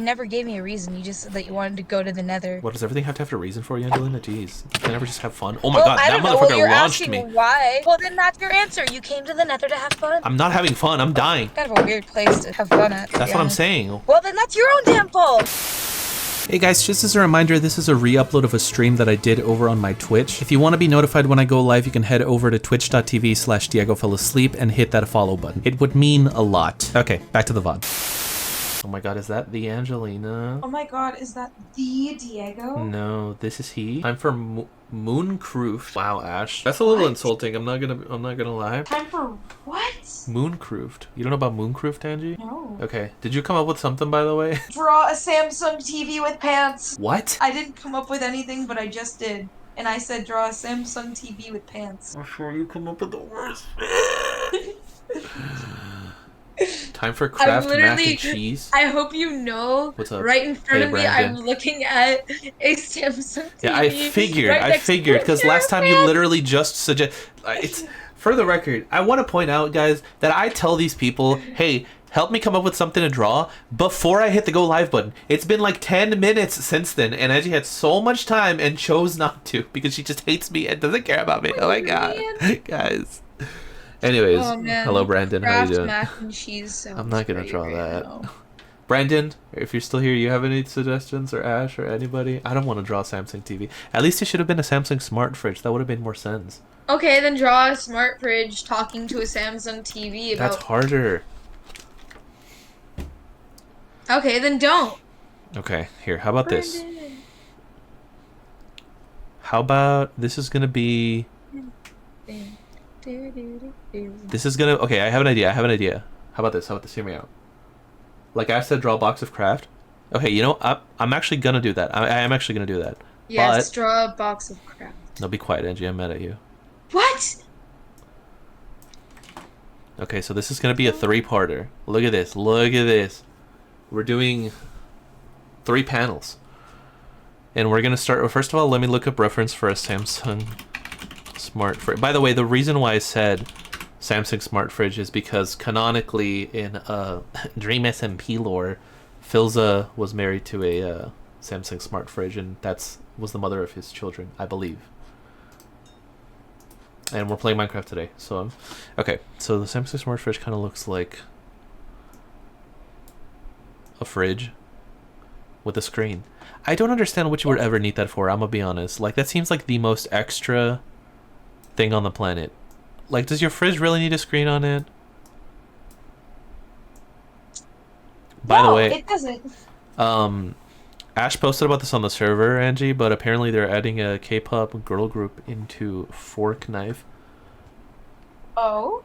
never gave me a reason. You just said that you wanted to go to the Nether. What, does everything have to have a reason for you, Angelina? Jeez. You can never just have fun. Oh my Well, god, I that don't know. Well, motherfucker you're launched asking me. why. Well, then that's your answer. You came to the Nether to have fun. I'm not having fun, I'm dying. Kind of a weird place to have fun at, to That's be what I'm honest. saying. Well, then that's your own damn fault. Hey guys, just as a reminder, this is a re-upload of a stream that I did over on my Twitch. If you want to be notified when I go live, you can head over to twitch.tv/DiegoFellAsleep and hit that follow button. It would mean a lot. Okay, back to the VOD. Oh my god, is that the Angelina? Oh my god, is that the Diego? No, this is he. Time for Mooncroofed. Wow, Ash. That's a little insulting. I'm not gonna lie. Time for what? Mooncroofed. You don't know about Mooncroofed, Angie? No. Okay. Did you come up with something, by the way? Draw a Samsung TV with pants. What? I didn't come up with anything, but I just did. And I said draw a Samsung TV with pants. I'm sure you come up with the worst. Time for Kraft mac and cheese. I hope you know. What's up? Right in front of me, Brandon. I'm looking at a Samsung TV. Yeah, I figured, because last time you literally just suggest. It's for the record. I want to point out, guys, that I tell these people, hey, help me come up with something to draw before I hit the go live button. It's been like 10 minutes since then, and Angie had so much time and chose not to because she just hates me and doesn't care about me. Oh my god, guys. Anyways, hello Brandon, how you doing? Mac and cheese I'm not gonna draw right that. now. Brandon, if you're still here, you have any suggestions, or Ash, or anybody? I don't want to draw a Samsung TV. At least it should have been a Samsung smart fridge. That would have made more sense. Okay, then draw a smart fridge talking to a Samsung TV about... That's harder. Okay, then don't. Okay, here, how about this? Brandon. How about, this is gonna be... This is gonna... Okay, I have an idea, How about this? Hear me out. Like I said, draw a box of Kraft. Okay, you know, I'm actually gonna do that. I am actually gonna do that. Yes, but... draw a box of Kraft. No, be quiet, Angie, I'm mad at you. What? Okay, so this is gonna be a 3-parter. Look at this, We're doing 3 panels. And we're gonna start... First of all, let me look up reference for a Samsung smart fridge. By the way, the reason why I said Samsung smart fridge is because canonically in Dream SMP lore, Philza was married to a Samsung smart fridge, and was the mother of his children, I believe. And we're playing Minecraft today, so okay. So the Samsung smart fridge kind of looks like a fridge with a screen. I don't understand what you would ever need that for. I'm gonna be honest. Like, that seems like the most extra thing on the planet. Like, does your fridge really need a screen on it? By the way, it doesn't. Ash posted about this on the server, Angie, but apparently they're adding a K-pop girl group into Fork Knife. Oh?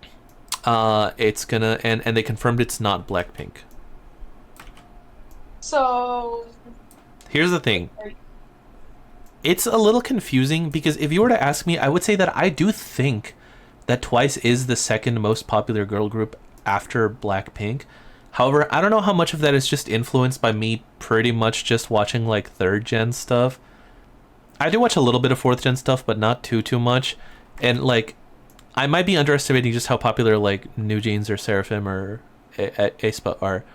It's gonna... And they confirmed it's not Blackpink. So... Here's the thing. It's a little confusing because if you were to ask me, I would say that I do think that Twice is the second most popular girl group after Blackpink. However, I don't know how much of that is just influenced by me pretty much just watching like 3rd gen stuff. I do watch a little bit of 4th gen stuff, but not too much. And like, I might be underestimating just how popular like New Jeans or Seraphim or aespa are.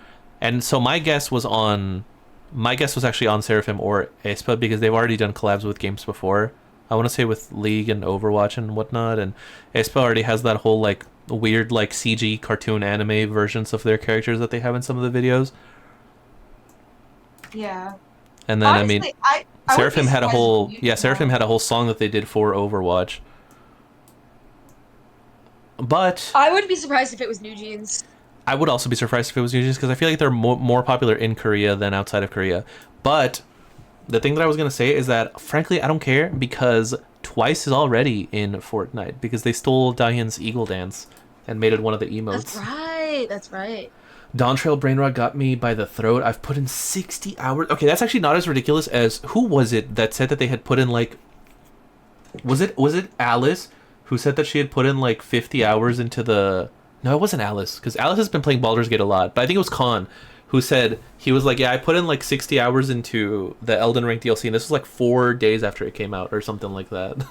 And so my guess was actually on Seraphim or aespa because they've already done collabs with games before. I want to say with League and Overwatch and whatnot, and aespa already has that whole like weird like CG cartoon anime versions of their characters that they have in some of the videos. Yeah. And then honestly, I Seraphim had a whole Seraphim had a whole song that they did for Overwatch. But I wouldn't be surprised if it was New Jeans. I would also be surprised if it was New Jeans because I feel like they're more popular in Korea than outside of Korea. But the thing that I was going to say is that, frankly, I don't care because Twice is already in Fortnite because they stole Dahyun's Eagle Dance and made it one of the emotes. That's right. Dawn Trail Brain Rot got me by the throat. I've put in 60 hours. Okay, that's actually not as ridiculous as... Who was it that said that they had put in, like... Was it Alice who said that she had put in, like, 50 hours into the... No, it wasn't Alice, because Alice has been playing Baldur's Gate a lot, but I think it was Khan who said, he was like, yeah, I put in like 60 hours into the Elden Ring DLC, and this was like 4 days after it came out, or something like that.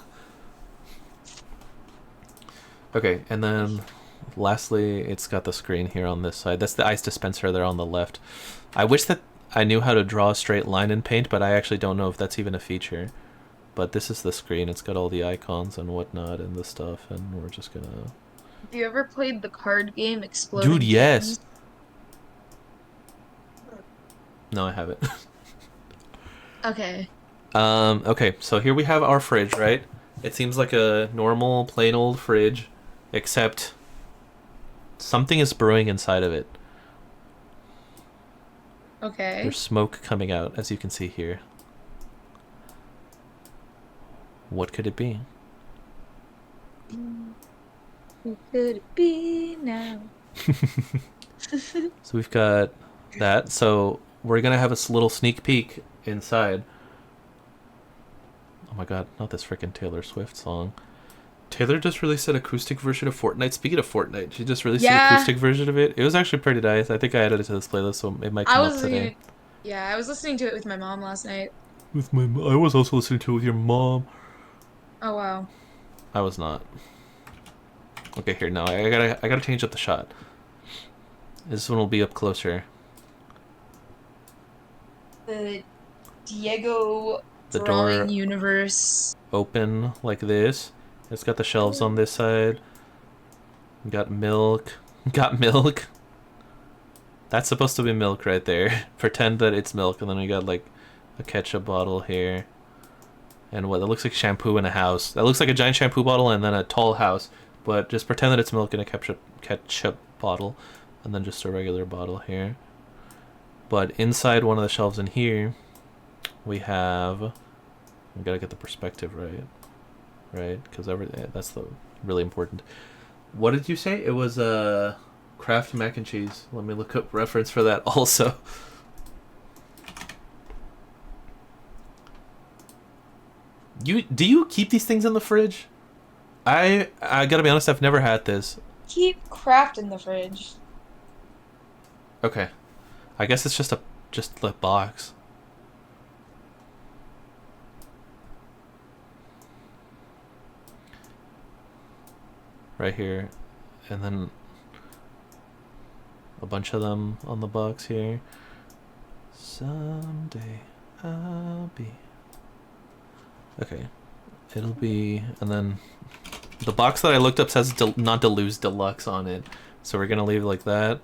Okay, and then lastly, it's got the screen here on this side. That's the ice dispenser there on the left. I wish that I knew how to draw a straight line in Paint, but I actually don't know if that's even a feature. But this is the screen. It's got all the icons and whatnot and the stuff, and we're just gonna... Have you ever played the card game Dude, Exploding yes! Kittens? No, I haven't. Okay. Okay, so here we have our fridge, right? It seems like a normal, plain old fridge, except something is brewing inside of it. Okay. There's smoke coming out, as you can see here. What could it be? Who could it be now? So we've got that. So we're gonna have a little sneak peek inside. Oh my god, not this freaking Taylor Swift song. Taylor just released an acoustic version of Fortnite. Speaking of Fortnite, she just released an acoustic version of it. It was actually pretty nice. I think I added it to this playlist, so it might come up today. Yeah, I was listening to it with my mom last night. I was also listening to it with your mom. Oh wow. I was not. Okay, here now. I gotta change up the shot. This one will be up closer. The Diego The Drawing door universe. open like this. It's got the shelves on this side. Got milk. Got milk. That's supposed to be milk right there. Pretend that it's milk, and then we got like a ketchup bottle here. And what, that looks like shampoo in a house. That looks like a giant shampoo bottle and then a tall house. But just pretend that it's milk in a ketchup bottle. And then just a regular bottle here. But inside one of the shelves in here, we have... We gotta get the perspective right. Right? Because that's the really important. What did you say? It was Kraft mac and cheese. Let me look up reference for that also. Do you keep these things in the fridge? I gotta be honest, I've never had this. Keep Kraft in the fridge. Okay. I guess it's just a box. Right here. And then a bunch of them on the box here. Someday I'll be... Okay. It'll be... And then the box that I looked up says not to lose deluxe on it. So we're gonna leave it like that.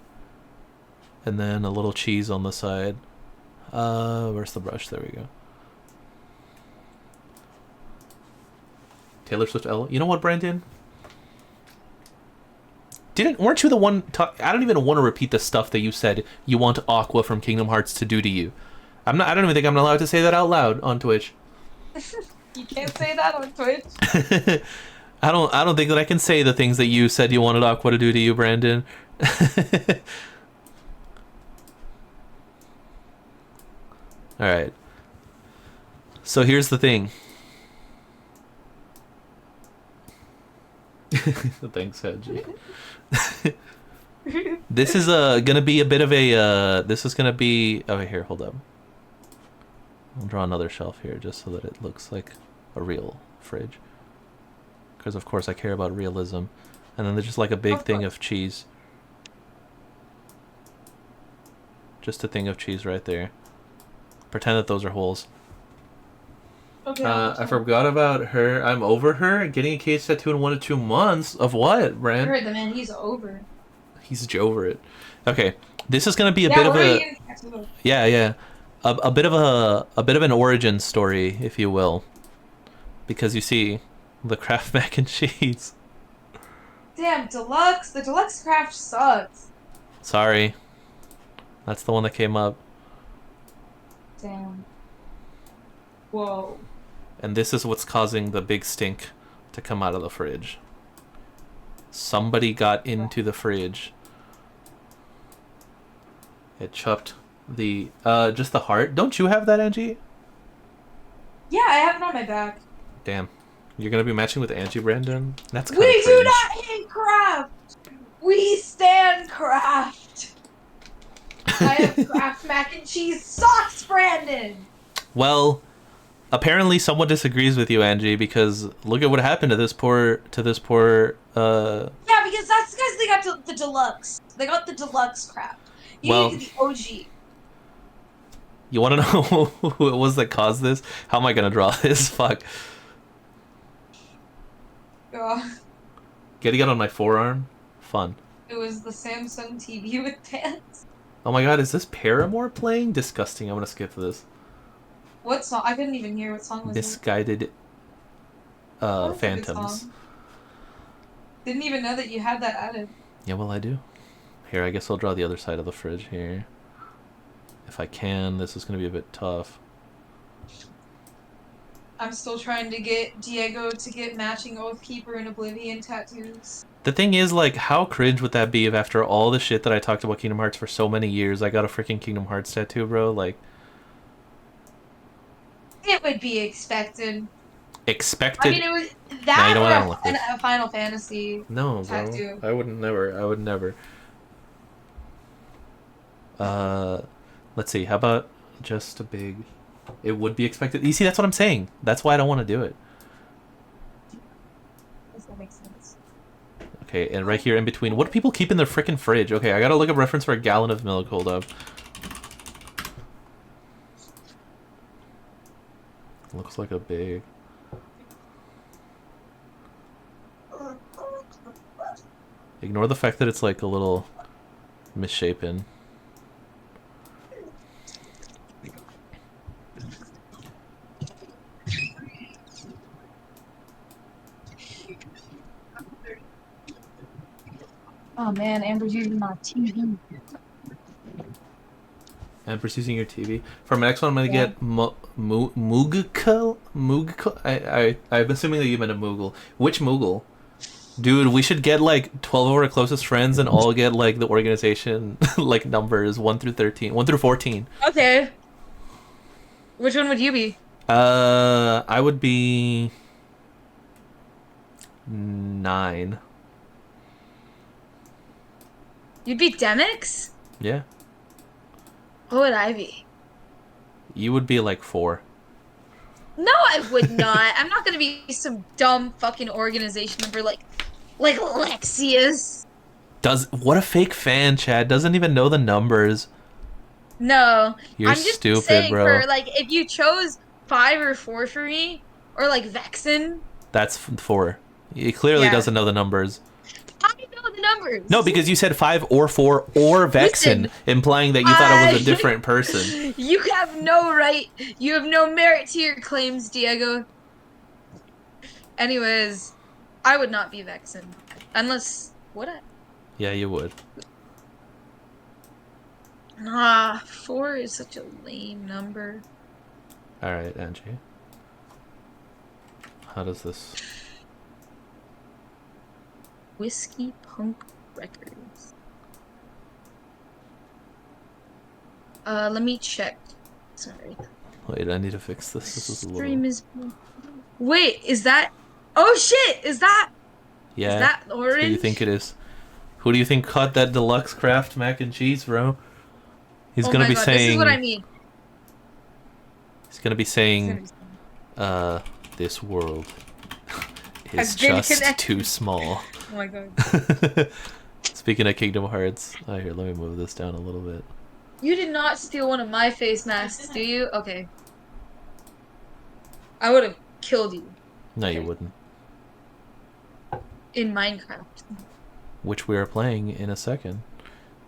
And then a little cheese on the side. Where's the brush? There we go. Taylor Swift L. You know what, Brandon? Weren't you the one... I don't even want to repeat the stuff that you said you want Aqua from Kingdom Hearts to do to you. I don't even think I'm allowed to say that out loud on Twitch. You can't say that on Twitch. I don't think that I can say the things that you said you wanted Aqua to do to you, Brandon. Alright. So here's the thing. Thanks, Hedgie. This is gonna be a bit of a this is gonna be... Oh, here, hold up. I'll draw another shelf here just so that it looks like a real fridge. Because of course I care about realism. And then there's just like a big thing of cheese. Just a thing of cheese right there. Pretend that those are holes. Okay. I forgot about her. I'm over her. Getting a case tattoo in 1 to 2 months. Of what, I Brand? heard the man. He's over. He's over it. Okay, this is gonna be a bit of a... Yeah. A bit of an origin story, if you will. Because you see, the Kraft mac and cheese. Damn, deluxe. The deluxe Kraft sucks. Sorry. That's the one that came up. Damn. Whoa. And this is what's causing the big stink to come out of the fridge. Somebody got into the fridge. It chopped the just the heart. Don't you have that, Angie? Yeah, I have it on my back. Damn. You're gonna be matching with Angie, Brandon? That's kind We of do not hate Kraft. We stand Kraft. I have Kraft mac and cheese socks, Brandon. Well, apparently someone disagrees with you, Angie, because look at what happened to this poor Yeah, because that's because they got the deluxe. They got the deluxe Kraft. You Well- need the OG. You want to know who it was that caused this? How am I gonna draw this? Fuck. Getting it on my forearm? Fun. It was the Samsung TV with pants. Oh my god, is this Paramore playing? Disgusting. I'm gonna skip this. What song? I couldn't even hear what song was it. Misguided That's a good Phantoms. song. Didn't even know that you had that added. Yeah, well, I do. Here, I guess I'll draw the other side of the fridge here. If I can, this is gonna be a bit tough. I'm still trying to get Diego to get matching Oathkeeper and Oblivion tattoos. The thing is, like, how cringe would that be if after all the shit that I talked about Kingdom Hearts for so many years, I got a freaking Kingdom Hearts tattoo, bro? Like, It would be expected. expected. I mean, it was No, you that know what? I don't or like this. a Final Fantasy No, bro. tattoo. I would never. I would never. Let's see. How about just a big... It would be expected. You see, that's what I'm saying. That's why I don't want to do it. Does that make sense? Okay, and right here in between. What do people keep in their freaking fridge? Okay, I gotta look up reference for a gallon of milk. Hold up. Looks like a big... Ignore the fact that it's like a little misshapen. Oh man, Amber's using my TV. Empress using your TV. For my next one, I'm gonna get Moogle. I'm assuming that you meant a Moogle. Which Moogle? Dude, we should get like 12 of our closest friends and all get like the organization like numbers 1 through 13, 1 through 14. Okay. Which one would you be? I would be 9. You'd be Demix? Yeah. What would I be? You would be like 4. No, I would not. I'm not gonna be some dumb fucking organization member like Lexius. What a fake fan, Chad. Doesn't even know the numbers. No, You're I'm just stupid, saying bro. for like if you chose 5 or 4 for me, or like Vexen. That's 4. He clearly Yeah. doesn't know the numbers. How do you know the numbers? No, because you said 5 or 4 or Vexen, Listen, implying that you thought it was a different person. You have no right. You have no merit to your claims, Diego. Anyways, I would not be Vexen. Unless... Would I? Yeah, you would. Nah, 4 is such a lame number. Alright, Angie. How does this... Whiskey Punk Records. Let me check. Sorry. Wait, I need to fix this. This is a Stream little... is... Wait, is that... Oh shit! Is that... Yeah, Is that orange? who do you think it is? Who do you think caught that deluxe craft mac and cheese, bro? He's Oh gonna my be God, saying... This is what I mean. He's gonna be It's saying... gonna be- This world is I've been just connected. too small. Oh my God. Speaking of Kingdom Hearts... Oh, here, let me move this down a little bit. You did not steal one of my face masks, do you? Okay. I would have killed you No, you wouldn't. in Minecraft. Which we are playing in a second.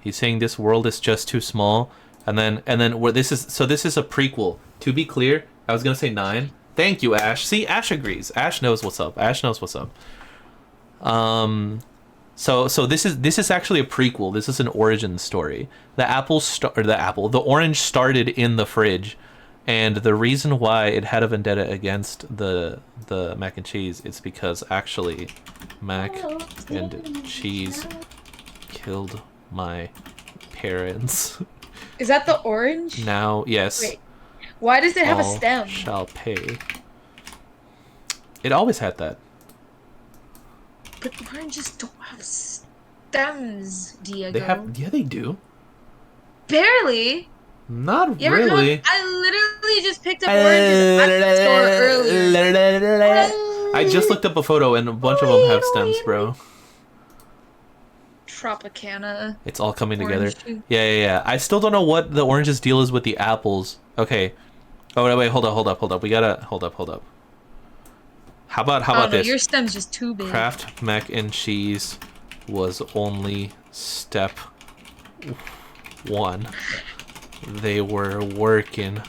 He's saying this world is just too small, and then where this is a prequel. To be clear, I was gonna say 9. Thank you, Ash. See, Ash agrees. Ash knows what's up. Ash knows what's up. So this is actually a prequel. This is an origin story. The orange started in the fridge, and the reason why it had a vendetta against the mac and cheese is because actually mac and cheese killed my parents. Is that the orange? Now, yes. Wait. Why does it have a all stem? shall pay. It always had that. But oranges don't have stems, Diego. Yeah, they do. Barely. Not You ever really. know, I literally just picked up oranges at the store earlier. I just looked up a photo and a bunch of them have stems, bro. Tropicana. It's all coming together. Orange juice. Yeah. I still don't know what the orange's deal is with the apples. Okay. Oh wait, hold up. We gotta hold up. How I about don't know, this? your stem's just too big. Kraft mac and cheese was only step 1. They were working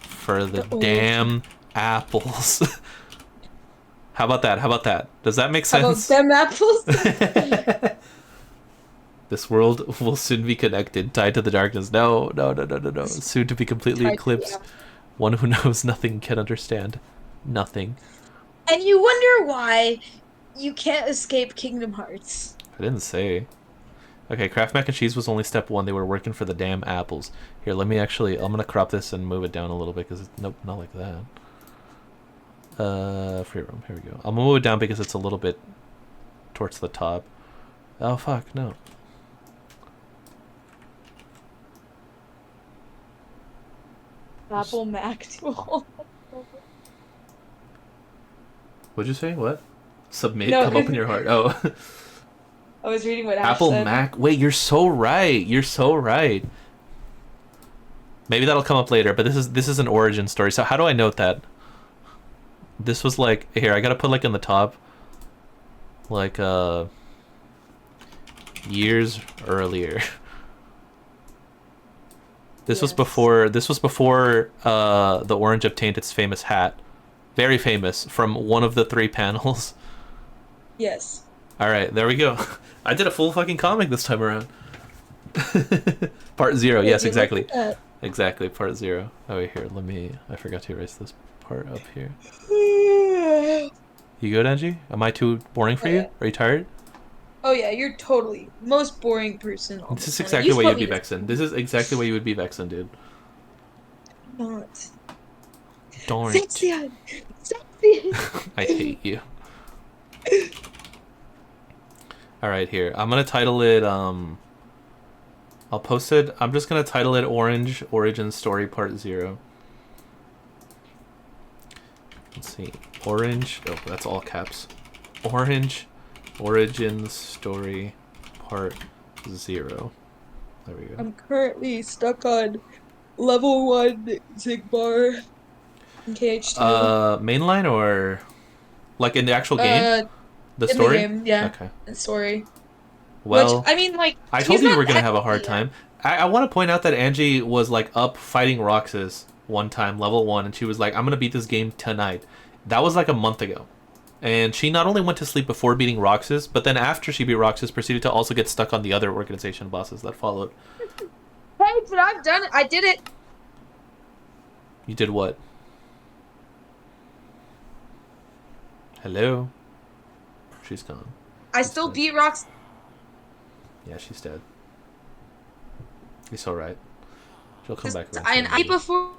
for the damn apples. How about that? Does that make How about sense? them apples? This world will soon be connected, tied to the darkness. No. Soon to be completely Tied to the eclipsed. One who knows nothing can understand nothing. And you wonder why you can't escape Kingdom Hearts. I didn't say. Okay, Kraft mac and cheese was only step 1. They were working for the damn apples. Here, let me actually... I'm gonna crop this and move it down a little bit, because... Nope, not like that. Free roam. Here we go. I'm gonna move it down because it's a little bit towards the top. Oh, fuck, no. Apple Mac tool. What'd you say? What? Submit, No. come open your heart. Oh. I was reading what Ash Apple said. Mac. Wait, you're so right. Maybe that'll come up later, but this is an origin story. So how do I note that? This was like here, I gotta put like in the top like years earlier. This was before the Orange obtained its famous hat. Very famous from one of the 3 panels. Yes. Alright, there we go. I did a full fucking comic this time around. Part 0, yes, exactly. Exactly, part 0. Oh, wait, here, I forgot to erase this part up here. You good, Angie? Am I too boring for you? Are you tired? Oh yeah, you're totally most boring person on This the is planet. exactly what you'd be probably vexing. This is exactly what you would be vexing, dude. not. Don't. Sexy. I hate you. Alright, here. I'm gonna title it, I'll post it. I'm just gonna title it Orange Origin Story Part 0. Let's see. Orange. Oh, that's all caps. Orange Origin Story Part 0. There we go. I'm currently stuck on level 1 Zigbar in KH2. Mainline or like in the actual game? The in story? the game, yeah. Okay. The story. Well, Which, I mean, like, I told he's you you not were gonna that have a hard easy. time. I want to point out that Angie was like up fighting Roxas one time, level 1, and she was like, I'm gonna beat this game tonight. That was like a month ago. And she not only went to sleep before beating Roxas, but then after she beat Roxas, proceeded to also get stuck on the other organization bosses that followed. Hey, but I've done it. I did it. You did what? Hello? She's gone. I still dead. beat Rox. Yeah, she's dead. It's alright. She'll come back I eventually. before.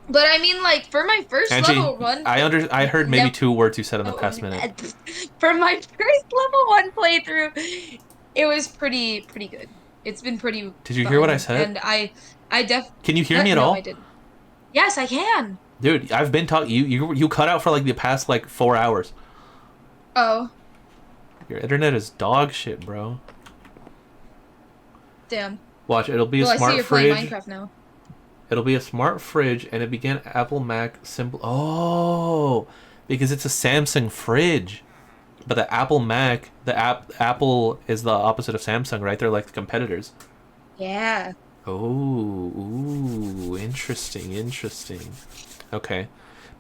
But I mean, like, for my first Angie, level run. I heard maybe 2 words you said in the past minute. For my first level 1 playthrough, it was pretty good. It's been pretty. Did you hear what I fun, said? And I Can you hear me at no, all? I didn't. Yes, I can. Dude, I've been talking. You cut out for like the past like 4 hours. Oh, Your internet is dog shit, bro. damn. Watch, it'll be Well, a I see smart you're playing fridge. Minecraft now. It'll be a smart fridge, and it began Apple Mac symbol. Oh, because it's a Samsung fridge. But the Apple Mac, Apple is the opposite of Samsung, right? They're like the competitors. Yeah. Oh, ooh, interesting. Okay,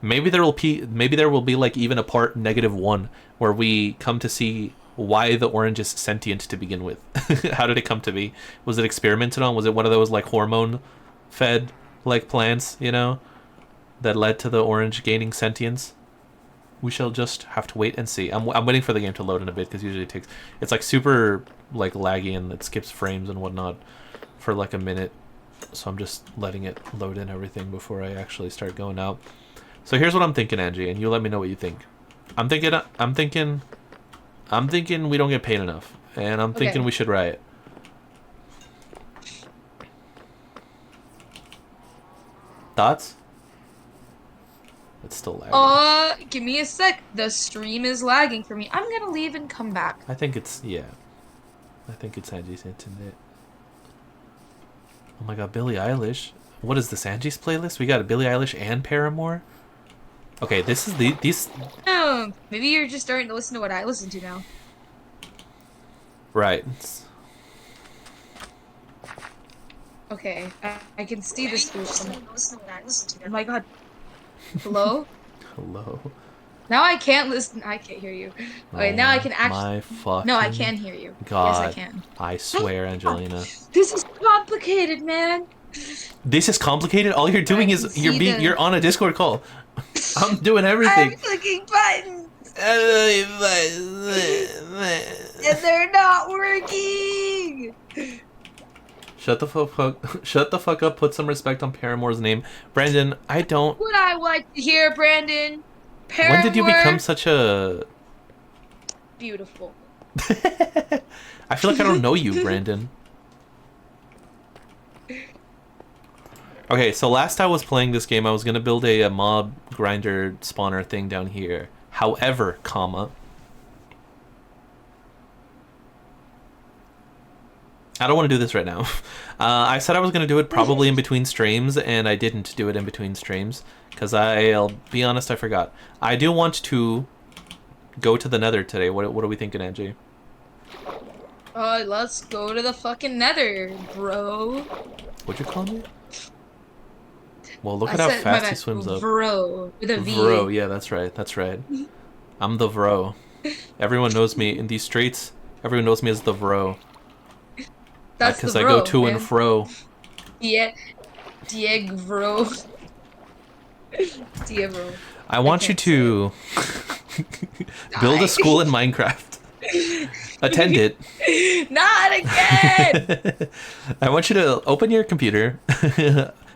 maybe there will be like even a part -1 where we come to see why the orange is sentient to begin with. How did it come to be? Was it experimented on? Was it one of those like hormone fed like plants, you know, that led to the orange gaining sentience? We shall just have to wait and see. I'm waiting for the game to load in a bit because usually it's like super like laggy and it skips frames and whatnot for like a minute. So I'm just letting it load in everything before I actually start going out. So here's what I'm thinking, Angie, and you let me know what you think. I'm thinking we don't get paid enough, and I'm thinking we should riot. Thoughts? it's still lagging. Give me a sec. The stream is lagging for me. I'm gonna leave and come back. I think it's Angie's internet. Oh my god, Billie Eilish. What is this, Angie's playlist? We got Billie Eilish and Paramore? Okay, this is these... Oh, maybe you're just starting to listen to what I listen to now. Right. Okay, I can see this through Oh my god. Hello? Hello? Now I can't listen. I can't hear you. Okay, now I can actually... My fucking... No, I can hear you. God. Yes, I can. I swear, Angelina. This is complicated, man. This is complicated? All you're doing is you're on a Discord call. I'm doing everything. I'm clicking buttons. And they're not working. Shut the fuck up. Put some respect on Paramore's name. Brandon, I don't... What I like to hear, Brandon. Paramore. When did you become such a... Beautiful. I feel like I don't know you, Brandon. Okay, so last I was playing this game, I was gonna build a mob grinder spawner thing down here. However, comma... I don't want to do this right now. I said I was going to do it probably in between streams, and I didn't do it in between streams. Because I'll be honest, I forgot. I do want to go to the Nether today. What are we thinking, Angie? Let's go to the fucking Nether, bro. What'd you call me? Well, look at how fast he swims up. Bro, with a V. Bro, yeah, that's right. That's right. I'm the Vro. Everyone knows me in these streets. Everyone knows me as the Vro. That's because I go to and fro. Yeah, Diego. Diego. I want you to build a school in Minecraft. Attend it. Not again. I want you to open your computer,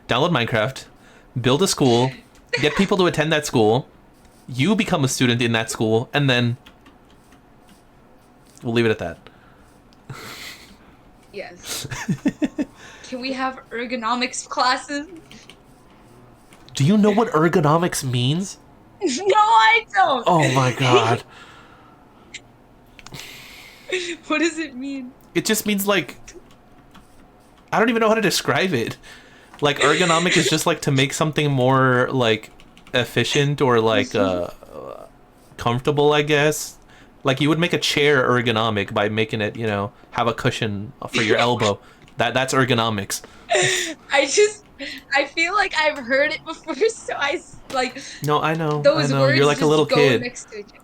download Minecraft, build a school, get people to attend that school. You become a student in that school, and then we'll leave it at that. Yes. Can we have ergonomics classes? Do you know what ergonomics means? No, I don't. Oh my god. What does it mean? It just means like... I don't even know how to describe it. Like, ergonomic is just like to make something more like efficient or like comfortable, I guess. Like, you would make a chair ergonomic by making it, you know, have a cushion for your elbow. That's ergonomics. I feel like I've heard it before, so like. No, I know. Those words You're like a little kid. Next to each other.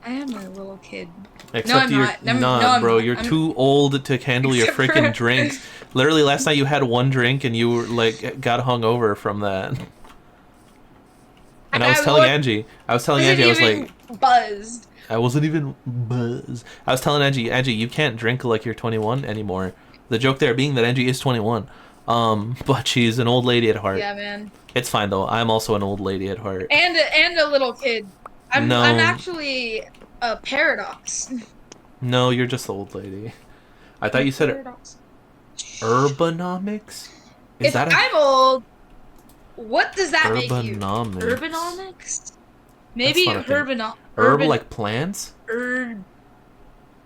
I am a little kid. Except no, you're not, bro. You're too old to handle your freaking drinks. Literally, last night you had one drink and you were like got hungover from that. And I was telling Angie, I was like, buzzed. I wasn't even buzzed. I was telling Angie, you can't drink like you're 21 anymore. The joke there being that Angie is 21. But she's an old lady at heart. Yeah, man. It's fine though. I'm also an old lady at heart. And a little kid. I'm actually a paradox. No, you're just an old lady. I thought you said paradox. Urbanomics? If I'm old, what does that make you? Urbanomics. Urbanomics? Maybe urban. Herb like plants?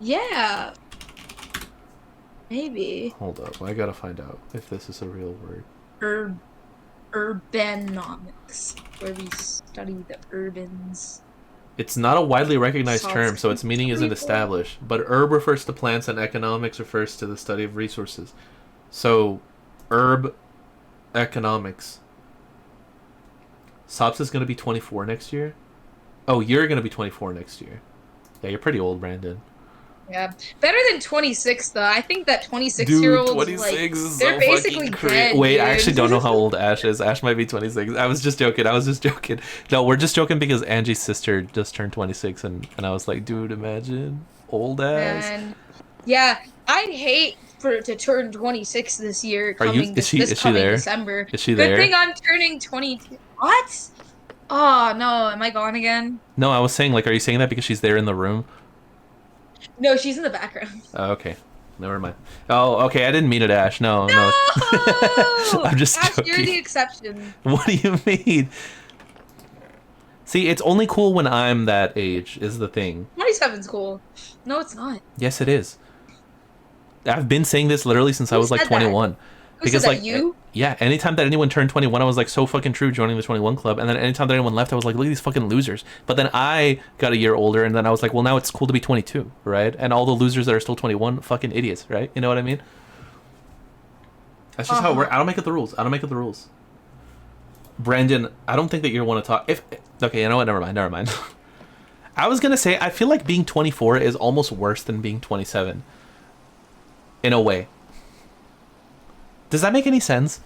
Yeah. Maybe. Hold up, I gotta find out if this is a real word. Urbanomics, where we study the urbans. It's not a widely recognized term, so its meaning isn't established. But herb refers to plants and economics refers to the study of resources. So, herb economics. Sops is going to be 24 next year? Oh, you're going to be 24 next year. Yeah, you're pretty old, Brandon. Yeah, better than 26 though. I think that 26-year-olds, 26 like, is they're so basically dead. Wait, dude. I actually don't know how old Ash is. Ash might be 26. I was just joking. No, we're just joking because Angie's sister just turned 26, and I was like, dude, imagine old ass. And yeah, I'd hate to turn 26 this year. Is she there? December. Is she there? Good thing I'm turning 22. What? Oh no, am I gone again? No, I was saying, like, are you saying that because she's there in the room? No, she's in the background. Oh, okay. Never mind. Oh, okay. I didn't mean it, Ash. No. I'm just Ash, joking. you're the exception. What do you mean? See, it's only cool when I'm that age, is the thing. 27's cool. No, it's not. Yes, it is. I've been saying this literally since I Who was like said that? 21. Who said Because, that? like, You? yeah, anytime that anyone turned 21, I was like so fucking true joining the 21 club. And then anytime that anyone left, I was like, look at these fucking losers. But then I got a year older, and then I was like, well, now it's cool to be 22, right? And all the losers that are still 21, fucking idiots, right? You know what I mean? That's just how it works. I don't make it the rules. I don't make it the rules. Brandon, I don't think that you want to talk. If okay, you know what? Never mind. Never mind. I was gonna say I feel like being 24 is almost worse than being 27. In a way. Does that make any sense?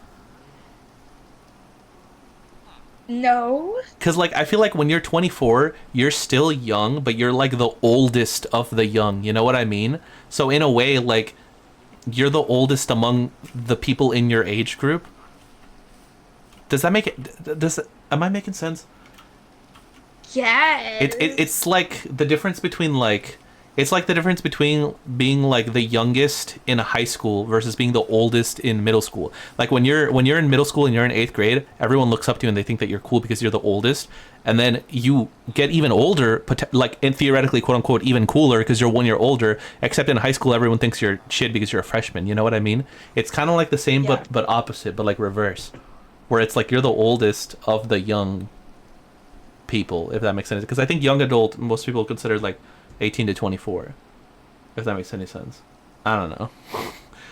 No. Because, like, I feel like when you're 24, you're still young, but you're, like, the oldest of the young. You know what I mean? So, in a way, like, you're the oldest among the people in your age group. Does that make it... Am I making sense? Yes. It's, like, the difference between, like... It's like the difference between being like the youngest in high school versus being the oldest in middle school. Like when you're in middle school and you're in 8th grade, everyone looks up to you and they think that you're cool because you're the oldest. And then you get even older, like and theoretically, quote unquote, even cooler because you're 1 year older. Except in high school, everyone thinks you're shit because you're a freshman. You know what I mean? It's kind of like the same, Yeah. but opposite, but like reverse, where it's like you're the oldest of the young people, if that makes sense. Because I think young adult, most people consider like 18 to 24, if that makes any sense. I don't know.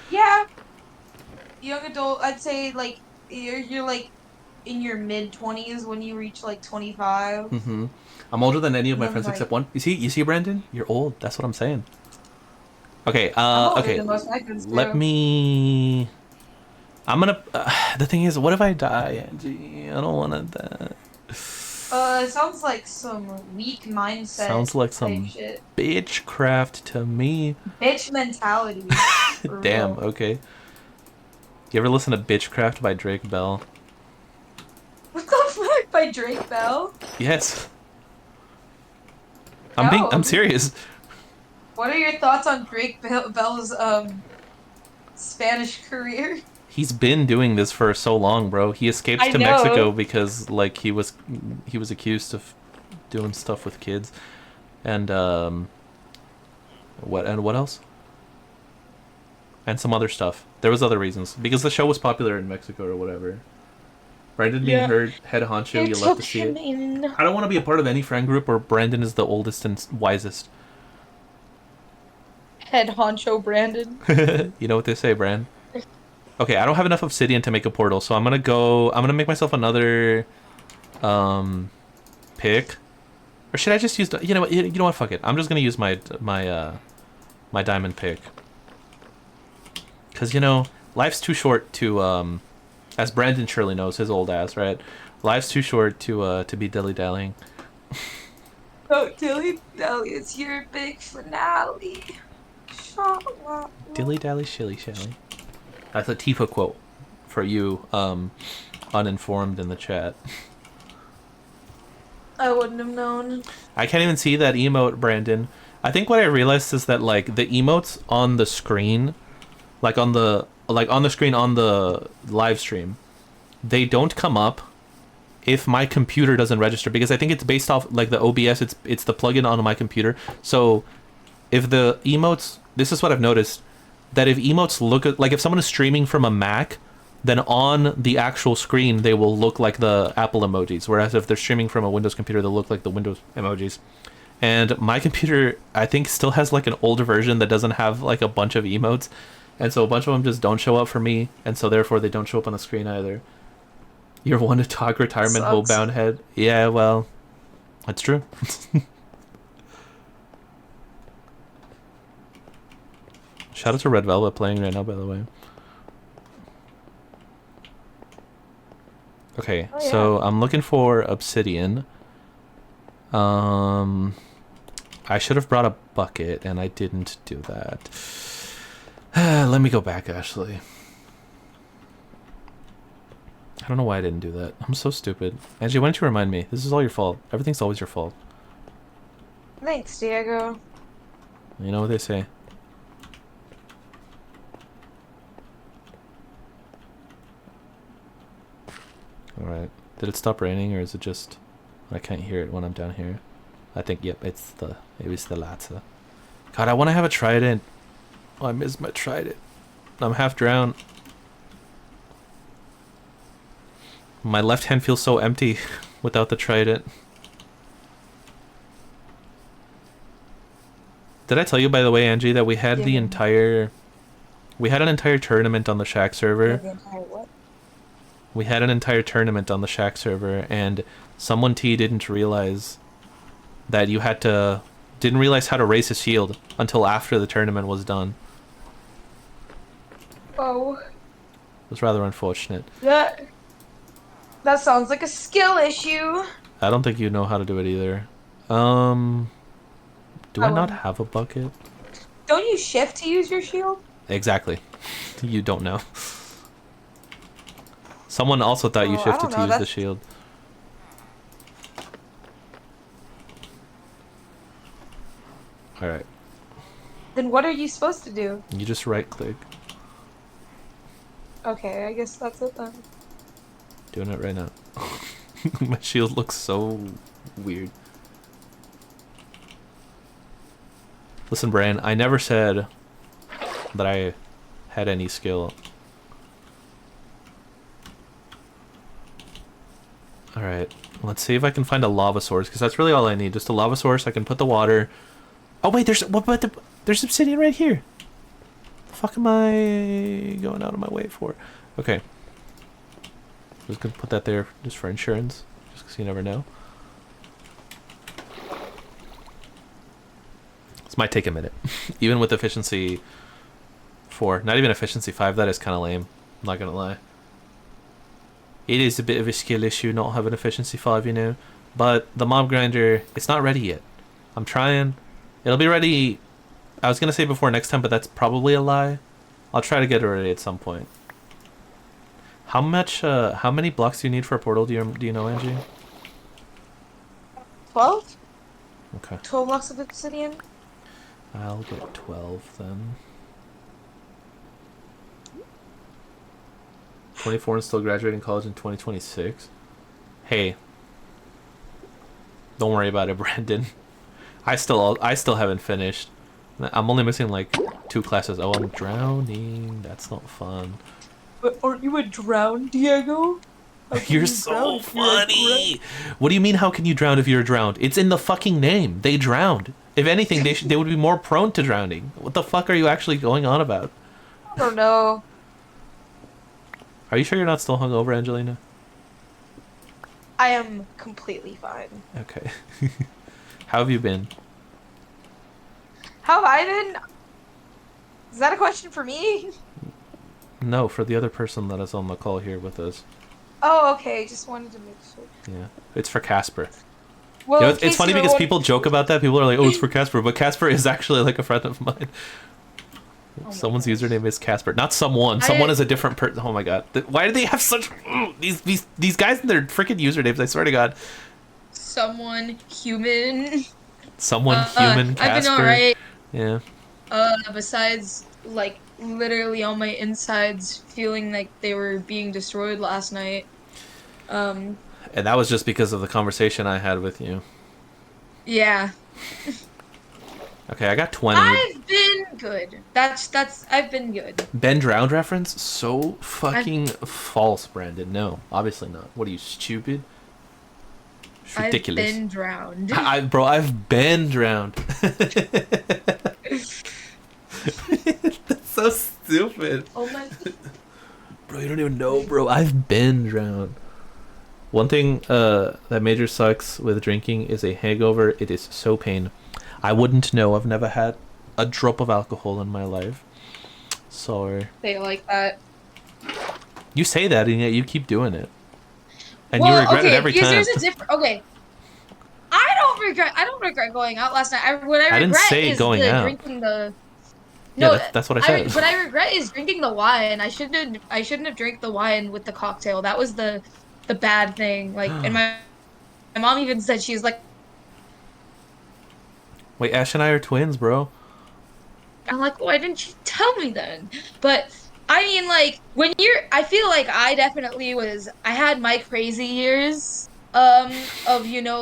Yeah. Young adult, I'd say like you're like in your mid 20s when you reach like 25. Mm-hmm. I'm older than any of And my then, friends like, except one. You see, Brandon? You're old. That's what I'm saying. Okay, I'm older okay. than most of my friends Let too. me... I'm gonna... the thing is, what if I die, Angie? I don't want to die. It sounds like some weak mindset Sounds like type some shit. bitchcraft to me. Bitch mentality. For Damn, real. okay. You ever listen to Bitchcraft by Drake Bell? What the fuck? By Drake Bell? Yes. No. I'm serious. What are your thoughts on Bell's Spanish career? He's been doing this for so long, bro. He escapes I to know. Mexico because like he was accused of doing stuff with kids. And what else? And some other stuff. There was other reasons because the show was popular in Mexico or whatever. Brandon being heard head honcho, you love to see it. I don't want to be a part of any friend group where Brandon is the oldest and wisest. Head honcho Brandon. You know what they say, Brand. Okay, I don't have enough obsidian to make a portal, so I'm gonna make myself another pick. Or should I just use you know what, fuck it. I'm just gonna use my diamond pick. Cause life's too short to as Brandon surely knows, his old ass, right? Life's too short to be dilly-dallying. Oh, dilly dally, it's your big finale. Dilly-dally, shilly-shally. That's a Tifa quote for you, uninformed in the chat. I wouldn't have known. I can't even see that emote, Brandon. I think what I realized is that like the emotes on the screen, like on the screen on the live stream, they don't come up if my computer doesn't register because I think it's based off like the OBS. It's the plugin on my computer. So if the emotes, this is what I've noticed, that if emotes look at, like if someone is streaming from a Mac, then on the actual screen they will look like the Apple emojis, whereas if they're streaming from a Windows computer they'll look like the Windows emojis. And my computer I think still has like an older version that doesn't have like a bunch of emotes, and so a bunch of them just don't show up for me, and so therefore they don't show up on the screen either. You're one to talk retirement homebound head. Yeah, well, that's true. Shout out to Red Velvet playing right now, by the way. Okay, Oh, yeah. so I'm looking for obsidian. I should have brought a bucket, and I didn't do that. Let me go back, Ashley. I don't know why I didn't do that. I'm so stupid. Angie, why don't you remind me? This is all your fault. Everything's always your fault. Thanks, Diego. You know what they say. Alright. Did it stop raining, or is it just... I can't hear it when I'm down here. I think, yep, it was the latter. God, I want to have a trident. Oh, I miss my trident. I'm half drowned. My left hand feels so empty without the trident. Did I tell you, by the way, Angie, that we had the entire... We had an entire tournament on the Shack server. The entire what? We had an entire tournament on the Shack server, and someone didn't realize that you had to... Didn't realize how to raise a shield until after the tournament was done. Oh. It was rather unfortunate. That sounds like a skill issue. I don't think you know how to do it either. Do I not have a bucket? Don't you shift to use your shield? Exactly. You don't know. Someone also thought you shifted to use the shield. Alright. Then what are you supposed to do? You just right click. Okay, I guess that's it then. Doing it right now. My shield looks so weird. Listen, Brian, I never said that I had any skill. Alright, let's see if I can find a lava source, because that's really all I need. Just a lava source, I can put the water... Oh wait, there's obsidian right here! The fuck am I going out of my way for? Okay. Just gonna put that there just for insurance, just because you never know. This might take a minute. Even with efficiency 4. Not even efficiency 5, that is kind of lame. I'm not gonna lie. It is a bit of a skill issue not having efficiency 5, you know. But the mob grinder, it's not ready yet. I'm trying. It'll be ready, I was gonna say before next time, but that's probably a lie. I'll try to get it ready at some point. How many blocks do you need for a portal? Do you know, Angie? 12? Okay. 12 blocks of obsidian? I'll get 12 then. 24 and still graduating college in 2026. Hey. Don't worry about it, Brandon. I still haven't finished. I'm only missing like 2 classes. Oh, I'm drowning. That's not fun. But aren't you a drown, Diego? You're so funny. What do you mean, how can you drown if you're drowned? It's in the fucking name. They drowned. If anything, they would be more prone to drowning. What the fuck are you actually going on about? I don't know. Are you sure you're not still hungover, Angelina? I am completely fine. Okay. How have you been? How have I been? Is that a question for me? No, for the other person that is on the call here with us. Oh, okay. Just wanted to make sure. Yeah. It's for Casper. Well, You know, it's funny because people joke about that. People are like, oh, it's for Casper. But Casper is actually like a friend of mine. Oh, someone's username is Casper. Not someone. Someone is a different person. Oh my god. Why do they have such... These guys and their freaking usernames, I swear to god. Someone human. Someone human Casper. I've been alright. Yeah. Besides, like, literally on my insides feeling like they were being destroyed last night. And that was just because of the conversation I had with you. Yeah. Okay, I got 20. I've been good. I've been good. Ben drowned reference? So fucking false, Brandon. No, obviously not. What are you, stupid? It's ridiculous. I've been drowned. Bro, I've been drowned. That's so stupid. Oh my... Bro, you don't even know, bro. I've been drowned. One thing that major sucks with drinking is a hangover. It is so pain. I wouldn't know. I've never had a drop of alcohol in my life. Sorry. They like that. You say that, and yet you keep doing it. And you regret it every time. There's a different... Okay. I don't regret going out last night. What I regret didn't say is going out. Drinking the... No, No, that's what I said. What I regret is drinking the wine. I shouldn't have drank the wine with the cocktail. That was the bad thing. Like, and my mom even said, she was like... Wait, Ash and I are twins, bro. I'm like, why didn't you tell me then? But I mean, like, I feel like I definitely was. I had my crazy years of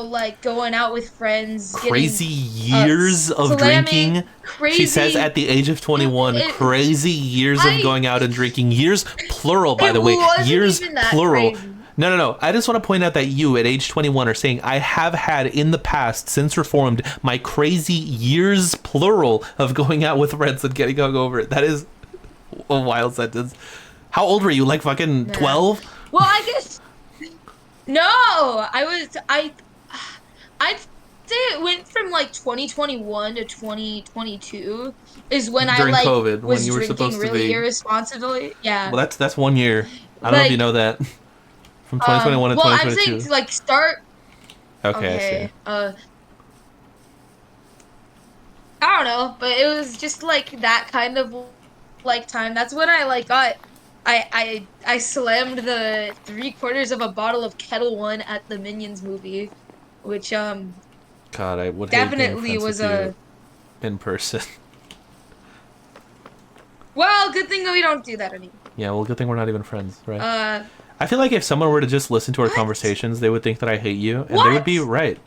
like going out with friends, getting Crazy years of slamming drinking. She says crazy. at the age of 21, It, crazy years of I going out and drinking. Years, plural, by it the way. wasn't Years, even that plural. crazy. No, no, no. I just want to point out that you, at age 21, are saying, I have had in the past, since Reformed, my crazy years, plural, of going out with friends and getting hungover. That is a wild sentence. How old were you? Like fucking Yeah. 12? Well, I guess no. I'd say it went from like 2021 to 2022 is when I During like COVID, when was you were drinking supposed to really be. irresponsibly. Yeah. Well, that's 1 year. I don't know if you Like know that. From 2021 to well, I'm saying 2022. to like start Okay, I see. okay. I don't know, but it was just like that kind of like time. That's when I like got I slammed the 3/4 of a bottle of Kettle One at the Minions movie, which God, I would hate being definitely friends was with a you in person. well, good thing that we don't do that anymore. Yeah, well, good thing we're not even friends, right? Uh, I feel like if someone were to just listen to our what? conversations, they would think that I hate you, and they would be What? right.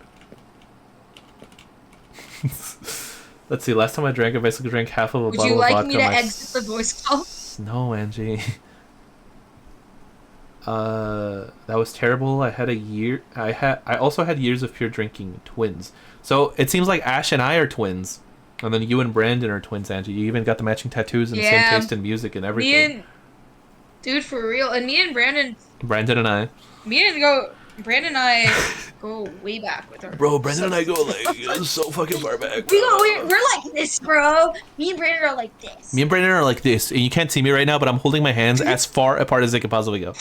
Let's see, last time I drank, I basically drank half of a Would you bottle of like me vodka to exit the voice call? No, Angie. That was terrible. I also had years of pure drinking, twins. So it seems like Ash and I are twins. And then you and Brandon are twins, Angie. You even got the matching tattoos and the same Yeah, taste in music and me everything. and dude for real, and me and Brandon, Brandon and I. me and go Brandon and I go way back with our Bro, Brandon and I go substances. like so fucking far back, We go, bro. we're like this, bro. Me and Brandon are like Me this. and Brandon are like this, and you can't see me right now, but I'm holding my hands as far apart as they can possibly go.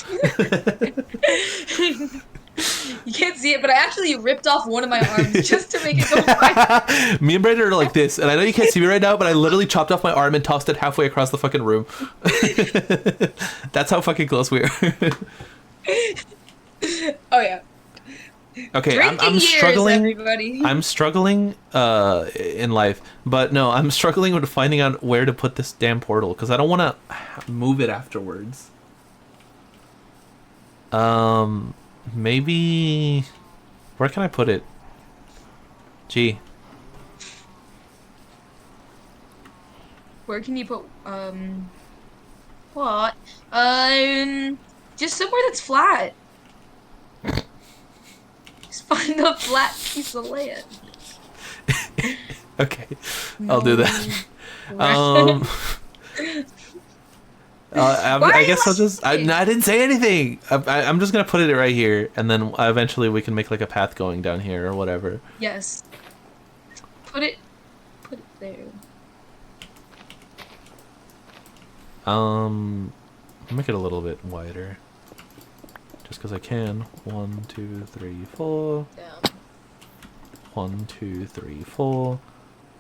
You can't see it, but I actually ripped off one of my arms just to make it go fine. Me and Brandon are like this, and I know you can't see me right now, but I literally chopped off my arm and tossed it halfway across the fucking room. That's how fucking close we are. Oh yeah. Okay, Drinking I'm years, struggling. everybody. I'm struggling in life, but no, I'm struggling with finding out where to put this damn portal because I don't want to move it afterwards. Maybe where can I put it? Gee, Where can you put what? Just somewhere that's flat. Just find a flat piece of land. okay, I'll do that. No. Um, Why are I you guess I'll just. laughing? I didn't say anything. I'm just gonna put it right here, and then eventually we can make like a path going down here or whatever. Yes. Put it there. Make it a little bit wider, just because I can. 1, 2, 3, 4. Down. 1, 2, 3, 4,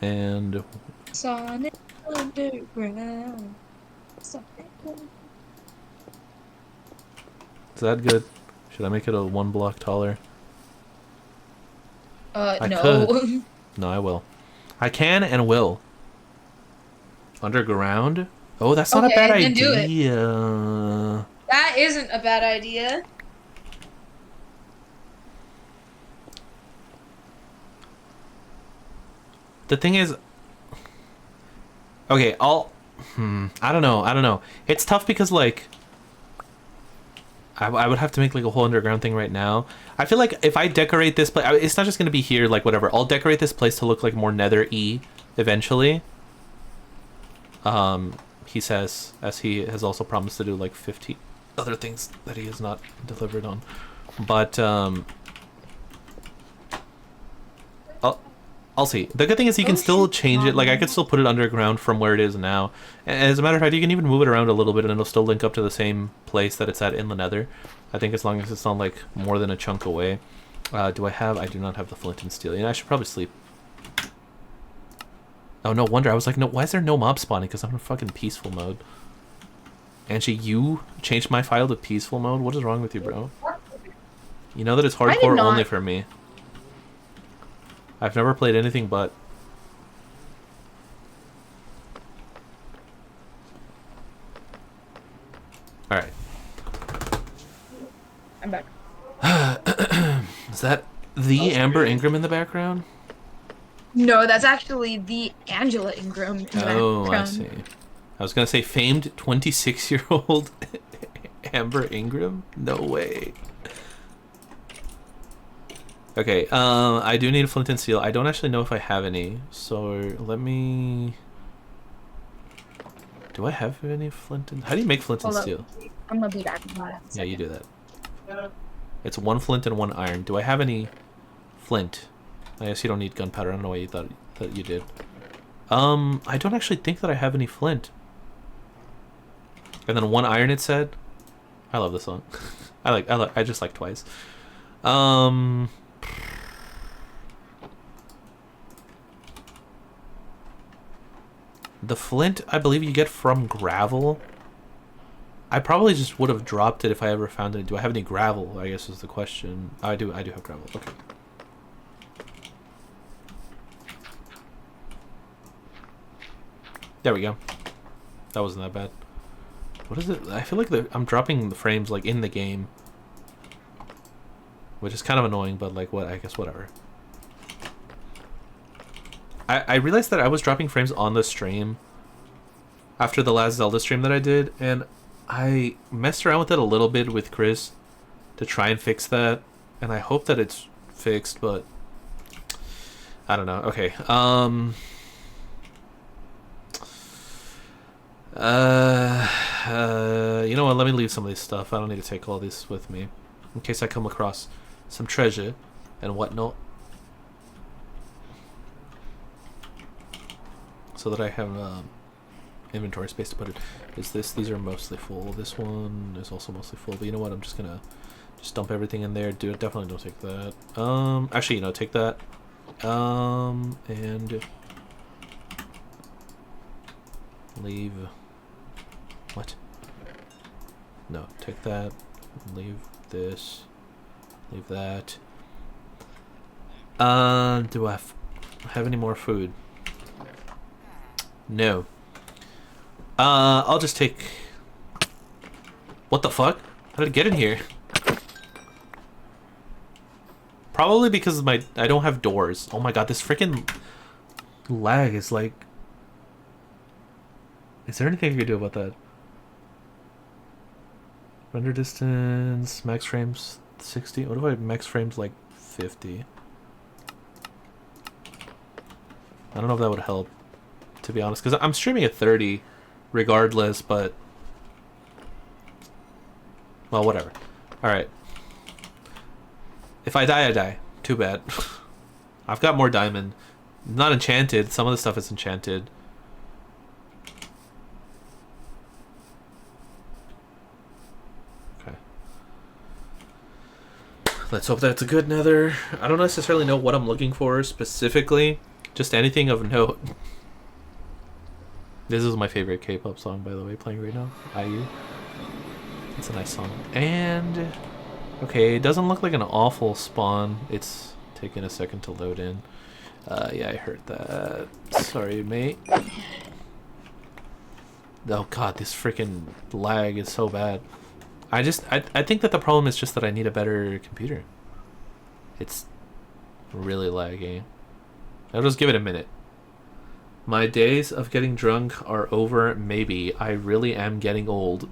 and Sonic Underground. Sonic. is that good? Should I make it a 1 block taller? I No. could. No, I will. I can and will. Underground? Oh, that's not a bad Okay, then do it. idea. That isn't a bad idea. The thing is, okay, I don't know. I don't know. It's tough because like, I would have to make like a whole underground thing right now. I feel like if I decorate this place, it's not just gonna be here. Like whatever, I'll decorate this place to look like more Nether-y eventually. He says, as he has also promised to do like 50 other things that he has not delivered on. But I'll see. The good thing is you can still change it. Like I could still put it underground from where it is now. And as a matter of fact, you can even move it around a little bit and it'll still link up to the same place that it's at in the Nether. I think as long as it's not like more than a chunk away. I do not have the flint and steel. You know, I should probably sleep. Oh, no wonder. I was like, no, why is there no mob spawning? Because I'm in fucking peaceful mode. Angie, you changed my file to peaceful mode? What is wrong with you, bro? You know that it's I did hardcore not. only for me. I've never played anything but. Alright. I'm back. Is that the Amber Ingram in the background? No, that's actually the Angela Ingram in the Oh, I background. see. I was gonna say famed 26-year-old Amber Ingram? No way. Okay, I do need a flint and steel. I don't actually know if I have any, so let me... Do I have any flint and... How do you make flint and Hold up. steel? I'm gonna be back in a Yeah, you second. do that. It's 1 flint and 1 iron. Do I have any flint? I guess you don't need gunpowder. I don't know why you thought that you did. I don't actually think that I have any flint. And then 1 iron, it said. I love this song. I just like Twice. The flint, I believe you get from gravel. I probably just would have dropped it if I ever found it. Do I have any gravel? I guess is the question. I do have gravel. Okay. There we go. That wasn't that bad. What is it? I feel like I'm dropping the frames like in the game, which is kind of annoying, but like what? I guess whatever. I realized that I was dropping frames on the stream after the last Zelda stream that I did, and I messed around with it a little bit with Chris to try and fix that, and I hope that it's fixed, but I don't know. Okay. You know what? Let me leave some of this stuff. I don't need to take all this with me in case I come across some treasure and whatnot. So that I have inventory space to put it. These are mostly full. This one is also mostly full. But you know what? I'm just gonna dump everything in there. Definitely don't take that. Actually, you know, take that. And leave. What? No, take that. Leave this. Leave that. Do I have any more food? No. I'll just take... What the fuck? How did it get in here? Probably because I don't have doors. Oh my god, this freaking lag is like... Is there anything I can do about that? Render distance, max frames 60. What if I max frames like 50? I don't know if that would help, to be honest, because I'm streaming at 30 regardless, but well, whatever. Alright. If I die, I die. Too bad. I've got more diamond. Not enchanted. Some of the stuff is enchanted. Okay. Let's hope that's a good nether. I don't necessarily know what I'm looking for specifically. Just anything of note. This is my favorite K-pop song, by the way, playing right now. IU. It's a nice song. And... okay, it doesn't look like an awful spawn. It's taking a second to load in. Yeah, I heard that. Sorry, mate. Oh god, this freaking lag is so bad. I think that the problem is just that I need a better computer. It's really laggy. I'll just give it a minute. My days of getting drunk are over, maybe. I really am getting old.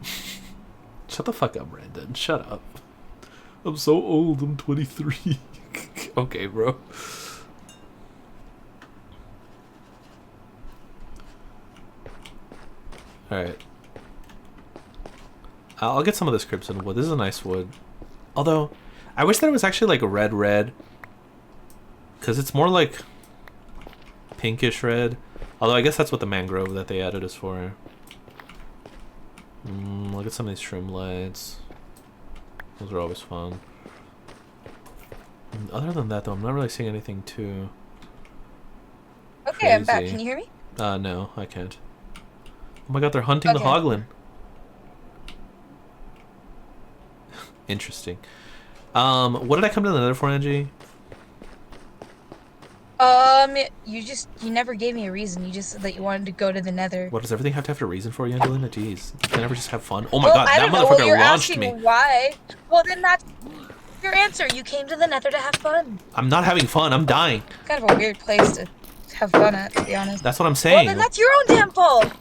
Shut the fuck up, Brandon. Shut up. I'm so old, I'm 23. Okay, bro. Alright. I'll get some of this crimson wood. This is a nice wood. Although, I wish that it was actually like red. Because it's more like pinkish red. Although I guess that's what the mangrove that they added is for. Look at some of these shroom lights. Those are always fun. Other than that, though, I'm not really seeing anything too Okay, crazy. I'm back. Can you hear me? No, I can't. Oh my god, they're hunting the Okay. hoglin. Interesting. What did I come to the nether for, Angie? You never gave me a reason. You just said that you wanted to go to the Nether. What, does everything have to have a reason for you, Angelina? Jeez. You can never just have fun. Oh my Well, god, I that don't know. Well, motherfucker you're launched asking me. why. Well, then that's Your answer. You came to the Nether to have fun. I'm not having fun. I'm dying. Kind of a weird place to have fun at, to be honest. That's what I'm Well, then saying. that's your own damn fault.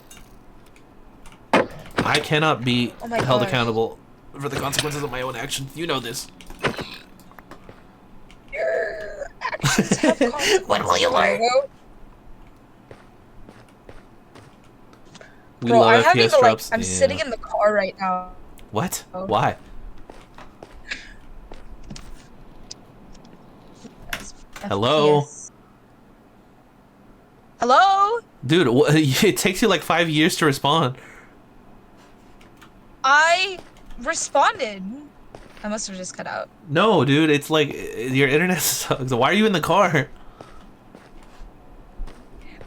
I cannot be Oh my held gosh. accountable for the consequences of my own actions. You know this. Your actions have consequences. When will you learn? Diego. We Bro, I'm love having FPS to, like, drops. I'm Yeah. sitting in the car right now. What? Oh. Why? Hello? FPS. Hello? Dude, it takes you like 5 years to respond. I responded. I must have just cut out. No, dude, it's like your internet sucks. Why are you in the car?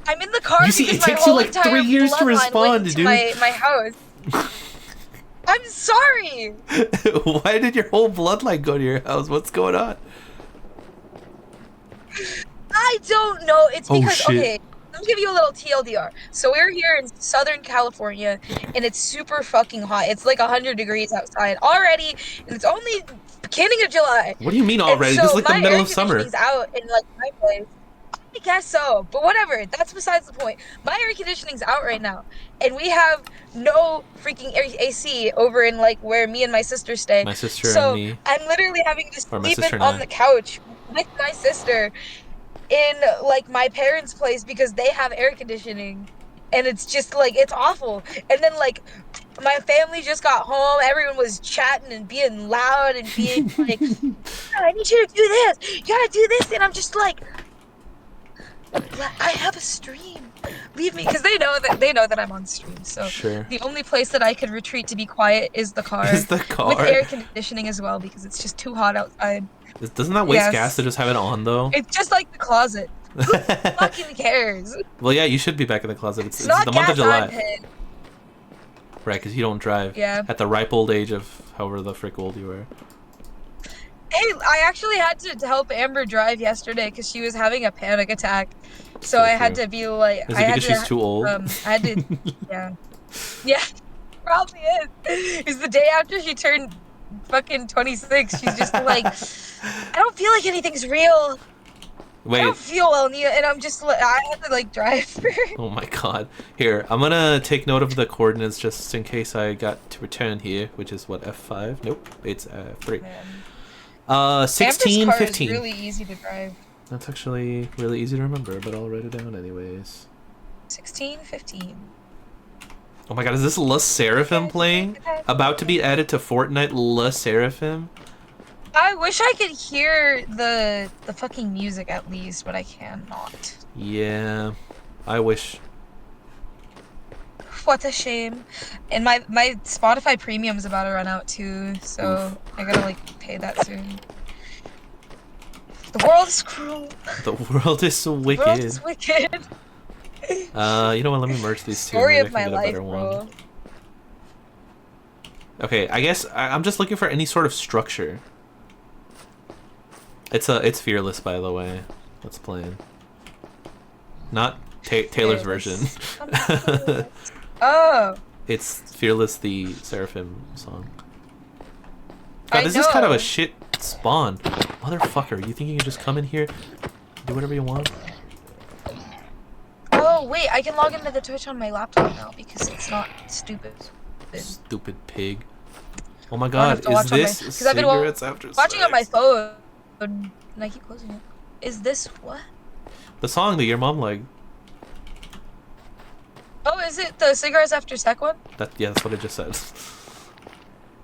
I'm in the car You see, because it my takes you whole like entire 3 years to bloodline respond, went to dude. my house. I'm sorry. Why did your whole bloodline go to your house? What's going on? I don't know. It's Oh, because, shit. okay, let me give you a little TLDR. So we're here in Southern California, and it's super fucking hot. It's like 100 degrees outside already, and it's only beginning of July. What do you mean And already? This is so like the my middle air of summer. conditioning's out in like my place. I guess so, but whatever. That's besides the point. My air conditioning's out right now, and we have no freaking AC over in like where me and my sister stay. My sister and So me. I'm literally having to Or my sleep sister and on I. the couch with my sister in like my parents' place because they have air conditioning. And it's just like it's awful. And then like my family just got home, everyone was chatting and being loud and being like, "Oh, I need you to do this. You gotta do this." And I'm just like, I have a stream. Leave me, because they know that I'm on stream. So Sure. the only place that I could retreat to be quiet is the car. Is the car? With air conditioning as well, because it's just too hot outside. Doesn't that waste Yes. gas to just have it on, though? It's just like the closet. Who fucking cares? Well, yeah, you should be back in the closet. It's not the month of gas July. I'm paying. Right, because you don't drive. Yeah. At the ripe old age of however the frick old you are. Hey, I actually had to help Amber drive yesterday because she was having a panic attack. So So I had true. to be like, Is I it had because to, she's too old? I had to, yeah, yeah, probably is. It's the day after she turned fucking 26. She's just like, I don't feel like anything's real. I Wait. don't feel well, Nia, and I'm just like, I had to like drive her. Oh my god. Here, I'm gonna take note of the coordinates just in case I got to return here, which is what, F5? Nope, it's F3. Man. 16, Amber's car 15. is really easy to drive. That's actually really easy to remember, but I'll write it down anyways. 16, 15. Oh my god, is this Le Seraphim playing? About to be added to Fortnite, Le Seraphim? I wish I could hear the fucking music at least, but I cannot. Yeah, I wish. What a shame. And my Spotify premium is about to run out too, so I gotta like pay that soon. The world is cruel. The world is so The wicked. world is wicked. You know what? Let me merge these two. Story Maybe of I my can get a life, better bro. one. Okay, I guess I'm just looking for any sort of structure. It's Fearless, by the way. Let's play it. Not Taylor's version. Oh. It's Fearless, the Seraphim song. I God, this is kind of know. a shit spawn. Motherfucker, you think you can just come in here, do whatever you want? Oh wait, I can log into the Twitch on my laptop now because it's not stupid. Stupid pig. Oh my I have god, to is watch on my- this 'cause I've been cigarettes after watching on my sex? phone, and I keep closing it. Is this what? The song that your mom liked. Oh, is it the cigarettes after sec one? Yeah, that's what I just said.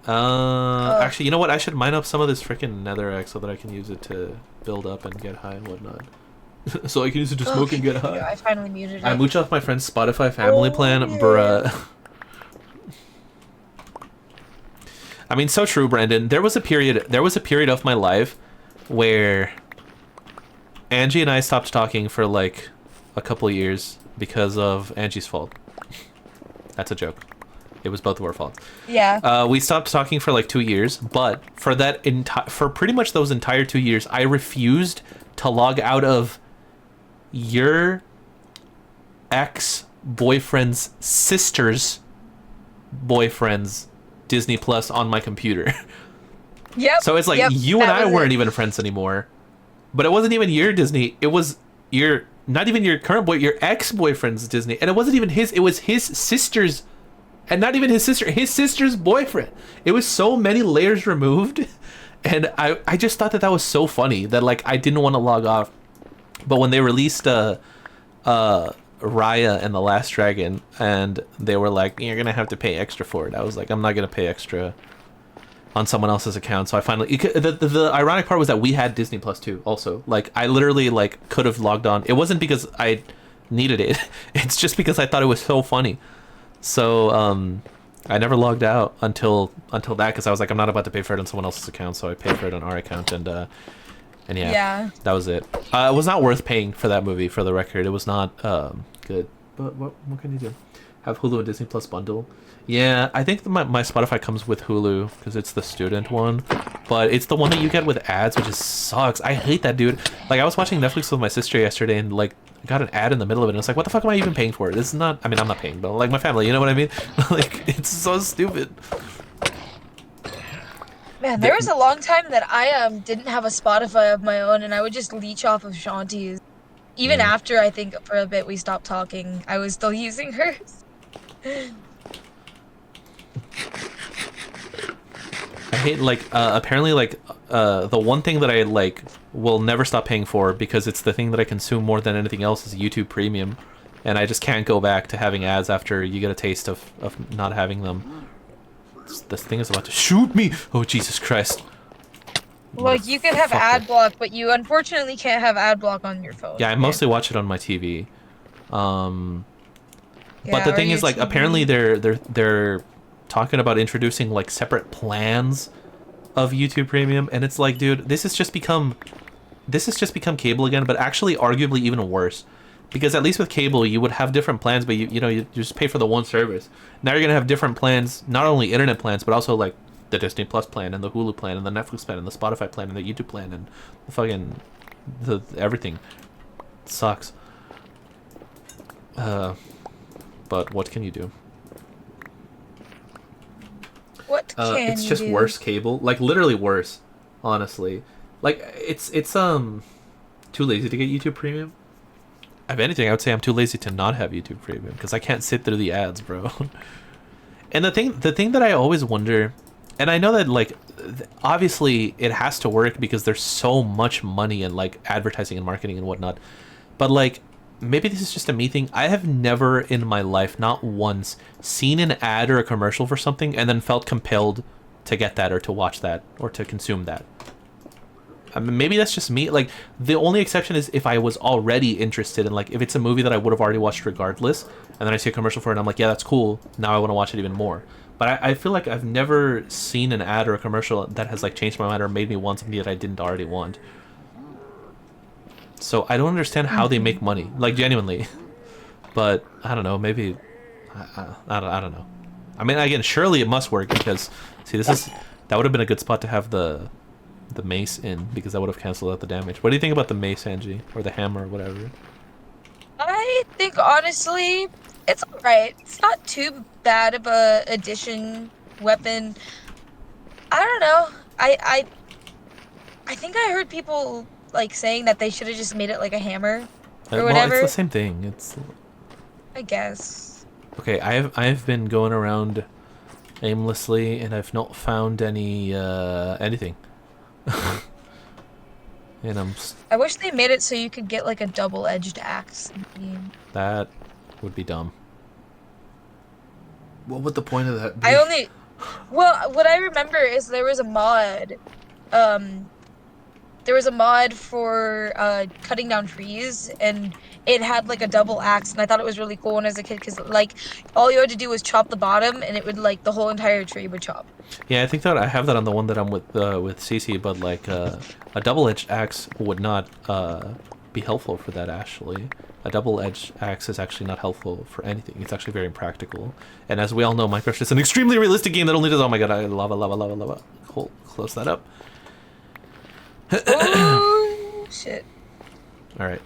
Oh. Actually, you know what? I should mine up some of this freaking netherrack so that I can use it to build up and get high and whatnot. So I can use it to smoke and get high. Yeah, I finally muted it. I mooch off my friend's Spotify family plan, yeah. bruh. I mean, so true, Brandon. There was a period of my life where Angie and I stopped talking for like a couple of years because of Angie's fault. That's a joke. It was both of our faults. Yeah. We stopped talking for like 2 years, but for for pretty much those entire 2 years, I refused to log out of your ex-boyfriend's sister's boyfriend's Disney Plus on my computer. Yep. So it's like Yep. you and That I was weren't it. even friends anymore. But it wasn't even your Disney. It was your not even your current boy, your ex-boyfriend's Disney. And it wasn't even his, it was his sister's, and not even his sister's boyfriend. It was so many layers removed. And I just thought that that was so funny that like I didn't want to log off. But when they released Raya and the Last Dragon, and they were like, "You're gonna have to pay extra for it," I was like, "I'm not gonna pay extra on someone else's account." So I finally, the ironic part was that we had Disney Plus too. Also, like I literally like could have logged on. It wasn't because I needed it. It's just because I thought it was so funny. So I never logged out until that, because I was like, I'm not about to pay for it on someone else's account, so I paid for it on our account, and yeah, Yeah. that was it. It was not worth paying for that movie, for the record. It was not good. But what can you do? Have Hulu and Disney Plus bundle? Yeah, I think my Spotify comes with Hulu because it's the student one, but it's the one that you get with ads, which just sucks. I hate that, dude. Like I was watching Netflix with my sister yesterday, and like got an ad in the middle of it, and it's like, what the fuck am I even paying for? This is not. I mean, I'm not paying, but like my family, you know what I mean? Like it's so stupid. Man, there was a long time that I didn't have a Spotify of my own, and I would just leech off of Shanti's. Even Mm. after I think for a bit we stopped talking, I was still using hers. I hate like apparently like the one thing that I like will never stop paying for, because it's the thing that I consume more than anything else, is YouTube Premium, and I just can't go back to having ads after you get a taste of not having them. This thing is about to shoot me. Oh Jesus Christ! Like you could have Motherfucker. ad block, but you unfortunately can't have ad block on your phone. Yeah, I Okay. mostly watch it on my TV. But the Yeah, or thing your is, like, apparently TV. they're talking about introducing like separate plans of YouTube Premium, and it's like, dude, this has just become cable again, but actually arguably even worse. Because at least with cable, you would have different plans, but you just pay for the one service. Now you're gonna have different plans, not only internet plans, but also like the Disney Plus plan and the Hulu plan and the Netflix plan and the Spotify plan and the YouTube plan and the fucking the everything. It sucks. But what can you do? What can It's you just do? worse cable, like literally worse. Honestly, like it's too lazy to get YouTube Premium. If anything, I would say I'm too lazy to not have YouTube Premium, because I can't sit through the ads, bro. And the thing that I always wonder, and I know that like obviously it has to work because there's so much money in like advertising and marketing and whatnot, but like maybe this is just a me thing. I have never in my life, not once, seen an ad or a commercial for something and then felt compelled to get that or to watch that or to consume that. I mean, maybe that's just me. Like the only exception is if I was already interested in, like, if it's a movie that I would have already watched regardless, and then I see a commercial for it and I'm like, yeah, that's cool. Now I want to watch it even more. But I feel like I've never seen an ad or a commercial that has like changed my mind or made me want something that I didn't already want. So I don't understand how they make money, like genuinely. But I don't know. Maybe I don't know. I mean, again, surely it must work because see, that would have been a good spot to have the mace in, because that would have canceled out the damage. What do you think about the mace, Angie, or the hammer, or whatever? I think honestly, it's alright. It's not too bad of a addition weapon. I don't know. I think I heard people like saying that they should have just made it like a hammer or Well, it's the whatever. same thing. It's I guess. okay. I've been going around aimlessly, and I've not found anything. And I wish they made it so you could get like a double-edged axe in the game. that would be dumb. What would the point of that I be? only Well, what I remember is um there was a mod for cutting down trees, and it had like a double axe, and I thought it was really cool when I was a kid because like all you had to do was chop the bottom and it would like the whole entire tree would chop. Yeah, I think that I have that on the one that I'm with Cece, but like a double-edged axe would not be helpful for that. Actually, a double-edged axe is actually not helpful for anything. It's actually very impractical. And as we all know, Minecraft is an extremely realistic game that only does. Oh my god, I lava, lava, lava, lava. Cool. Close that up. Oh shit. All right.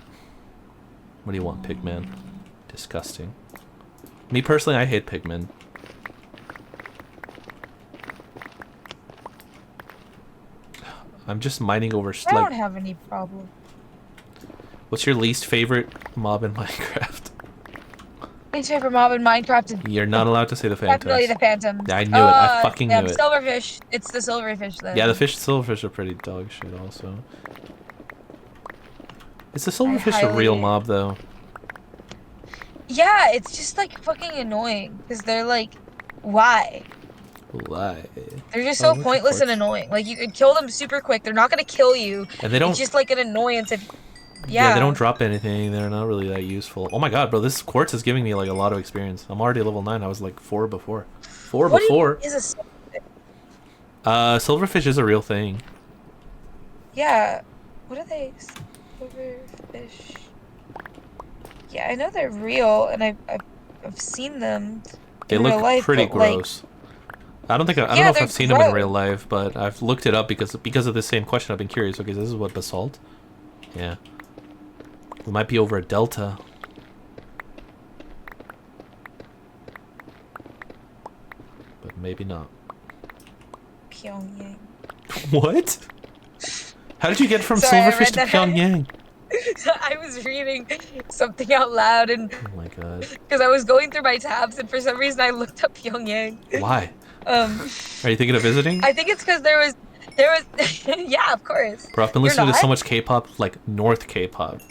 What do you want, Pigman? Disgusting. Me personally, I hate Pigmen. I'm just mining over I don't like. have any problem. What's your least favorite mob in Minecraft? Least favorite mob in Minecraft is You're not allowed to say the definitely phantoms. the phantoms. Yeah, I knew it. I fucking knew Damn, it. silverfish. It's the silverfish Yeah, the then. silverfish are pretty dog shit also. Is the I silverfish a real highly. mob though? Yeah, it's just like fucking annoying because they're like, why? Why? They're just Oh, so look at pointless and quartz. annoying. Like you could kill them super quick. They're not gonna kill you. And they It's don't. just like an annoyance if. Yeah, they don't Yeah. drop anything. They're not really that useful. Oh my god, bro, this quartz is giving me like a lot of experience. I'm already level 9. I was like 4 before. 4 What before. is a silverfish? Silverfish is a real thing. Yeah. What are they? Silverfish. Yeah, I know they're real, and I've seen them They in real look life, pretty but like, gross. I don't think I don't know yeah, if they're I've seen them in gross. real life, but I've looked it up because of the same question. I've been curious. Okay, this is what basalt. Yeah, we might be over a delta. But maybe not. Pyongyang. What? How did you get from Sorry, I Silverfish read to that. Pyongyang? I was reading something out loud, and Oh my god. because I was going through my tabs, and for some reason I looked up Pyongyang. Why? Um, Are you thinking of visiting? I think it's because there was yeah, of course. Bro, I've been You're listening to so not? much K-pop, like North K-pop.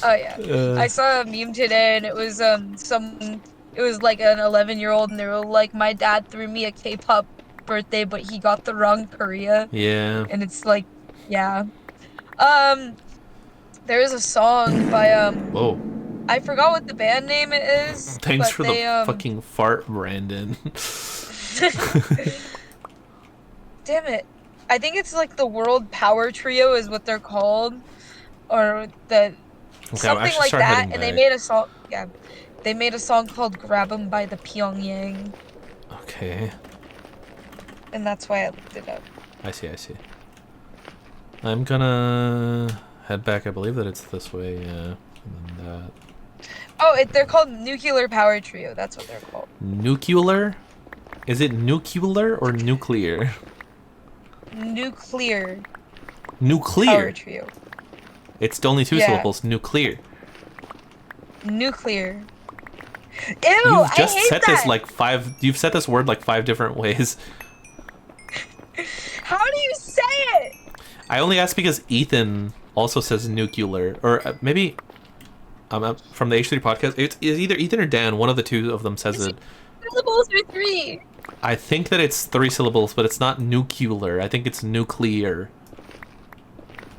Oh yeah. I saw a meme today and it was it was like an 11-year-old and they were like my dad threw me a K-pop birthday but he got the wrong Korea yeah. and it's like yeah. Um there is a song by Whoa. I forgot what the band name it is, Thanks but for the they fucking fart, Brandon. damn it. I think it's like the World Power Trio is what they're called or the Okay, I'm something actually like start that heading and they back. made a song yeah. They made a song called Grab 'em by the Pyongyang, Okay. and that's why I looked it up. I see, I see. I'm gonna head back. I believe that it's this way, yeah. And then that. Oh, they're called Nuclear Power Trio. That's what they're called. Nuclear? Is it nuclear or nuclear? Nuclear Power Nuclear. Trio. It's only 2 Yeah, syllables. Nuclear. nuclear. Ew, You've I just hate said this that. like 5. You've said this word like 5 different ways. How do you say it? I only asked because Ethan also says nuclear, or maybe from the H3 podcast. It's either Ethan or Dan. One of the two of them says It's it. syllables or three. I think that it's 3 syllables, but it's not nuclear. I think it's nuclear.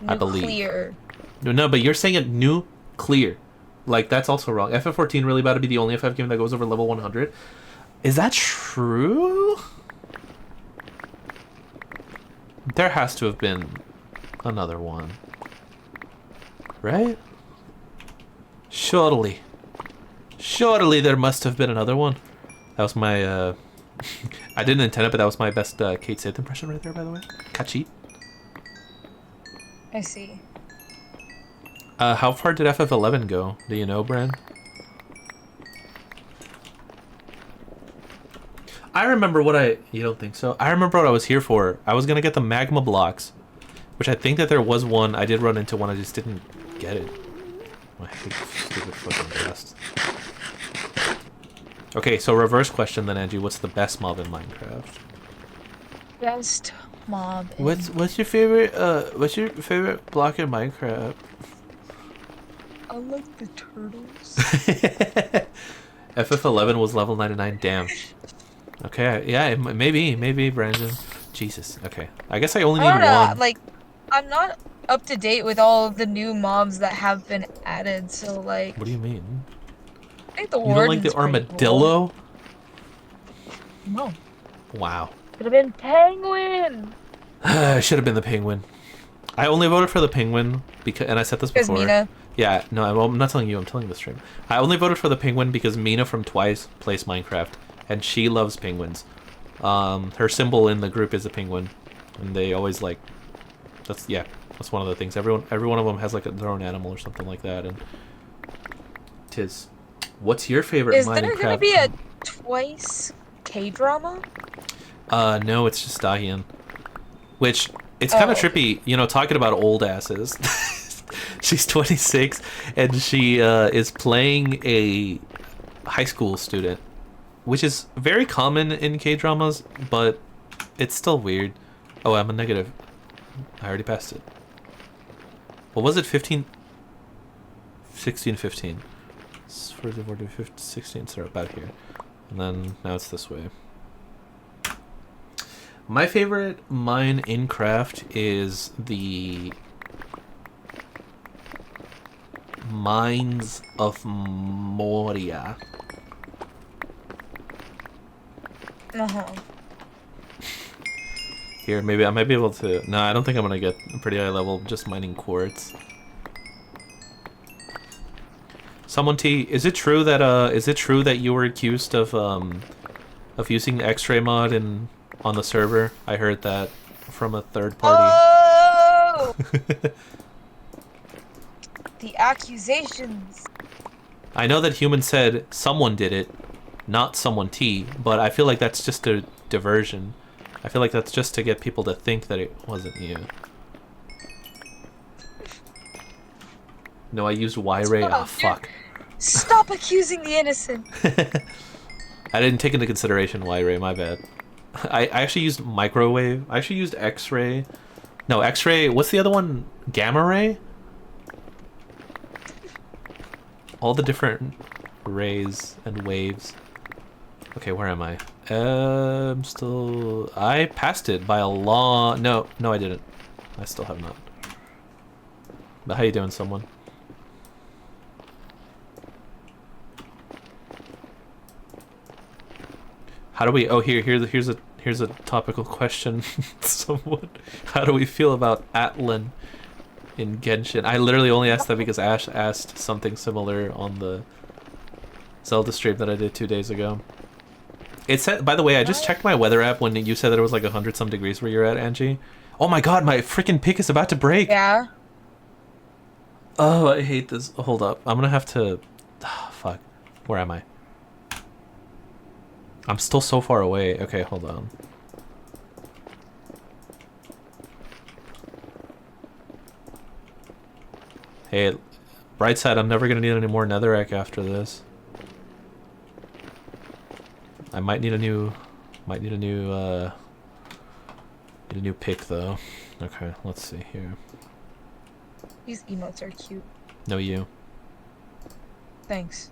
I believe. Nuclear. No, but you're saying it nuclear. Like that's also wrong. FF14 really about to be the only FF game that goes over level 100. Is that true? There has to have been another one. Right? Surely. Surely there must have been another one. That was my, I didn't intend it, but that was my best Kate Sith impression right there, by the way. Kachit. I see. How far did FF11 go? Do you know, Bran? I remember what you don't think so? I remember what I was here for. I was gonna get the magma blocks, which I think that there was one. I did run into one. I just didn't get it. My stupid fucking blast. Okay, so reverse question then, Angie. What's the best mob in Minecraft? Best mob. What's your favorite block in Minecraft? I like the turtles. FF11 was level 99. Damn. Okay, yeah, maybe Brandon. Jesus. Okay, I guess I only I need don't know. one. Like, I'm not up to date with all of the new mobs that have been added. So like, What do you mean? I think the You don't like the warden's pretty cool. armadillo? No, Wow. could have been penguin. Should have been the penguin. I only voted for the penguin because, and I said this Because before. Mina. Yeah, no, I'm not telling you. I'm telling the stream. I only voted for the penguin because Mina from Twice plays Minecraft, and she loves penguins. Her symbol in the group is a penguin, and they always like. That's one of the things. Every one of them has like their own animal or something like that, and. Tis. What's your favorite Is Minecraft? there gonna be a Twice K-drama? No, it's just Dahian. which it's kind of Oh. trippy, you know, talking about old asses. She's 26 and she is playing a high school student, which is very common in K-dramas, but it's still weird. Oh, I'm a negative. I already passed it. What was it? 15? 16, 15. 14, 15, 16, so about here. And then now it's this way. My favorite mine in craft is the Mines of Moria. Uh-huh. Here, maybe I might be able to... No, I don't think I'm gonna get a pretty high level just mining quartz. Someone T, is it true that you were accused of using the X-ray mod on the server? I heard that from a third party. Oh! The accusations. I know that Human said someone did it, not someone T, but I feel like that's just a diversion. I feel like that's just to get people to think that it wasn't you. No, I used Y-Ray. Ah, fuck. Stop accusing the innocent. I didn't take into consideration Y-Ray, my bad. I actually used microwave. I actually used X-ray. No, X-ray. What's the other one? Gamma ray? All the different rays and waves. Okay, where am I? I passed it by a long... No, I didn't. I still have not. But how you doing, someone? How do we... Oh, here's a topical question. Someone... How do we feel about Atlan in Genshin? I literally only asked that because Ash asked something similar on the Zelda stream that I did 2 days ago. It said... By the way, I just checked my weather app when you said that it was like 100-some degrees where you're at, Angie. Oh my god, my freaking pick is about to break! Yeah? Oh, I hate this. Hold up. I'm gonna have to... Oh, fuck. Where am I? I'm still so far away. Okay, hold on. Hey, bright side, I'm never gonna need any more netherrack after this. I might need a new... need a new pick, though. Okay, let's see here. These emotes are cute. No, you. Thanks.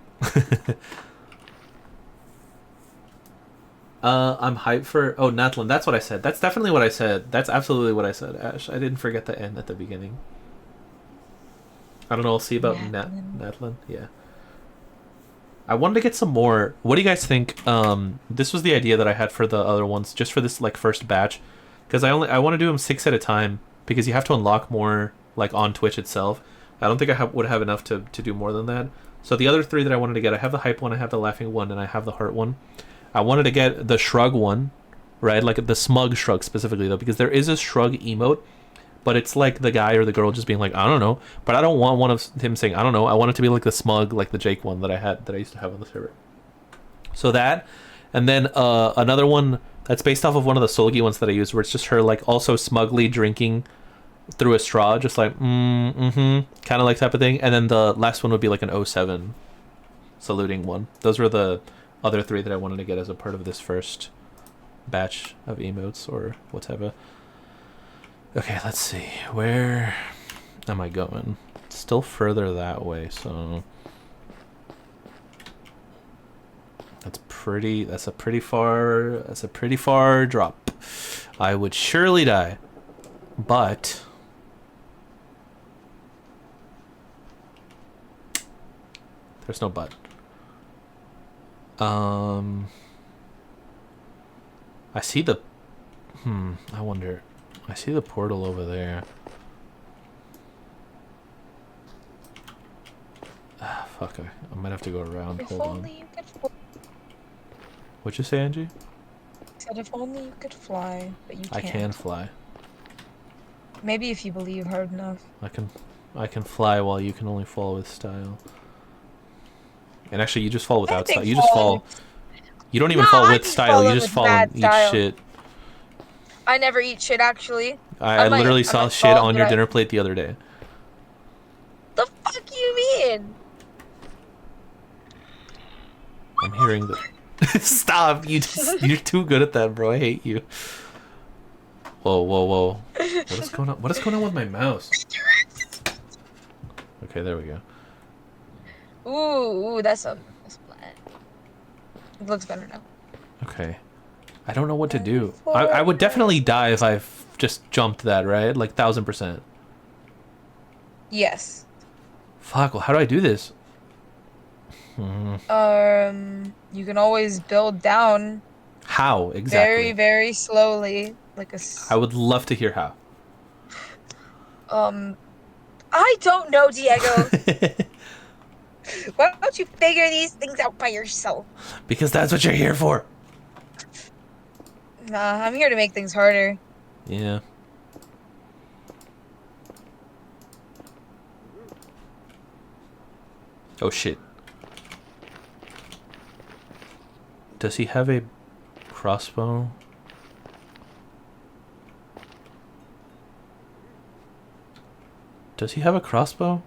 I'm hyped for... Oh, Natlan, that's what I said. That's definitely what I said. That's absolutely what I said, Ash. I didn't forget the N at the beginning. I don't know, I'll see about Natlan. Yeah. I wanted to get some more... What do you guys think? This was the idea that I had for the other ones, just for this, like, first batch. Because I want to do them 6 at a time, because you have to unlock more, like, on Twitch itself. I don't think I would have enough to do more than that. So the other 3 that I wanted to get, I have the hype one, I have the laughing one, and I have the heart one. I wanted to get the shrug one, right? Like the smug shrug specifically, though, because there is a shrug emote, but it's like the guy or the girl just being like, I don't know. But I don't want one of him saying, I don't know. I want it to be like the smug, like the Jake one that I used to have on the server. So that, and then another one that's based off of one of the Solgi ones that I used, where it's just her like also smugly drinking through a straw, just like, kind of like type of thing. And then the last one would be like an 07 saluting one. Those were the other 3 that I wanted to get as a part of this first batch of emotes or whatever. Okay, let's see. Where am I going? Still further that way, so that's a pretty far drop. I would surely die. But there's no but. I see the... I wonder... I see the portal over there. Ah, fuck. I might have to go around. If Hold on. only you could fly. What'd you say, Angie? I said if only you could fly, but you can't. I can fly. Maybe if you believe hard enough. I can fly while you can only fall with style. And actually, you just fall without style. You just fall... You don't even fall with style. You just fall and eat shit. I never eat shit actually. I literally I saw might shit fall, on but your dinner plate the other day. the fuck you mean? I'm hearing the. Stop! You're too good at that, bro. I hate you. Whoa, whoa, whoa! What is going on? What is going on with my mouse? Okay, there we go. Ooh, that's a splat. It looks better now. Okay, I don't know what to Ready do. I for would definitely die if I just jumped that, right? Like 1000%. yes. Fuck. Well, how do I do this? You can always build down How very, exactly? very slowly, like I would love to hear how. um. I don't know, Diego. Why don't you figure these things out by yourself? Because that's what you're here for. Nah, I'm here to make things harder. Yeah. Oh shit. Does he have a crossbow? Does he have a crossbow?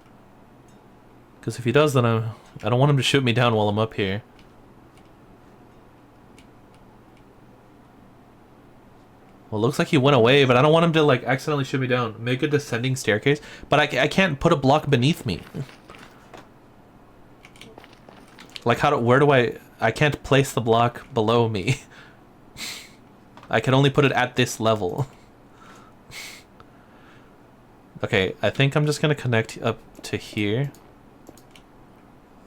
Because if he does, then I don't want him to shoot me down while I'm up here. Well, it looks like he went away, but I don't want him to like accidentally shoot me down. Make a descending staircase, but I can't put a block beneath me. Like where do I can't place the block below me. I can only put it at this level. Okay, I think I'm just gonna connect up to here.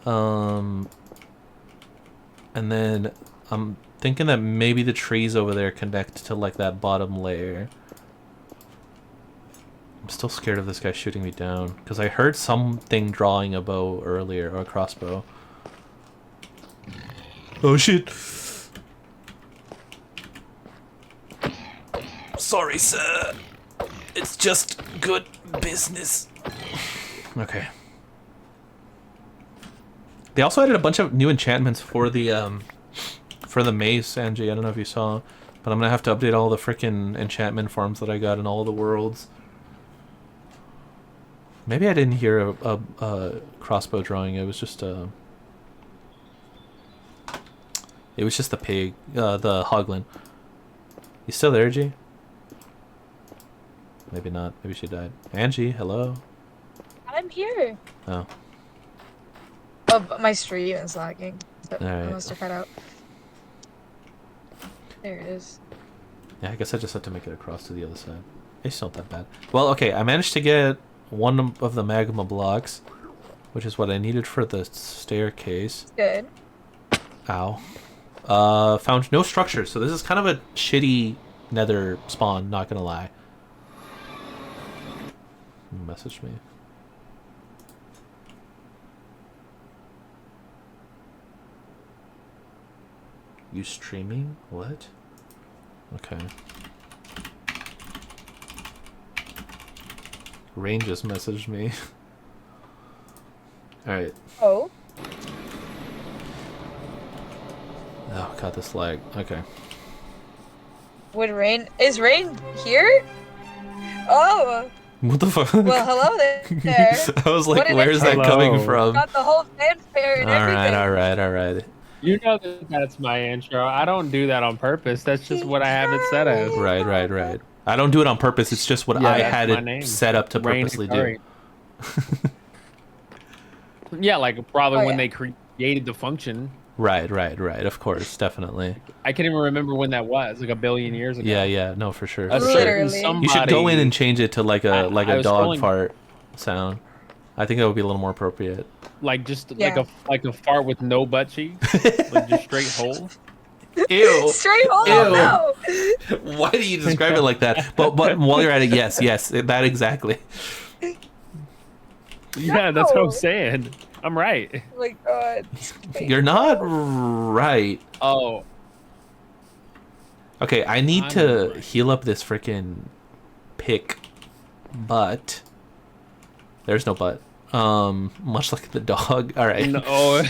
And then I'm thinking that maybe the trees over there connect to like that bottom layer. I'm still scared of this guy shooting me down because I heard something drawing a bow earlier, or a crossbow. Oh shit! Sorry, sir. It's just good business. Okay. They also added a bunch of new enchantments for the mace, Angie. I don't know if you saw, but I'm gonna have to update all the freaking enchantment farms that I got in all the worlds. Maybe I didn't hear a crossbow drawing. It was just a. It was just the pig, the hoglin. You still there, G? Maybe not. Maybe she died. Angie, hello. I'm here. Oh. Oh, but my stream is lagging. So All I right. must have cut out. There it is. Yeah, I guess I just have to make it across to the other side. It's not that bad. Well, okay, I managed to get one of the magma blocks, which is what I needed for the staircase. Good. Ow. Found no structure, so this is kind of a shitty nether spawn, not gonna lie. Message me. You streaming? What? Okay. Rain just messaged me. Alright. Oh. Oh god, this lag. Okay. Would rain? Is rain here? Oh. What the fuck? Well, hello there. I was like, What an where's that intro. coming Hello. from? Got the whole fanfare and everything. Alright. You know that that's my intro. I don't do that on purpose. That's just what I have it set as. Right. I don't do it on purpose, it's just what Yeah, I that's had my it name. set up to Rain purposely do. Hikari. Yeah, like probably Oh, when yeah. they created the function. Right, of course, definitely. I can't even remember when that was, like a billion years ago. Yeah, no, for sure. A For sure. certain Literally. somebody. You should go in and change it to like I a was dog scrolling- fart sound. I think that would be a little more appropriate. like just Yeah. like a fart with no butt cheeks, like just straight hole. Ew. Straight hole. Ew. No. Why do you describe it like that? But while you're at it, yes, that exactly. Yeah, that's what I'm No. saying. I'm right. Oh my god. You're not right. Oh, Okay, I need I'm to right. heal up this freaking pick, but there's no but. Much like the dog. All right. no. Oh.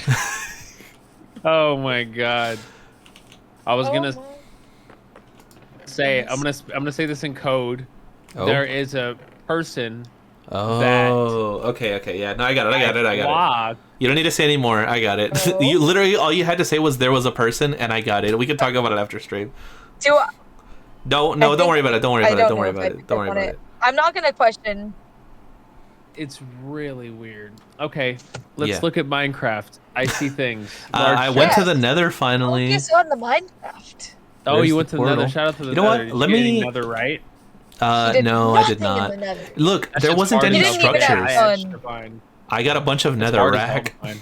Oh my god. I was Oh gonna my- say it. I'm gonna say this in code. Oh. There is a person. Oh, okay, yeah. No, I got it. You don't need to say any more. I got it. Oh. You literally all you had to say was there was a person, and I got it. We can talk about it after stream. Don't worry about it. Don't worry about it. I'm not gonna question. It's really weird. Okay, let's look at Minecraft. I see things. I went to the Nether finally. Focus on the Minecraft. Oh, There's you the went to the portal. Nether. Shout out to the You know Nether. what? Did Let you get me- any Nether right. No, I did not. Nothing in the Nether. Look, That there shit's wasn't hard any as hell to structures. find. I got a bunch of It's Nether hard as hell rag. to find.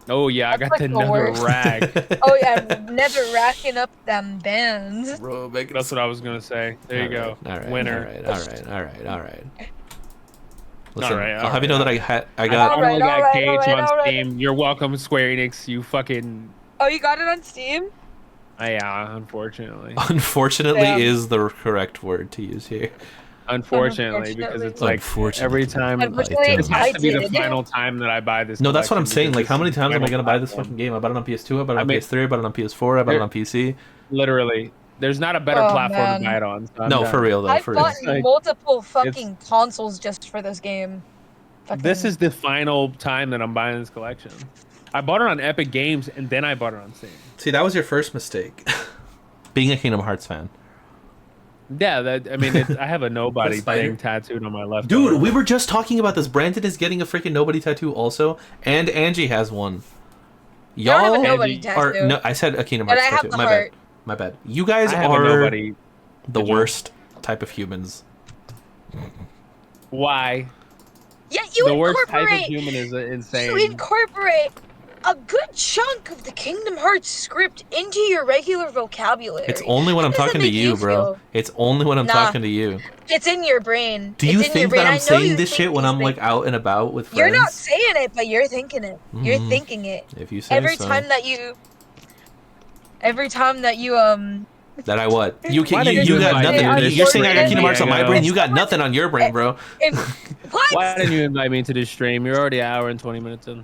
Oh yeah, I That's got like the the Nether worst. rag. Oh yeah, Nether racking up them bands. Bro, make That's what I was gonna say. There you go. All right, Winner. All right. Listen, Alright, I'll have you know that I I got. finally got alright, Cage alright, on alright. Steam. You're welcome, Square Enix. You fucking. Oh, you got it on Steam? Yeah, unfortunately. Unfortunately, Damn. is the correct word to use here. Unfortunately, because it's Unfortunately. like Unfortunately. every time. Unfortunately, This has to be the I did. final time that I buy this. No, that's what I'm collection saying. because Like, how this many is the times am I final gonna buy this platform. fucking game? I bought it on PS2, I bought it I on mean- PS3, I bought it on PS4, I bought it on PC. Literally, there's not a better Oh, platform man. to buy it on. So I'm No, done. for real though. I've For real. bought Like, multiple fucking consoles just for this game. This Fucking- is the final time that I'm buying this collection. I bought it on Epic Games and then I bought it on Steam. See, that was your first mistake. Being a Kingdom Hearts fan. Yeah, I mean, I have a nobody The spider? thing tattooed on my left. Dude, arm. we were just talking about this. Brandon is getting a freaking nobody tattoo also, and Angie has one. I don't have a Y'all nobody Angie- are tattoo. no, I said a Kingdom But Hearts I have tattoo. the My heart. bad. My bad. You guys I have a are nobody. the Did you? worst type of humans. Why? Yeah, you The worst type of incorporate. human is You insane. incorporate a good chunk of the Kingdom Hearts script into your regular vocabulary. It's only when I'm How does talking that to make you, bro. feel? It's only when I'm Nah. talking to you. It's in your brain. Do It's you in your think brain. that I I'm know saying you this think shit when these I'm like things. out and about with friends? You're not saying it, but you're thinking it. You're Mhm. thinking it. If you say Every so. time that you That I what? You Why can, did you you got invite nothing. me to You're this saying I got stream, Kingdom Hearts on my Diego? brain. You got nothing on your brain, bro. what? Why didn't you invite me to this stream? You're already an hour and 20 minutes in.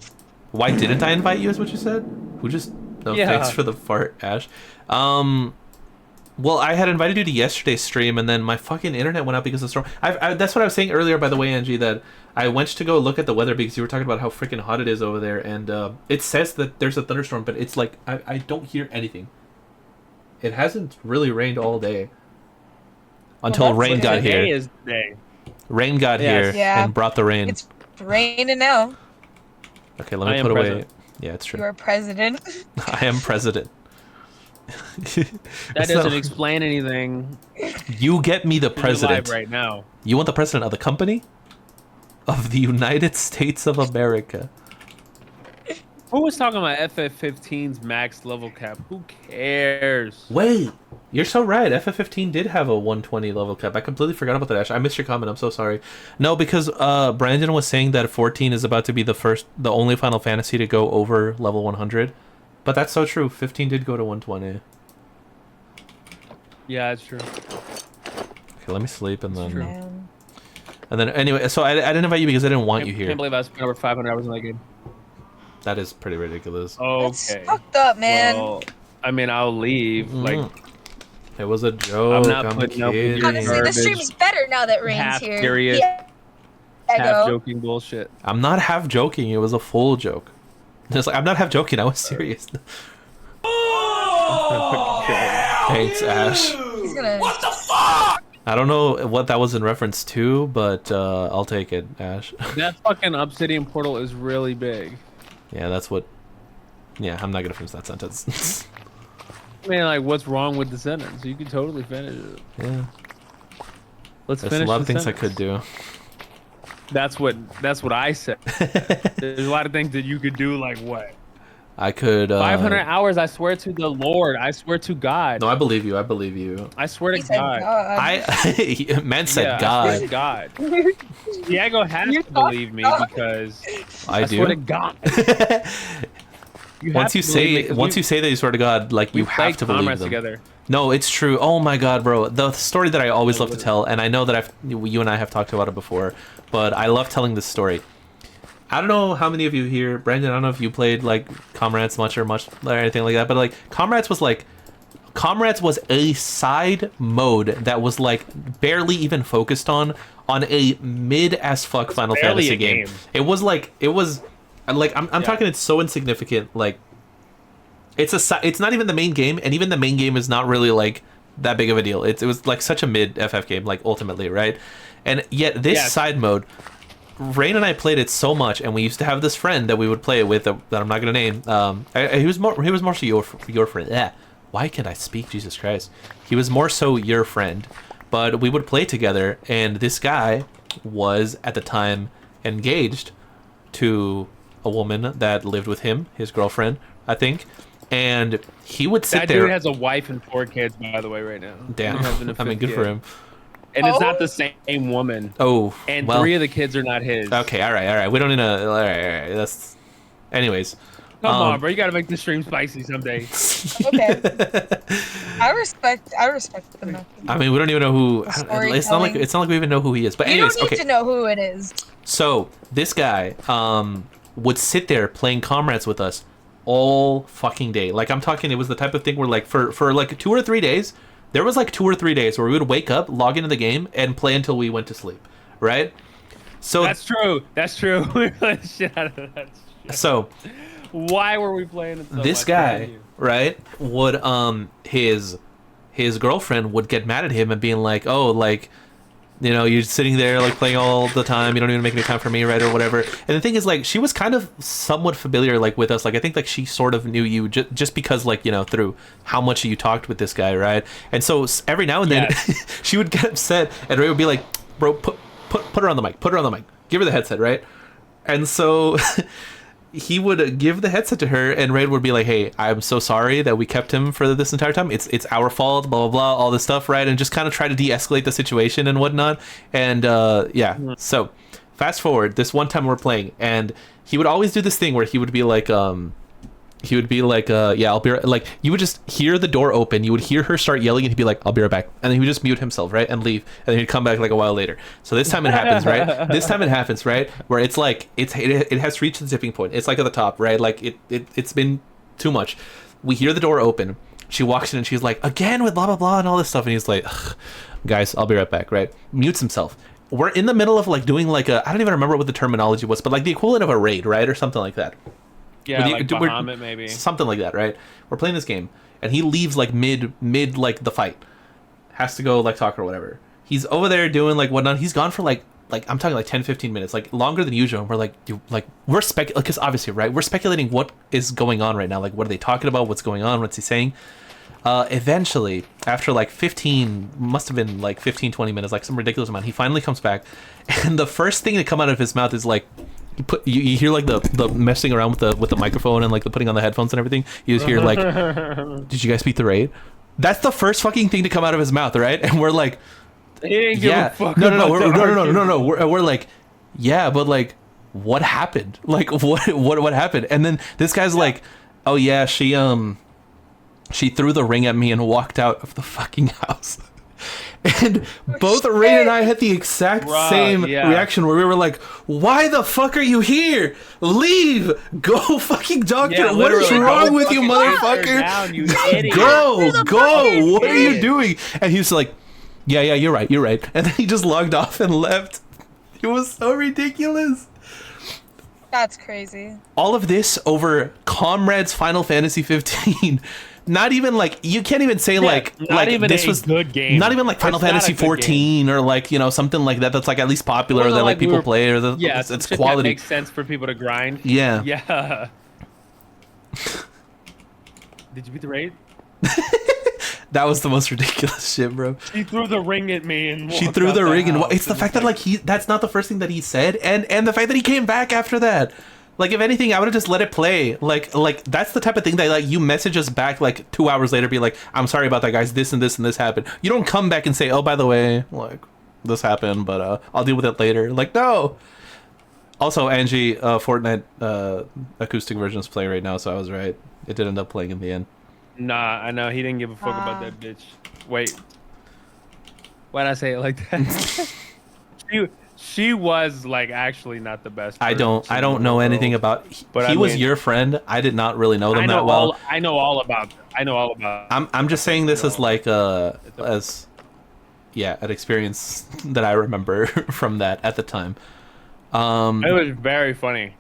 Why didn't I invite you? Is what you said? Who just? No, Yeah. thanks for the fart, Ash. Well, I had invited you to yesterday's stream, and then my fucking internet went out because of the storm. That's what I was saying earlier, by the way, Angie. That I went to go look at the weather because you were talking about how freaking hot it is over there, and it says that there's a thunderstorm, but it's like I don't hear anything. It hasn't really rained all day until that's rain good. got Today here. is the day. Rain got Yes. here Yeah. and brought the rain. It's raining now. Okay, let I me am put away. president. Yeah, it's true. You're president. I am president. That doesn't explain anything. You get me the You're president. live right now. You want the president of the company? Of the United States of America. Who was talking about FF15's max level cap? Who cares? Wait, you're so right. FF15 did have a 120 level cap. I completely forgot about that, Ash. I missed your comment. I'm so sorry. No, because Brandon was saying that 14 is about to be the only Final Fantasy to go over level 100. But that's so true. 15 did go to 120. Yeah, that's true. Okay, let me sleep and then... true. Man. And then, anyway, so I didn't invite you because I didn't want you Can't here. believe I spent over 500 hours in that game. That is pretty ridiculous. That's Okay. fucked up, man. Well, I mean, I'll leave. Like, It was a joke. I'm not putting up with your kidding. Honestly, garbage. this stream's better now that rain's half here. serious, Yeah. half Go. joking bullshit. I'm not half joking. It was a full joke. Just like I'm not half joking. I was serious. Thanks, Ash. He's gonna. I don't know what that was in reference to, but I'll take it, Ash. That fucking obsidian portal is really big. Yeah, that's what. Yeah, I'm not gonna finish that sentence. I mean, like, what's wrong with the sentence? You can totally finish it. Yeah, Let's there's finish a lot of the things I could sentence. do. That's what I said. There's a lot of things that you could do. Like what? I could. 500 hours. I swear to the Lord. I swear to God. No, I believe you. I believe you. I swear He to said God. I man said Yeah, I God. swear to God. Diego has You to believe me because I I swear to do. God. Once you say that you swear to God, like you have to believe them. together. No, it's true. Oh my God, bro. The story that I always love to tell, and I know that you and I have talked about it before, but I love telling this story. I don't know how many of you here, Brandon, I don't know if you played like Comrades much or anything like that, but like Comrades Comrades was a side mode that was like barely even focused on a mid as fuck Final barely Fantasy a game. game. It was like I'm talking it's so insignificant. Like it's not even the main game, and even the main game is not really like that big of a deal. It was like such a mid FF game, like ultimately, right? And yet this side mode, Rain and I played it so much, and we used to have this friend that we would play it with that I'm not gonna name. He was more so your friend. Yeah. Why can't I speak? Jesus Christ. He was more so your friend, but we would play together, and this guy was at the time engaged to a woman that lived with him, his girlfriend, I think. And he would sit there. That dude has a wife and 4 kids, by the way, right now. Damn. I mean, good for him. And it's not the same woman. Oh, and well, 3 of the kids are not his. Okay, all right. We don't need to. All right. That's. Anyways. Come on, bro. You gotta make the stream spicy someday. Okay. I respect them. I mean, we don't even know who. It's not like we even know who he is. But anyways, you don't need to know who it is. So this guy would sit there playing Comrades with us all fucking day. Like I'm talking, it was the type of thing where like for like 2 or 3 days, there was like 2 or 3 days where we would wake up, log into the game, and play until we went to sleep. Right? So that's true. That's true. We played the shit out of that shit. So why were we playing it so this much? guy, right, would his girlfriend would get mad at him and being like, oh, like, you know, you're sitting there like playing all the time, you don't even make any time for me, right, or whatever. And the thing is, like, she was kind of somewhat familiar, like, with us. Like, I think like she sort of knew you just because, like, you know, through how much you talked with this guy, right? And so every now and then she would get upset, and Ray would be like, bro, put her on the mic, give her the headset, right? And so he would give the headset to her, and Raid would be like, hey, I'm so sorry that we kept him for this entire time. It's our fault, blah, blah, blah, all this stuff, right? And just kind of try to de-escalate the situation and whatnot. And so fast forward, this one time we're playing, and he would always do this thing where he would be like, yeah, I'll be right. Like, you would just hear the door open, you would hear her start yelling, and he'd be like, I'll be right back. And then he would just mute himself, right, and leave, and then he'd come back like a while later. So this time it happens, right? Where it's like it has reached the tipping point. It's like at the top, right? Like it's been too much. We hear the door open. She walks in and she's like, again with blah blah blah and all this stuff, and he's like, guys, I'll be right back, right? Mutes himself. We're in the middle of like doing like I don't even remember what the terminology was, but like the equivalent of a raid, right, or something like that. Yeah, like Bahamut, maybe. Something like that, right? We're playing this game, and he leaves like mid like the fight. Has to go like talk or whatever. He's over there doing like whatnot. He's gone for like I'm talking like 10-15 minutes, like longer than usual. And we're like, we're speculating, because obviously, right? We're speculating what is going on right now. Like, what are they talking about? What's going on? What's he saying? Eventually, after like 15, must have been like 15-20 minutes, like some ridiculous amount, he finally comes back, and the first thing to come out of his mouth is like, you hear like the messing around with the microphone and like the putting on the headphones and everything. You just hear like, did you guys beat the raid? That's the first fucking thing to come out of his mouth, right? And we're like, he didn't give a fuck. No. We're like, yeah, but like, what happened? Like, what happened? And then this guy's like, oh yeah, she threw the ring at me and walked out of the fucking house. And both Rain and I had the exact same reaction where we were like, why the fuck are you here? Leave! Go fucking doctor! What is wrong with you, motherfucker? Down, you Go! What are you doing? And he was like, yeah, you're right. And then he just logged off and left. It was so ridiculous. That's crazy. All of this over Comrades Final Fantasy 15. Not even like, you can't even say like even this was good game. Not even like Final Fantasy 14 or like, you know, something like that that's like at least popular that like people play, or it's quality. That makes sense for people to grind. Yeah. Did you beat the raid? That was the most ridiculous shit, bro. She threw the ring at me and she threw the ring, and it's the fact that like that's not the first thing that he said, and the fact that he came back after that. Like, if anything, I would have just let it play. Like that's the type of thing that like you message us back like 2 hours later, be like, I'm sorry about that, guys. This and this and this happened. You don't come back and say, oh, by the way, like this happened, but I'll deal with it later. Like, no. Also, Angie, Fortnite acoustic version is playing right now, so I was right. It did end up playing in the end. Nah, I know he didn't give a fuck about that bitch. Wait, why'd I say it like that? She was like actually not the best. I don't know anything about. But he was your friend. I did not really know them that well. I know all about them. I know all about. I'm just saying this as like It's as yeah, an experience that I remember from that at the time. It was very funny.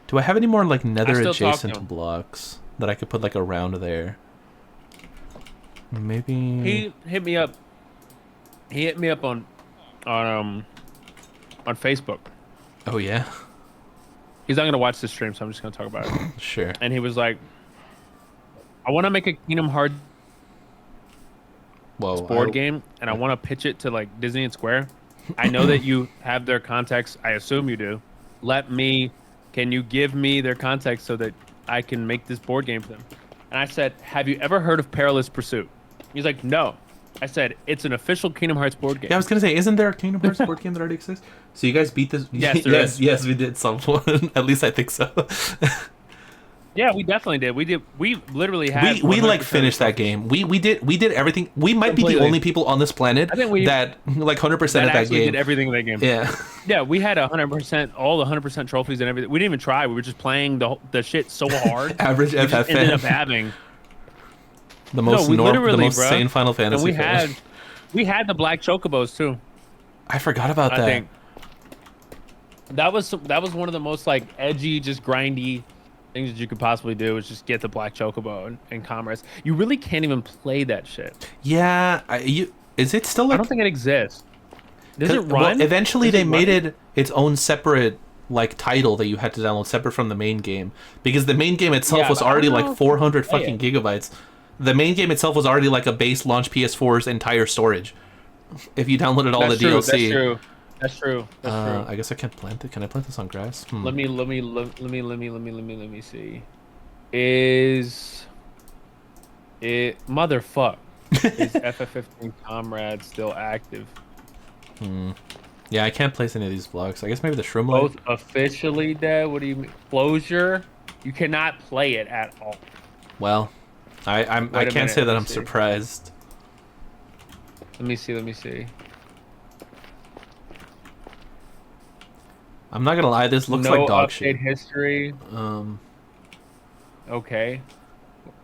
Do I have any more like Nether still talk to adjacent him. blocks that I could put like around there? Maybe. He hit me up. He hit me up on Facebook. Oh yeah, He's not gonna watch this stream, so I'm just gonna talk about it. sure. And he was like, "I want to make a Kingdom Hearts Whoa. board game, and I want to pitch it to like Disney and Square. I know that you have their contacts. I assume you do. Can you give me their contacts so that I can make this board game for them?" And I said, "Have you ever heard of Perilous Pursuit?" He's like, "No." I said, "It's an official Kingdom Hearts board game." Yeah, I was gonna say, isn't there a Kingdom Hearts board game that already exists? So you guys beat this? Yes, there yes, is. yes, we did some one. At least I think so. Yeah, we definitely did. We literally had. we like 100% finished that trophies. game. We did everything. We might be the Completely. only people on this planet I think we- that like 100% That of that actually game. did everything in that game. Yeah. Yeah, we had 100%, all the 100% trophies and everything. We didn't even try. We were just playing the shit so hard. Average We just ended up FFN. having. The most we the literally, most bruh. sane Final And Fantasy. fan. we had the black chocobos too. I forgot about I that. think that was one of the most like edgy, just grindy things that you could possibly do is just get the black chocobo and commerce. You really can't even play that shit. Yeah, is it still like? I don't think it exists. Does it Well, run? eventually Does they it made run? it its own separate like title that you had to download separate from the main game because the main game itself Yeah, was but I already don't know like if 400 play fucking it. gigabytes. The main game itself was already like a base launch PS4's entire storage. If you downloaded all That's the true. DLC. That's true. That's true. That's true. I guess I can't plant it. Can I plant this on grass? Let me see. Is it motherfuck? Is FF15 Comrade still active? Yeah, I can't place any of these blocks. I guess maybe the shroom light. Both officially dead. What do you mean? Closure? You cannot play it at all. Well, I Wait a can't minute, say that let me I'm see. surprised. Let me see. Let me see. I'm not gonna lie, this looks no like dog update shit. history. Um, Okay.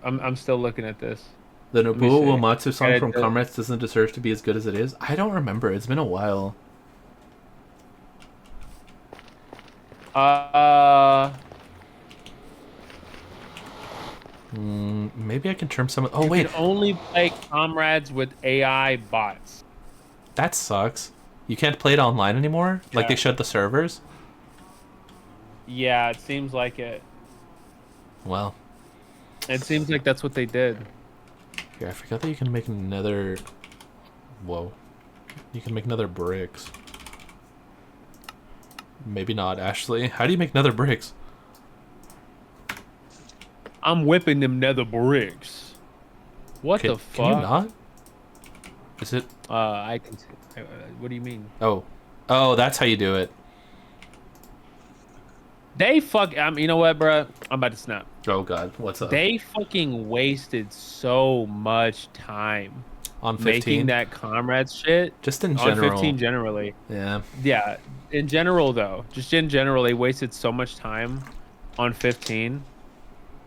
I'm still looking at this. the me Nobuo see. Uematsu song Yeah, from the- Comrades doesn't deserve to be as good as it is. I don't remember. It's been a while. Maybe I can term some. Oh You wait, can only play Comrades with AI bots. that sucks. You can't play it online anymore. Like they Yeah. shut the servers. Yeah, it seems like it. Well, It seems like that's what they did. here I forgot that you can make nether. Whoa, you can make nether bricks. Maybe not, Ashley. How do you make nether bricks? I'm whipping them nether bricks. What the fuck? Can you not? Is it? I can. What do you mean? Oh, that's how you do it. They fuck. You know what, bruh? I'm about to snap. Oh God, what's up? They fucking wasted so much time On 15, making that Comrades shit. just in On general. 15 generally. Yeah. Yeah, in general though, just in general, they wasted so much time on 15.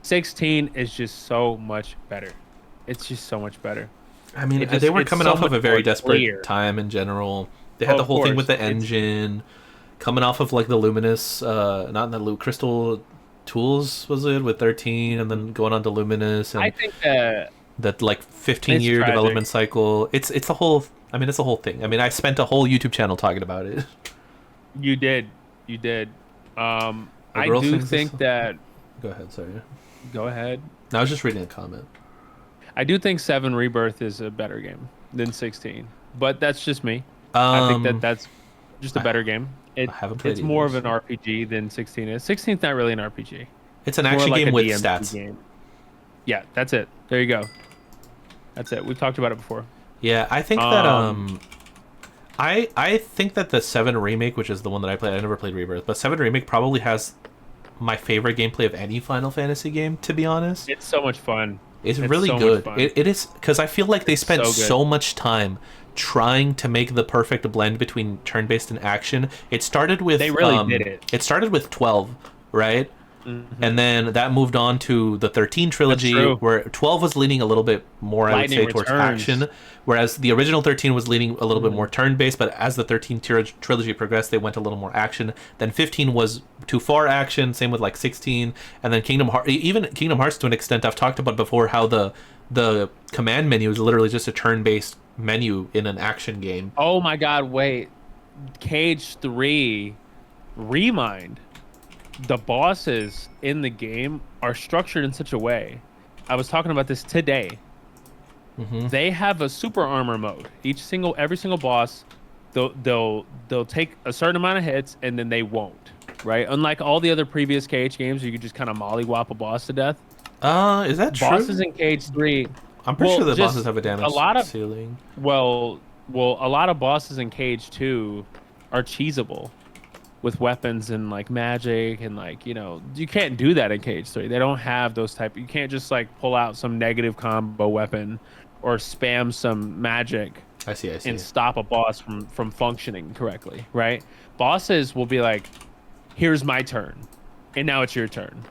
16 is just so much better. It's just so much better. I mean, It just- they were it's coming so off of a much very more desperate clear. time in general. They had Oh, the of whole thing with course. the It's- engine, coming off of like the Luminous, not the Crystal Tools was it with 13, and then going on to Luminous and I think that that like 15-year tragic. development cycle. It's a whole. I mean, it's a whole thing. I mean, I spent a whole YouTube channel talking about it. you did. I girl do sings this think song? that. Go ahead. Sorry. Go ahead. No, I was just reading a comment. I do think 7 Rebirth is a better game than 16, but that's just me. I think that that's just a better game. I haven't played It's more of either, an RPG than 16 is. 16 is not really an RPG. It's an It's more action like game a with DMC stats. game. Yeah, that's it. There you go. That's it. We've talked about it before. Yeah, I think that I think that the 7 remake, which is the one that I played, I never played Rebirth, but 7 remake probably has my favorite gameplay of any Final Fantasy game, to be honest. It's so much fun. It's It's really so much good. fun. It is because I feel like they spent so good. so much time trying to make the perfect blend between turn-based and action. It started with They really did it. It started with 12, right? And then that moved on to the 13 trilogy, true. where 12 was leaning a little bit more, I would Lightning say, towards Returns. action, whereas the original 13 was leaning a little bit more turn-based, but as the 13 trilogy progressed, they went a little more action. Then 15 was too far action, same with like 16, and then even Kingdom Hearts to an extent, I've talked about before how the command menu is literally just a turn-based menu in an action game. Oh my God! Wait, Cage 3, Remind. The bosses in the game are structured in such a way. I was talking about this today. They have a super armor mode. Every single boss, they'll take a certain amount of hits and then they won't. Right? Unlike all the other previous KH games, where you could just kind of mollywop a boss to death. Is that true? Bosses in Cage 3. I'm pretty sure the bosses have a damage ceiling. Well, a lot of bosses in Cage 2 are cheesable. With weapons and like magic and like, you can't do that in Cage 3. They don't have those type. You can't just like pull out some negative combo weapon or spam some magic. I see. And stop a boss from functioning correctly, right? Bosses will be like, here's my turn, and now it's your turn,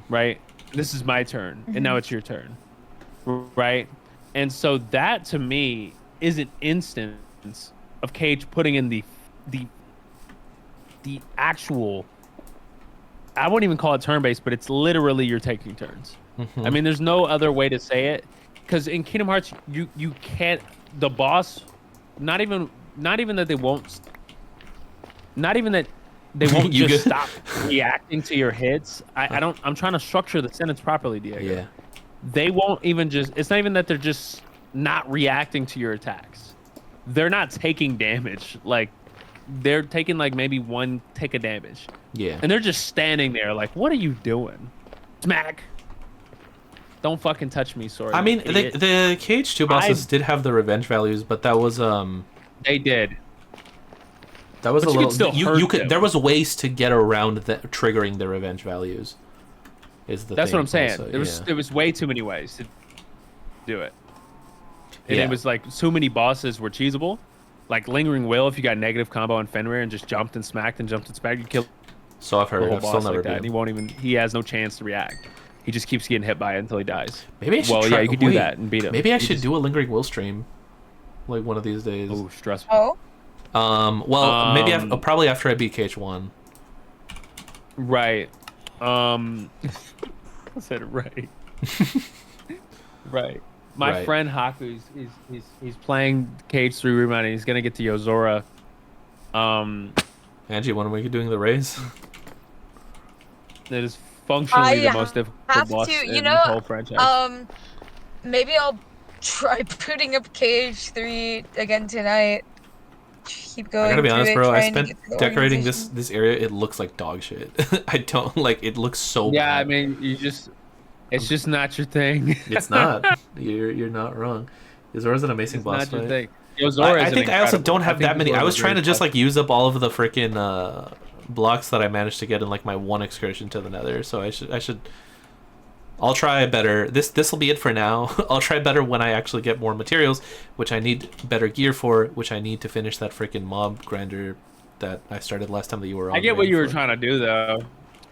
right? This is my turn, and now it's your turn, right? And so that to me is an instance of Cage putting in the actual, I wouldn't even call it turn-based, but it's literally you're taking turns. I mean, there's no other way to say it, because in Kingdom Hearts, you can't, the boss, not even that they won't just stop reacting to your hits. I'm trying to structure the sentence properly, Diego. Yeah. They won't even it's not even that they're just not reacting to your attacks. They're not taking damage. Like, they're taking like maybe one tick of damage. Yeah. And they're just standing there like, what are you doing? Smack. Don't fucking touch me, sorry. I mean, the KH2 bosses did have the revenge values, but that was they did. That was But a you little. could still hurt You could. them. There was ways to get around triggering the revenge values. That's what I'm saying. Also, There was way too many ways to do it. And Yeah. it was like so many bosses were cheesable. Like Lingering Will, if you got negative combo on Fenrir and just jumped and smacked and jumped and smacked, you kill So I've the heard. whole I've still boss never like that. beat And him. he won't even. He has no chance to react. He just keeps getting hit by it until he dies. Maybe I should Well, try. yeah, you could do wait, that and beat him. Maybe I You should just- do a Lingering Will stream, like one of these days. Oh, stressful. Oh, Well, maybe probably after I beat KH1. Right. I said it right. Right. My Right. friend Haku, he's playing Cage 3 Remind, and he's gonna get to Yozora. Angie, when are we doing the raise? That is functionally the I most difficult have boss to, in the whole franchise. maybe I'll try booting up Cage 3 again tonight. Keep going. I gotta be through honest, it, bro. I trying to spent get to the decorating organization. this area. It looks like dog shit. I don't like. It looks so Yeah, bad. I mean, it's just not your thing. It's not. You're not wrong. Yozora's an amazing It's boss not your fight. thing. Yozora I is think I also incredible. don't have think that many. I Yozora's was a trying to great just boss. like use up all of the freaking blocks that I managed to get in like my one excursion to the Nether. So I should. I'll try better. This will be it for now. I'll try better when I actually get more materials, which I need better gear for, which I need to finish that freaking mob grinder that I started last time that you were on. I get what you were for. trying to do, though.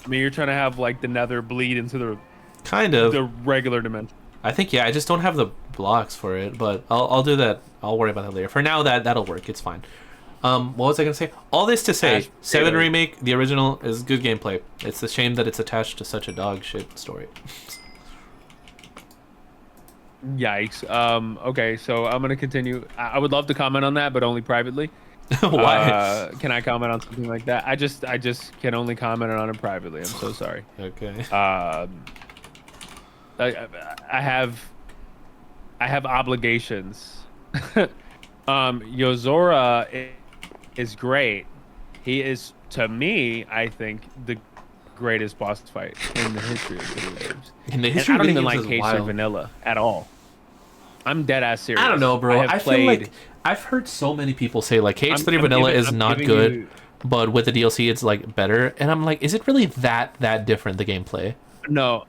I mean, you're trying to have like the Nether bleed into Kind of. the regular dimension. I think I just don't have the blocks for it, but I'll do that. I'll worry about that later. For now, that'll work. It's fine. What was I gonna say? All this to say, Ash 7 Potato. remake, the original is good gameplay. It's a shame that it's attached to such a dog shit story. Yikes. Okay, so I'm gonna continue. I would love to comment on that, but only privately. Why? Can I comment on something like that? I just can only comment on it privately. I'm so sorry. Okay. I have obligations. Yozora is great. He is, to me, I think, the greatest boss fight in the history of video games. In the And history I don't of even video like games is Cage wild. Vanilla at all. I'm dead ass serious. I don't know, bro. I I feel like I've heard so many people say like I'm- KH3 I'm Vanilla giving- is I'm not giving good, you- but with the DLC it's like better. And I'm like, is it really that different, the gameplay? No,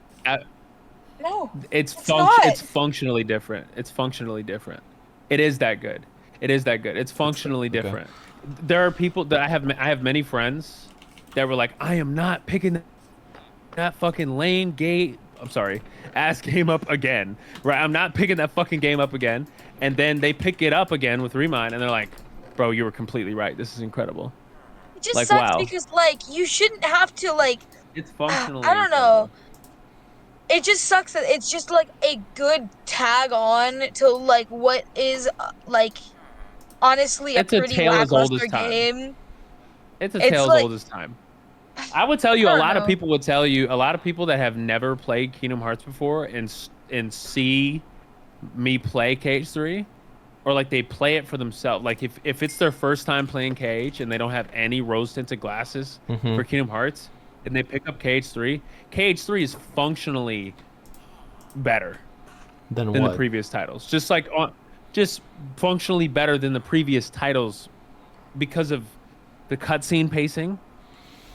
No. it's not. it's functionally different. It's functionally different. It is that good. It is that good. It's functionally Okay. different. There are people that I have many friends that were like, I am not picking that fucking lame gay. I'm sorry, ass game up again. Right, I'm not picking that fucking game up again. And then they pick it up again with Remind, and they're like, "Bro, you were completely right. This is incredible." It just Like, sucks wow, because like you shouldn't have to like it's I functionally don't know. incredible. It just sucks that it's just like a good tag on to like what is like honestly a It's a pretty tale as old as lackluster time. game. It's a It's tale as like old as time. I would tell you, I a don't lot of know. people would tell you, a lot of people that have never played Kingdom Hearts before and see me play KH3, or like they play it for themselves. Like if it's their first time playing KH and they don't have any rose tinted glasses Mm-hmm. for Kingdom Hearts, and they pick up KH3, KH3 is functionally better Then than the what? previous titles. Just like on, just functionally better than the previous titles because of the cutscene pacing.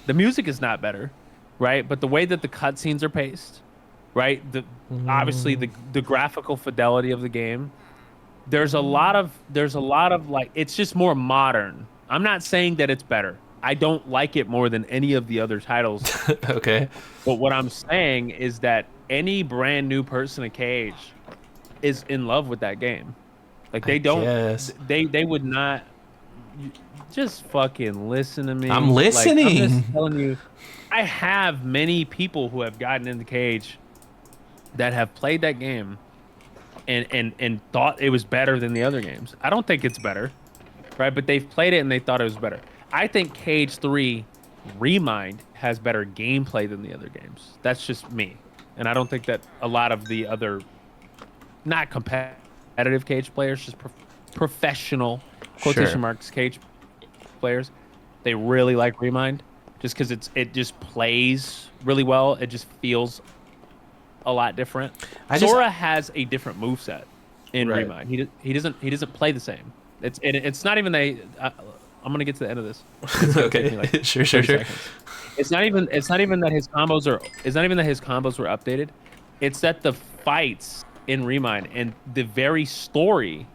The music is not better, right? But the way that the cutscenes are paced, right? The obviously the graphical fidelity of the game. There's a lot of like it's just more modern. I'm not saying that it's better. I don't like it more than any of the other titles. Okay. But what I'm saying is that any brand new person in Cage is in love with that game. Like I they don't guess. they would not just fucking listen to I'm me. Like I'm just listening. telling you, I have many people who have gotten into Cage that have played that game and thought it was better than the other games. I don't think it's better, right? But they've played it and they thought it was better. I think Cage 3 Remind has better gameplay than the other games. That's just me. And I don't think that a lot of the other not competitive Cage players, just professional Sure. quotation marks Cage players, they really like Remind just because it just plays really well. It just feels a lot different. I just Sora has a different move set in right. Remind. He doesn't play the same. It's not even I'm gonna get to the end of this. It's gonna take me like Okay. Sure, sure, 30 sure. seconds. It's not even that his combos are it's not even that his combos were updated. It's that the fights in Remind and the very story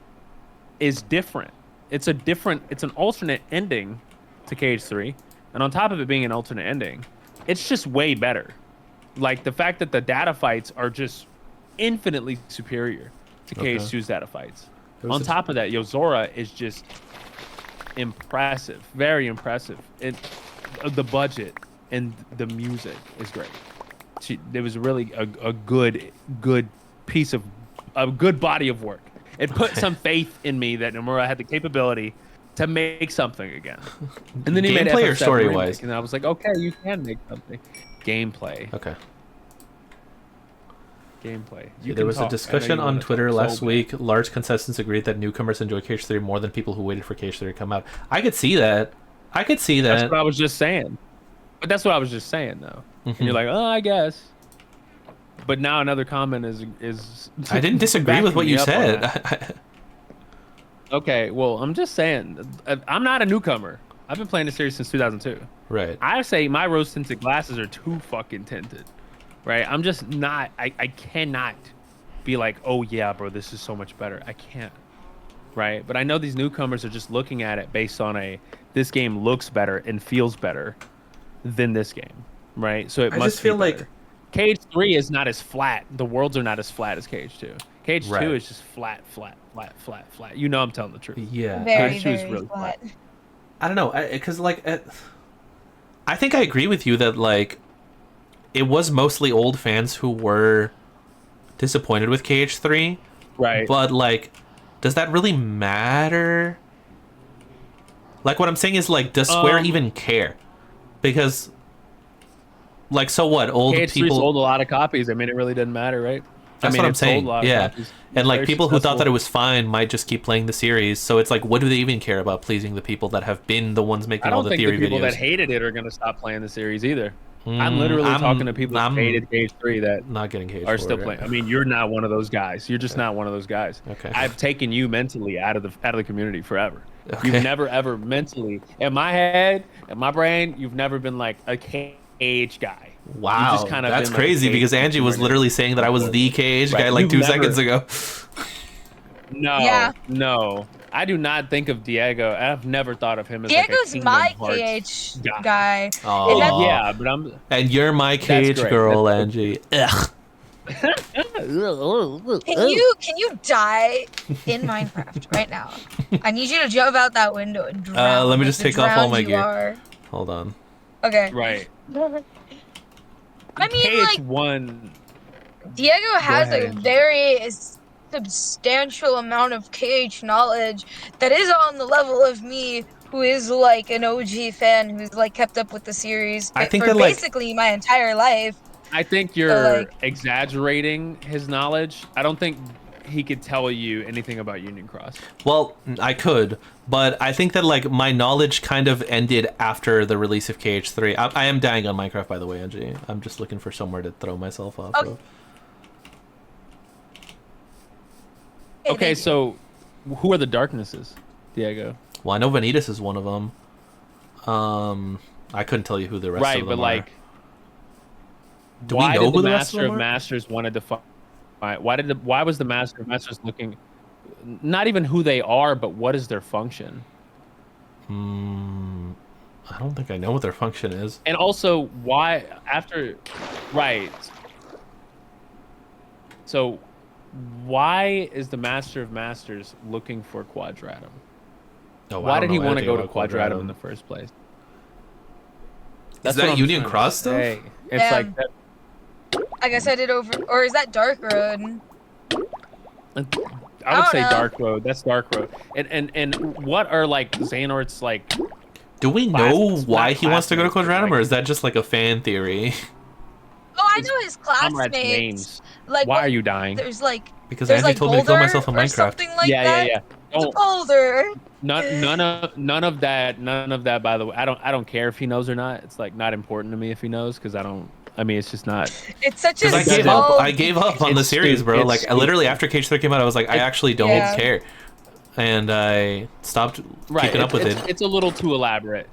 is different. It's an alternate ending to Cage 3. And on top of it being an alternate ending, it's just way better. Like the fact that the data fights are just infinitely superior to Okay. KH2's data fights. There was On a top of that, Yozora is just impressive, very impressive. The budget and the music is great. There was really a good piece of a good body of work. It put okay. some faith in me that Nomura had the capability to make something again. And then he made Gameplay or FF7 story remake, wise? and I was like, okay, you can make something. Gameplay, Okay. gameplay. See, You there can was a talk. I know discussion you on want to Twitter talk last so bad. week. Large consensus agreed that newcomers enjoy KH3 more than people who waited for KH3 to come out. I could see that. I could see That's that. what I was just saying. But that's what I was just saying, though. And you're Mhm. like, oh, I guess. But now another comment is I didn't disagree with backing what me you up on said. that. Okay, well, I'm just saying, I'm not a newcomer. I've been playing the series since 2002. Right. I say my rose tinted glasses are too fucking tinted, right? I'm just not. I cannot be like, oh yeah, bro, this is so much better. I can't, right? But I know these newcomers are just looking at it based on this game looks better and feels better than this game, right? So it I just must be feel like better. Cage 3 is not as flat. The worlds are not as flat as Cage 2. Cage 2 right. is just flat, flat, flat, flat, flat. You know I'm telling the truth. Yeah. Very, Cage 2 is very really flat. flat. I don't know, because I think I agree with you that like it was mostly old fans who were disappointed with KH3, Right. but like, does that really matter? Like, what I'm saying is like, does Square Um, even care? Because like, so what? Old KH3 people. sold a lot of copies. I mean, it really doesn't matter, right? I That's mean, what I'm it sold saying. a lot of Yeah. copies. And like Very people who thought that it successful. was fine might just keep playing the series. So it's like, what do they even care about pleasing the people that have been the ones I making all don't the think the theory people videos? that hated it are going to stop playing the series either. I'm literally talking to people who I'm hated KH3 that not getting caged are for still it. playing. I mean, you're not one of those guys. You're just Okay. not one of those guys. Okay. I've taken you mentally out of the community forever. Okay. You've never ever mentally in my head, in my brain, you've never been like a KH guy. Wow, You just kind of that's been like a crazy because KH Angie was consumer literally saying that I was the cage Right. guy like You've 2 never- seconds ago. No, Yeah. no. I do not think of Diego. I've never thought of him as like a Diego's Kingdom my Hearts KH guy. guy. And Well, that's Aw. yeah, but I'm. And you're my That's cage great. girl, That's Angie. Ugh. can you die in Minecraft right now? I need you to jump out that window and drown. Let me like just the take off all drowned my you gear. are. Hold on. Okay. Right. I mean, like, KH1. Diego has ahead, a Angie. very substantial amount of KH knowledge that is on the level of me, who is like an OG fan who's like kept up with the series I think for that like basically my entire life. I think So like, you're exaggerating his knowledge. I don't think he could tell you anything about Union Cross. well, I could, but I think that like my knowledge kind of ended after the release of KH3. I am dying on Minecraft, by the way, Angie. I'm just looking for somewhere to throw myself off Okay. of. Okay, thank you. so who are the darknesses, Diego? Well, I know Vanitas is one of them. I couldn't tell you who the rest Right, of but them are. like, Do we why know did who the the rest of Master them of are? Masters wanted to find? Why was the Master of Masters looking? Not even who they are, but what is their function? I don't think I know what their function is. And also, why after? Right. So, why is the Master of Masters looking for Quadratum? Oh, Why I did don't he know want to anything go to about Quadratum in the first place? Is what that I'm Union trying to Cross stuff? say. It's like that. I guess I did over, or is that Dark Road? I would don't say know. Dark Road. That's Dark Road. And what are like Xehanort's like? Do we know Class- why not he wants to go to classmates, but, Quadratum, like, or is that just like a fan theory? Oh, I His know his comrades' classmates. names. Like, Why what, are you dying? there's like, Because there's Angie like told me to kill Boulder myself in or Minecraft. something like Yeah, that. yeah. It's Don't Boulder. none of that. By the way, I don't care if he knows or not. It's like not important to me if he knows because I don't. I mean, it's just not. It's such a Because I It gave doesn't- up. small. I gave up on the It's series, bro. it's Like literally stupid. after Cage 3 came out, I was like, I actually don't Yeah. care, and I stopped Right, keeping up with it. It's a little too elaborate.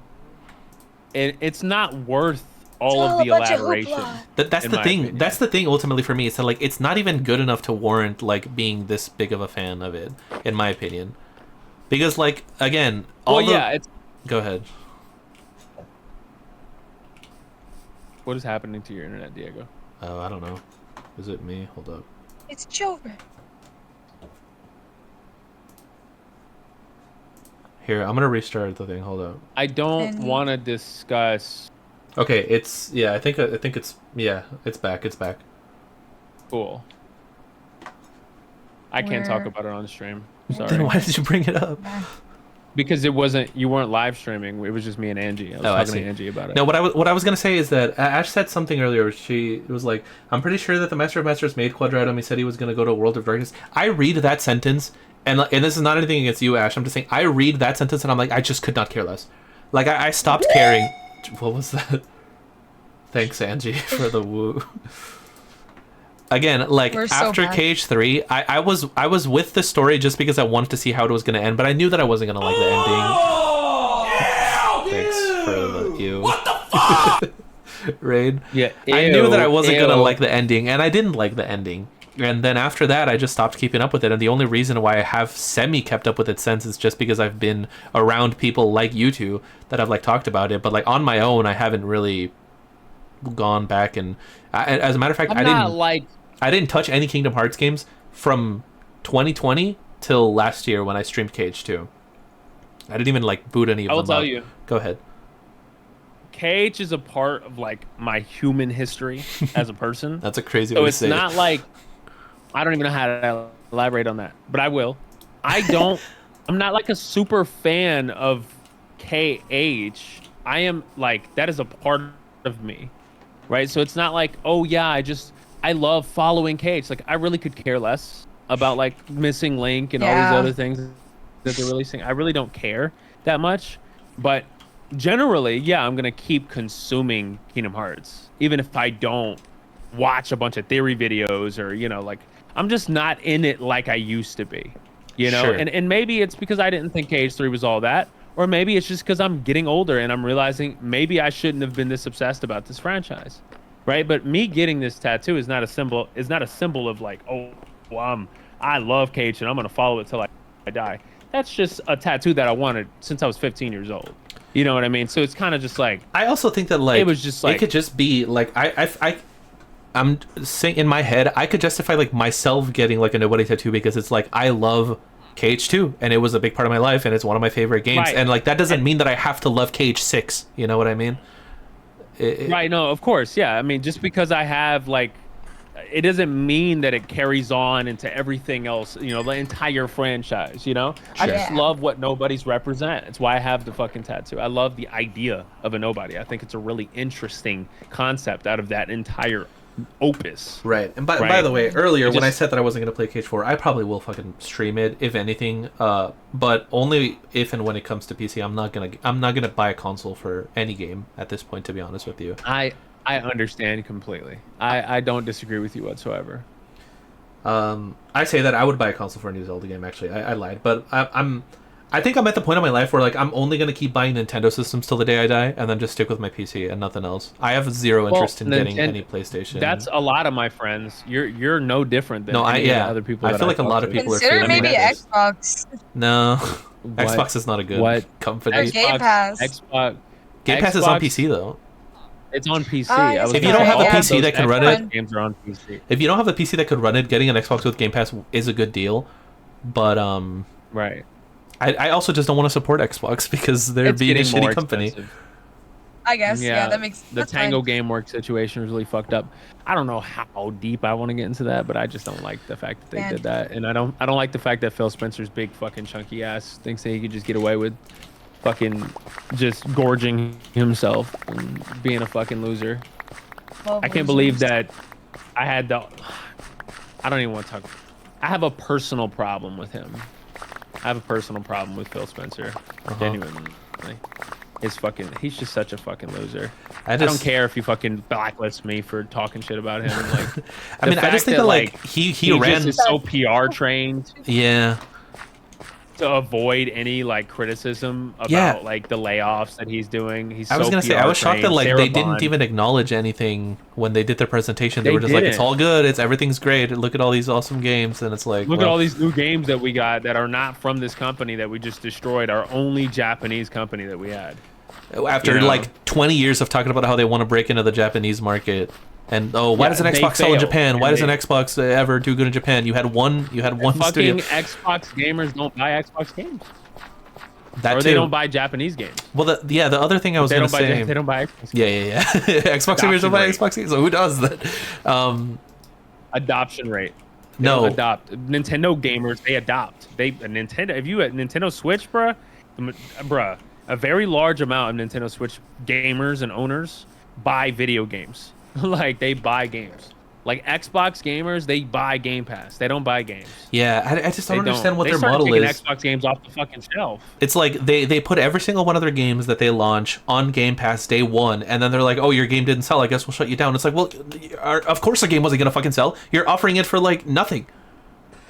It's not worth all all of the a bunch of elaboration. hoopla. That's in the my thing. opinion. That's the thing. Ultimately, for me, is that like it's not even good enough to warrant like being this big of a fan of it, in my opinion. Because like again, all Well, the yeah. It's go ahead. what is happening to your internet, Diego? Oh, I don't know. Is it me? Hold up. It's children. Here, I'm gonna restart the thing. Hold up. I don't And- want to discuss. Okay, it's yeah. I think it's yeah. It's back. It's back. Cool. I can't talk Where- about it on stream. Then Sorry. why did you bring it up? Because you weren't live streaming. It was just me and Angie. I was Oh, I talking see. to Angie about it. No, what I was gonna say is that Ash said something earlier. It was like, I'm pretty sure that the Master of Masters made Quadratum. He said he was gonna go to World of Darkness. I read that sentence, and this is not anything against you, Ash. I'm just saying I read that sentence, and I'm like, I just could not care less. Like I stopped caring. What was that? Thanks, Angie, for the woo. Again, like We're so after bad. Cage 3, I was with the story just because I wanted to see how it was gonna end, but I knew that I wasn't gonna like the ending. Thanks for the you. What the fuck? Raid. Yeah. I knew that I wasn't gonna ew. like the ending, and I didn't like the ending. And then after that, I just stopped keeping up with it. And the only reason why I have semi kept up with it since is just because I've been around people like you two that have like talked about it. But like on my own, I haven't really gone back and as a matter of fact, I didn't touch any Kingdom Hearts games from 2020 till last year when I streamed Cage 2. I didn't even like boot any of I will them tell up. you. Go ahead. KH is a part of like my human history as a person. That's a crazy So way to it's say not it. like I don't even know how to elaborate on that, but I will. I'm not like a super fan of KH. I am like that is a part of me, right? So it's not like, oh yeah, I love following KH. Like I really could care less about like Missing Link and all Yeah. these other things that they're releasing. I really don't care that much, but generally, yeah, I'm gonna keep consuming Kingdom Hearts, even if I don't watch a bunch of theory videos or like I'm just not in it like I used to be, Sure. And maybe it's because I didn't think KH3 was all that, or maybe it's just because I'm getting older and I'm realizing maybe I shouldn't have been this obsessed about this franchise, right? But me getting this tattoo is not a symbol. Is not a symbol of like, oh, well, I love KH and I'm gonna follow it till I die. that's just a tattoo that I wanted since I was 15 years old. You know what I mean? So it's kind of just like I also think that like it was just like it could just be like I'm saying in my head I could justify like myself getting like a nobody tattoo because it's like I love KH2 and it was a big part of my life and it's one of my favorite games Right. and like that doesn't mean that I have to love KH6. You know what I mean? right. No, of course, yeah. I mean, just because I have like, it doesn't mean that it carries on into everything else. You know, the entire franchise. You know, I Sure. just Yeah. love what nobodies represent. It's why I have the fucking tattoo. I love the idea of a nobody. I think it's a really interesting concept out of that entire opus. Right. And by Right. the way, earlier It when I just- said that I wasn't going to play KH4, I probably will fucking stream it if anything, but only if and when it comes to PC. I'm not going to buy a console for any game at this point, to be honest with you. I understand completely. I don't disagree with you whatsoever. I say that I would buy a console for a new Zelda game. Actually, I lied, but I think I'm at the point of my life where like I'm only gonna keep buying Nintendo systems till the day I die, and then just stick with my PC and nothing else. I have zero interest in getting any PlayStation. That's a lot of my friends. You're no different than No, any of the yeah. other people. I that feel like a talk lot of to. people are Consider feeling maybe like this. Xbox No, What? Xbox is not a good What? company. or Game Pass. Xbox. Game Pass is on Xbox- PC though. It's on PC. I I was If you gonna don't say have a all of PC those that can run Xbox it- games are on PC. If you don't have a PC that could run it, getting an Xbox with Game Pass is a good deal. But Right. I also just don't want to support Xbox because they're It's being a getting more shitty company. expensive. I guess. Yeah, that makes the that's Tango fine. game work situation was really fucked up. I don't know how deep I want to get into that, but I just don't like the fact that they Man. did that, and I don't like the fact that Phil Spencer's big fucking chunky ass thinks that he could just get away with fucking just gorging himself and being a fucking loser. Love I can't believe losers. that I had the. I don't even want to talk. I have a personal problem with him. I have a personal problem with Phil Spencer. Genuinely. He's just such a fucking loser. I don't care if you fucking blacklist me for talking shit about him. Like, I mean, I just think that like he ran. just is so PR trained Yeah. to avoid any like criticism about Yeah. like the layoffs that he's doing. He's I was so gonna say I PR was shocked that trained. like Sarah they Bond- didn't even acknowledge anything when they did their presentation. They They were just like, "It's didn't. all good. It's everything's great. Look at all these awesome games." And it's like, Look at well, all these new games that we got that are not from this company that we just destroyed. Our only Japanese company that we had. after you know. like 20 years of talking about how they want to break into the Japanese market. And why Yeah, doesn't they Xbox sell in failed, Japan? Why and doesn't they- Xbox ever do good in Japan? You had one Fucking studio. Xbox gamers don't buy Xbox games, That or too. they don't buy Japanese games. Well, the other thing I was They gonna don't buy. say. They don't buy Xbox games. Yeah. Xbox gamers don't buy rate. Xbox games. So who does that? Adoption rate. They No. don't adopt. Nintendo gamers, they adopt. Nintendo. If you at Nintendo Switch, bruh, a very large amount of Nintendo Switch gamers and owners buy video games. Like they buy games. Like Xbox gamers, they buy Game Pass. They don't buy games. Yeah, I just don't They understand what They their started model taking is. Xbox games off the fucking shelf. It's like they put every single one of their games that they launch on Game Pass day one, and then they're like, "Oh, your game didn't sell. I guess we'll shut you down." It's like, well, of course the game wasn't gonna fucking sell. You're offering it for like nothing,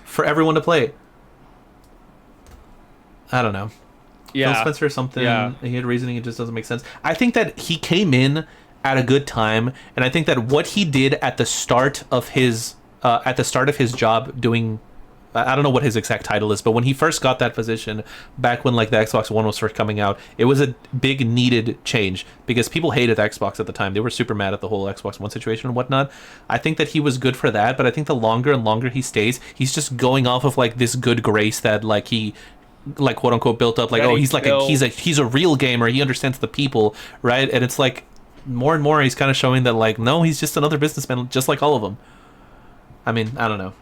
for everyone to play. I don't know. Yeah. Phil Spencer or something. Yeah. He had reasoning. It just doesn't make sense. I think that he came in at a good time, and I think that what he did at the start of his job doing. I don't know what his exact title is, but when he first got that position back when like the Xbox One was first coming out, it was a big needed change because people hated Xbox at the time. They were super mad at the whole Xbox One situation and whatnot. I think that he was good for that, but I think the longer and longer he stays, he's just going off of like this good grace that like he like quote unquote built up like, That oh, he he's like built. he's a real gamer, he understands the people, right? And it's like more and more he's kind of showing that like no, he's just another businessman just like all of them. I mean, I don't know.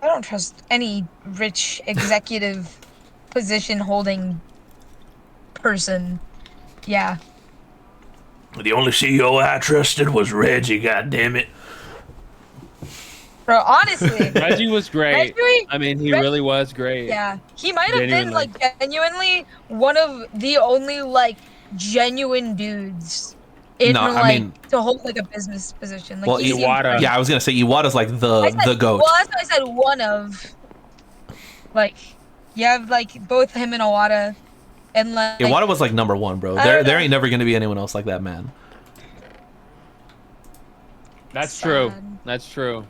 I don't trust any rich executive position holding person. Yeah. The only CEO I trusted was Reggie, goddammit. Bro, honestly. Reggie was great. Reggie- I mean, he Reggie- really was great. Yeah. He might have been Genuinely. like genuinely one of the only like genuine dudes in No, I like mean- to hold like a business position. Like Well, he seemed Iwata. great. Yeah, I was gonna say Iwata's like I the said, goat. Well, that's why I said one of. Like, you have like both him and Iwata, and like Iwata was like number one, bro. I There don't know. ain't never gonna be anyone else like that man. That's true. Sad. That's true.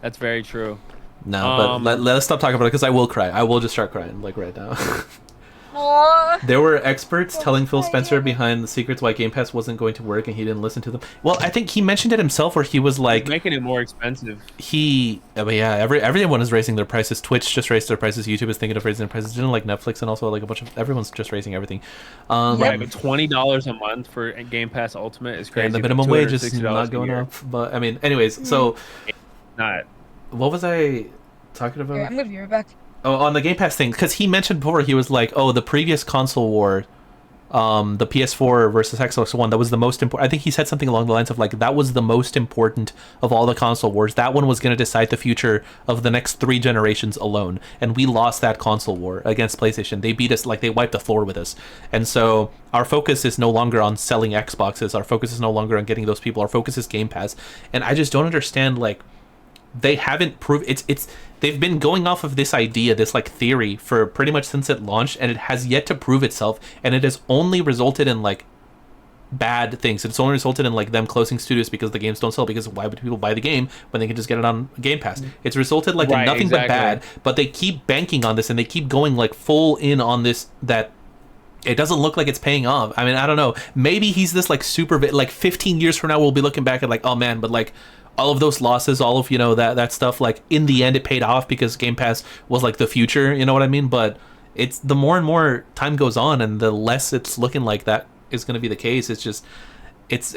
That's very true. No, but let's stop talking about it because I will cry. I will just start crying like right now. Aw. There were experts telling Phil Spencer Yeah. behind the secrets why Game Pass wasn't going to work, and he didn't listen to them. Well, I think he mentioned it himself, where he was like, making it more expensive. I mean, yeah, everyone is raising their prices. Twitch just raised their prices. YouTube is thinking of raising their prices. Didn't like Netflix and also like a bunch of everyone's just raising everything. Right, but $20 a month for Game Pass Ultimate is crazy. And the but minimum wage is $260 not going a year, up. But I mean, anyways, so not. what was I talking Here, about? I'm gonna be right back. Oh, on the Game Pass thing, because he mentioned before, he was like, "Oh, the previous console war, the PS4 versus Xbox One, that was the most important." I think he said something along the lines of like, "That was the most important of all the console wars. That one was going to decide the future of the next 3 generations alone." And we lost that console war against PlayStation. They beat us, like they wiped the floor with us. And so our focus is no longer on selling Xboxes. Our focus is no longer on getting those people. Our focus is Game Pass. And I just don't understand, like, they haven't proved it's they've been going off of this idea, this like theory, for pretty much since it launched, and it has yet to prove itself, and it has only resulted in like bad things. It's only resulted in like them closing studios because the games don't sell, because why would people buy the game when they can just get it on Game Pass? It's resulted like in nothing but bad, but they keep banking on this, and they keep going like full in on this, that it doesn't look like it's paying off. I mean, I don't know, maybe he's this like super like 15 years from now we'll be looking back at like, oh man, but like all of those losses, all of, you know, that stuff, like in the end it paid off because Game Pass was like the future, you know what I mean? But it's the more and more time goes on and the less it's looking like that is going to be the case. It's just it's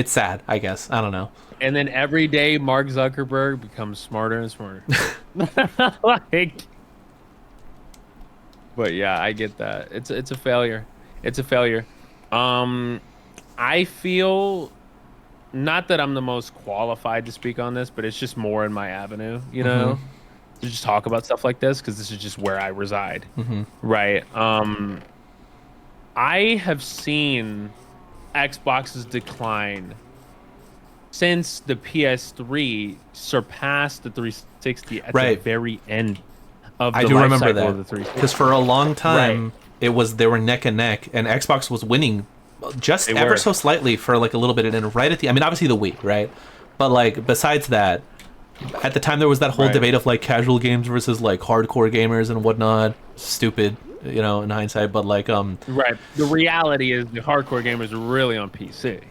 sad, I guess. I don't know. And then every day Mark Zuckerberg becomes smarter and smarter. Like, but yeah, I get that. It's a failure. It's a failure. I feel, not that I'm the most qualified to speak on this, but it's just more in my avenue, you know, to just talk about stuff like this, because this is just where I reside, right? I have seen Xbox's decline since the PS3 surpassed the 360 at the very end of the I do life remember cycle that, of the 360. because for a long time it was, they were neck and neck, and Xbox was winning just ever so slightly for like a little bit, and then right at the, I mean, obviously the Wii, right? But like besides that, at the time there was that whole debate of like casual games versus like hardcore gamers and whatnot. Stupid, you know, in hindsight. But like right, the reality is the hardcore gamers are really on PC.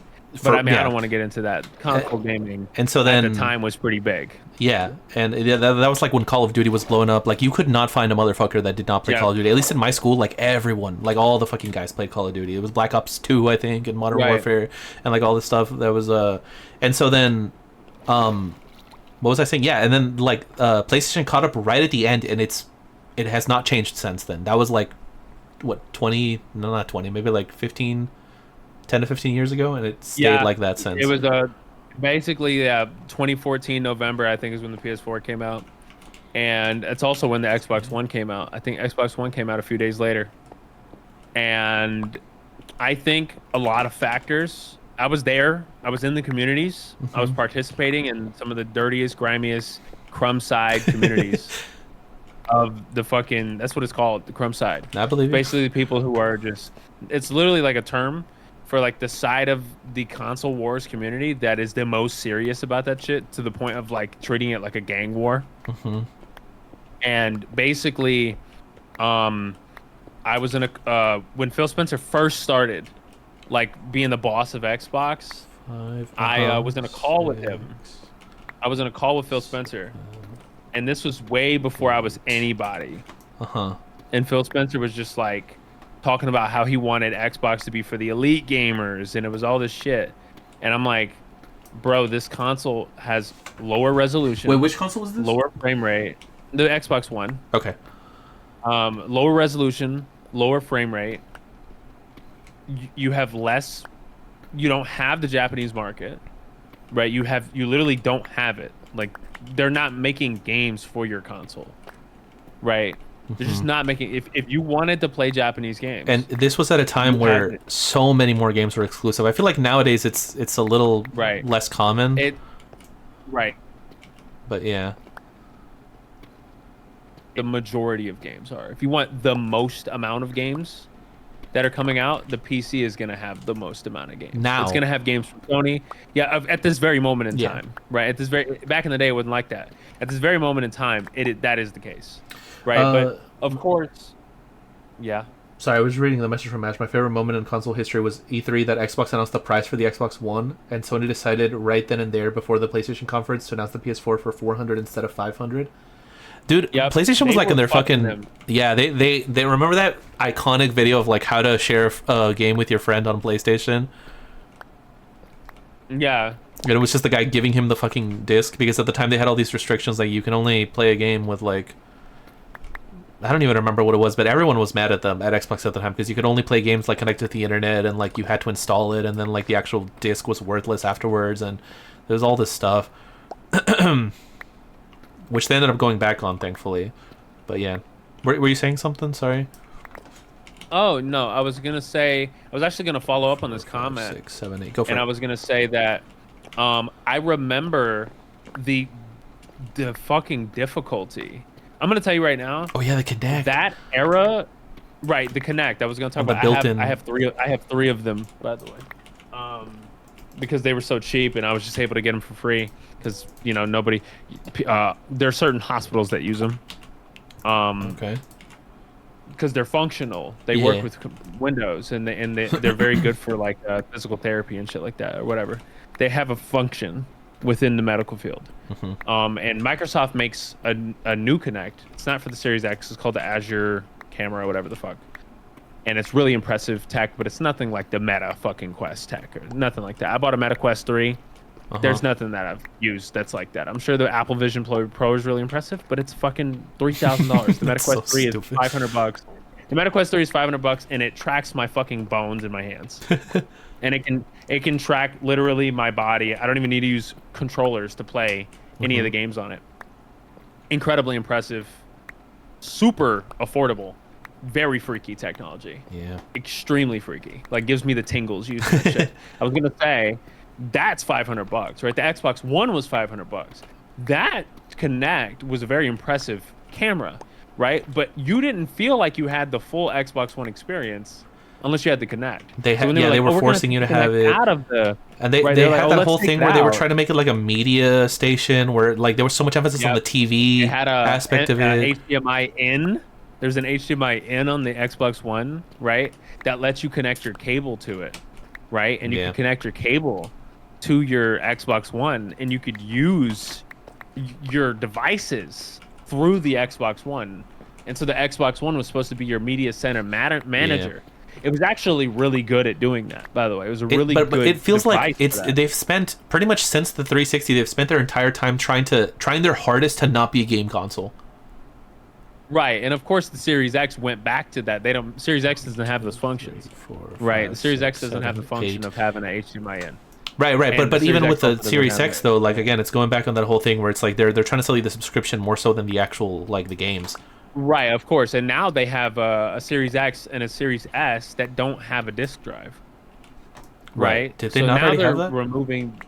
But I mean, I don't want to get into that. Console gaming, and so then at the time, was pretty big. Yeah, and that was like when Call of Duty was blowing up. Like you could not find a motherfucker that did not play Call of Duty. At least in my school, like everyone, like all the fucking guys played Call of Duty. It was Black Ops 2, I think, and Modern Warfare, and like all this stuff. That was and so then, what was I saying? Yeah, and then like PlayStation caught up right at the end, and it has not changed since then. That was like what, 20? No, not 20. Maybe like 15. 10 to 15 years ago, and it stayed like that since. It was basically 2014 November, I think, is when the PS4 came out, and it's also when the Xbox One came out. I think Xbox One came out a few days later, and I think a lot of factors. I was there. I was in the communities. I was participating in some of the dirtiest, grimiest crumb side communities of the fucking. That's what it's called, the crumb side. I believe it. Basically, the people who are just. It's literally like a term for like the side of the console wars community that is the most serious about that shit, to the point of like treating it like a gang war. And basically, I was in a when Phil Spencer first started like being the boss of Xbox, I was in a call with him. I was in a call with Phil Spencer, and this was way before I was anybody. And Phil Spencer was just like talking about how he wanted Xbox to be for the elite gamers, and it was all this shit. And I'm like, bro, this console has lower resolution. Wait, which console was this? Lower frame rate. The Xbox One. Okay. Lower resolution, lower frame rate. You have less. You don't have the Japanese market, right? You literally don't have it. Like, they're not making games for your console, right? They're just not making. If you wanted to play Japanese games, and this was at a time where so many more games were exclusive. I feel like nowadays it's a little less common. But yeah, the majority of games are. If you want the most amount of games, that are coming out, the PC is going to have the most amount of games. Now. It's going to have games from Sony. Yeah, at this very moment in Yeah. time, right? At this very back in the day, it wasn't like that. At this very moment in time, that is the case, right? But of course, yeah. Sorry, I was reading the message from Ash. My favorite moment in console history was E3 that Xbox announced the price for the Xbox One, and Sony decided right then and there before the PlayStation conference to announce the PS4 for $400 instead of $500. Dude, Yep, PlayStation was they like in were their fucking fucking them. yeah. They remember that iconic video of like how to share a game with your friend on PlayStation, Yeah. and it was just the guy giving him the fucking disc because at the time they had all these restrictions like you can only play a game with like I don't even remember what it was, but everyone was mad at them at Xbox at the time because you could only play games like connected to the internet and like you had to install it and then like the actual disc was worthless afterwards and there's all this stuff, which they ended up going back on thankfully. But yeah, were you saying something? Sorry. Oh no, I was actually gonna follow up on this comment, 6, 7, 8. Go for and it. I was gonna say that I remember the fucking difficulty. I'm gonna tell you right now. Oh yeah, the Kinect. That era, right? The Kinect. I was gonna talk The about. built-in. I have three of them, by the way, because they were so cheap, and I was just able to get them for free. Because nobody. There are certain hospitals that use them. Okay. Because they're functional. They Yeah. work with Windows, and they're very good for like physical therapy and shit like that, or whatever. They have a function within the medical field. And Microsoft makes a new Kinect. It's not for the Series X. It's called the Azure camera or whatever the fuck. And it's really impressive tech, but it's nothing like the Meta fucking Quest tech or nothing like that. I bought a Meta Quest 3. There's nothing that I've used that's like that. I'm sure the Apple Vision Pro is really impressive, but it's fucking $3,000. The Meta That's so Quest 3 is stupid. $500. The Meta Quest 3 is $500, and it tracks my fucking bones in my hands. And it can track literally my body. I don't even need to use controllers to play any of the games on it. Incredibly impressive, super affordable, very freaky technology. Yeah. Extremely freaky. Like gives me the tingles using that shit. I was gonna say that's $500, right? The Xbox One was $500. That Kinect was a very impressive camera, right? But you didn't feel like you had the full Xbox One experience unless you had the Kinect. They had, when yeah, were they like, were "Oh, we're forcing gonna you to take the have Kinect it. out of the And they right, they they're like, had "Oh, that let's whole take thing it where they were out." trying to make it like a media station where like there was so much emphasis on the Yep. TV It had a aspect of it. HDMI in. There's an HDMI in on the Xbox One, right? That lets you connect your cable to it, right? And you Yeah. can connect your cable to your Xbox One, and you could use your devices through the Xbox One. And so the Xbox One was supposed to be your media center manager. It was actually really good at doing that, by the way. It was a really but good it feels like device for that. they've spent pretty much since the 360 they've spent their entire time trying their hardest to not be a game console. Right, and of course the Series X went back to that. Series X doesn't have those functions. 4, Right, 5, the Series X 6, doesn't have the 7, function 8. of having an HDMI in. Right, And but the even Series with X the also doesn't Series have X it. though, like again, it's going back on that whole thing where it's like they're trying to sell you the subscription more so than the actual like the games. Right, of course. And now they have a Series X and a Series S that don't have a disk drive. Right? Did they So not now already they're have that? removing.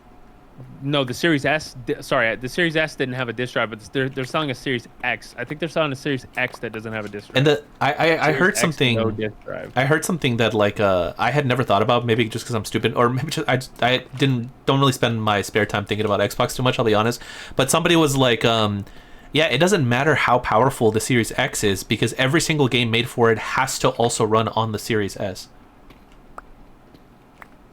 No, the Series S. Sorry, the Series S didn't have a disk drive, but they're selling a Series X. I think they're selling a Series X that doesn't have a disk drive. And I Series heard X, something. No disk drive. I heard something that like I had never thought about, maybe just because I'm stupid, or maybe just, I don't really spend my spare time thinking about Xbox too much. I'll be honest, but somebody was like, yeah, it doesn't matter how powerful the Series X is because every single game made for it has to also run on the Series S.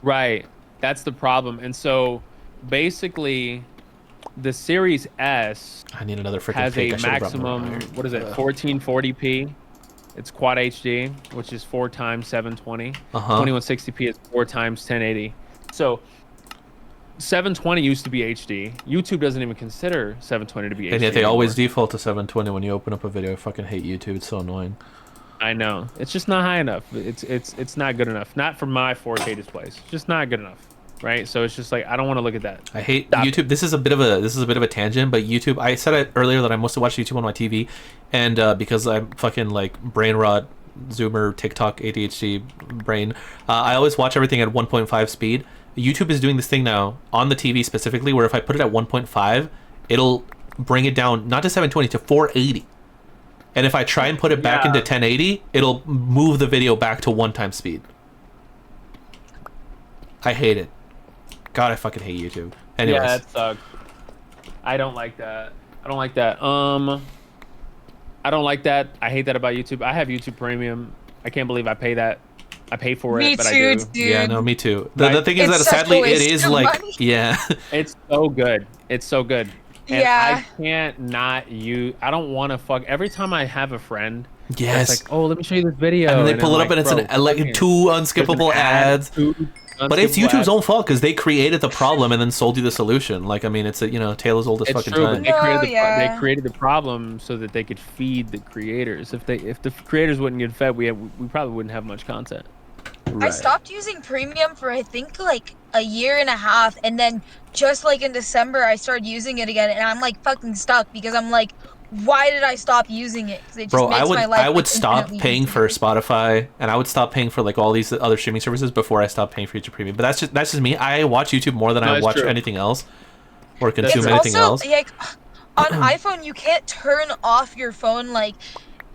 Right, that's the problem. And so basically, the Series S I need another freaking has cake. a I should've brought more maximum, iron. what is it, 1440p. It's quad HD, which is 4 times 720. 2160p is 4 times 1080. So 720 used to be HD. YouTube doesn't even consider 720 to be HD. And yet they always anymore. default to 720 when you open up a video. I fucking hate YouTube. It's so annoying. I know. It's just not high enough. It's not good enough. Not for my 4K displays. It's just not good enough. Right? So it's just like I don't want to look at that. I hate Stop YouTube. This is a bit of a tangent, but YouTube. I said it earlier that I mostly watch YouTube on my TV, and because I'm fucking like brain rot, Zoomer, TikTok, ADHD brain. I always watch everything at 1.5 speed. YouTube is doing this thing now on the TV specifically, where if I put it at 1.5, it'll bring it down not to 720 to 480. And if I try and put it back into 1080, it'll move the video back to 1x speed. I hate it. God, I fucking hate YouTube. Anyways. Yeah, that sucks. I don't like that. I don't like that. I don't like that. I hate that about YouTube. I have YouTube Premium. I can't believe I pay that. I pay for it, but I do. Dude. Yeah, no, me too. The thing is It's that such a sadly it waste is of like, money. yeah. It's so good. It's so good. And Yeah. I can't not use. I don't want to fuck. Every time I have a friend, Yes. it's like, oh, let me show you this video. And then they pull I'm it up and it's bro, like fucking- 2 unskippable ads. But it's YouTube's own fault because they created the problem and then sold you the solution. Like, I mean, it's a, tale as old as It's fucking true, time. but No, they yeah. created the problem so that they could feed the creators. If the creators wouldn't get fed, we probably wouldn't have much content. I stopped using premium for I think like a year and a half, and then just like in December I started using it again, and I'm like fucking stuck because I'm like, why did I stop using it? Because it just Bro, makes my life I would like, stop infinitely paying easier. for Spotify, and I would stop paying for like all these other streaming services before I stopped paying for YouTube Premium. But that's just me. I watch YouTube more than No, I it's watch true. anything else or That's consume It's true. anything also else. like on iPhone you can't turn off your phone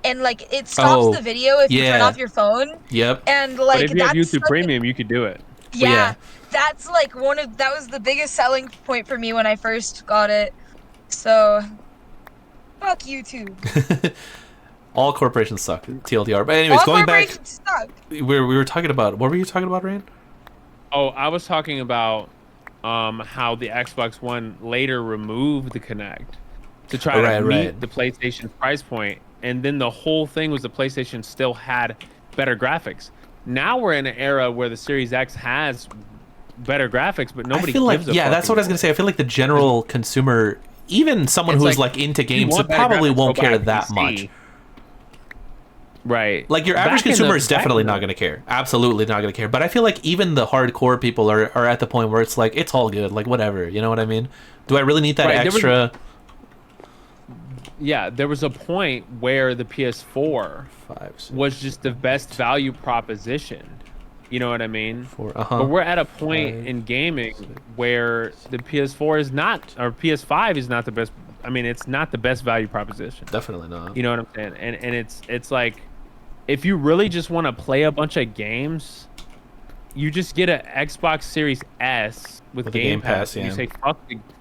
and like it stops Oh, the video if you turn yeah. off your phone, Yep. and But like if you have that's YouTube like, Premium, you could do it. yeah, yeah. that's like that was the biggest selling point for me when I first got it. So fuck YouTube. All corporations suck. TLDR. But anyways, All going back, corporations suck. we were talking about, what were you talking about, Rain? Oh, I was talking about how the Xbox One later removed the Kinect to try to meet the PlayStation price point, and then the whole thing was the PlayStation still had better graphics. Now we're in an era where the Series X has better graphics, but nobody I feel like, gives a yeah, that's fuck what I was going to say. I feel like the general consumer, even someone It's who's like, like into you games, want better probably graphics, won't go buy care a that PC. much. Right. Like your average Back in consumer the- is definitely back not in going to care. Absolutely not going to care. But I feel like even the hardcore people are at the point where it's like, it's all good. Like, whatever. You know what I mean? Do I really need that Right, there was- extra? Yeah, there was a point where the PS4 was just the best value proposition. You know what I mean? Uh-huh. But we're at a point in gaming where the PS4 is not, or PS5 is not the best. I mean, it's not the best value proposition. Definitely not. You know what I'm saying? And it's like, if you really just want to play a bunch of games, you just get an Xbox Series S with With the Game Game Pass, Pass. And you yeah. say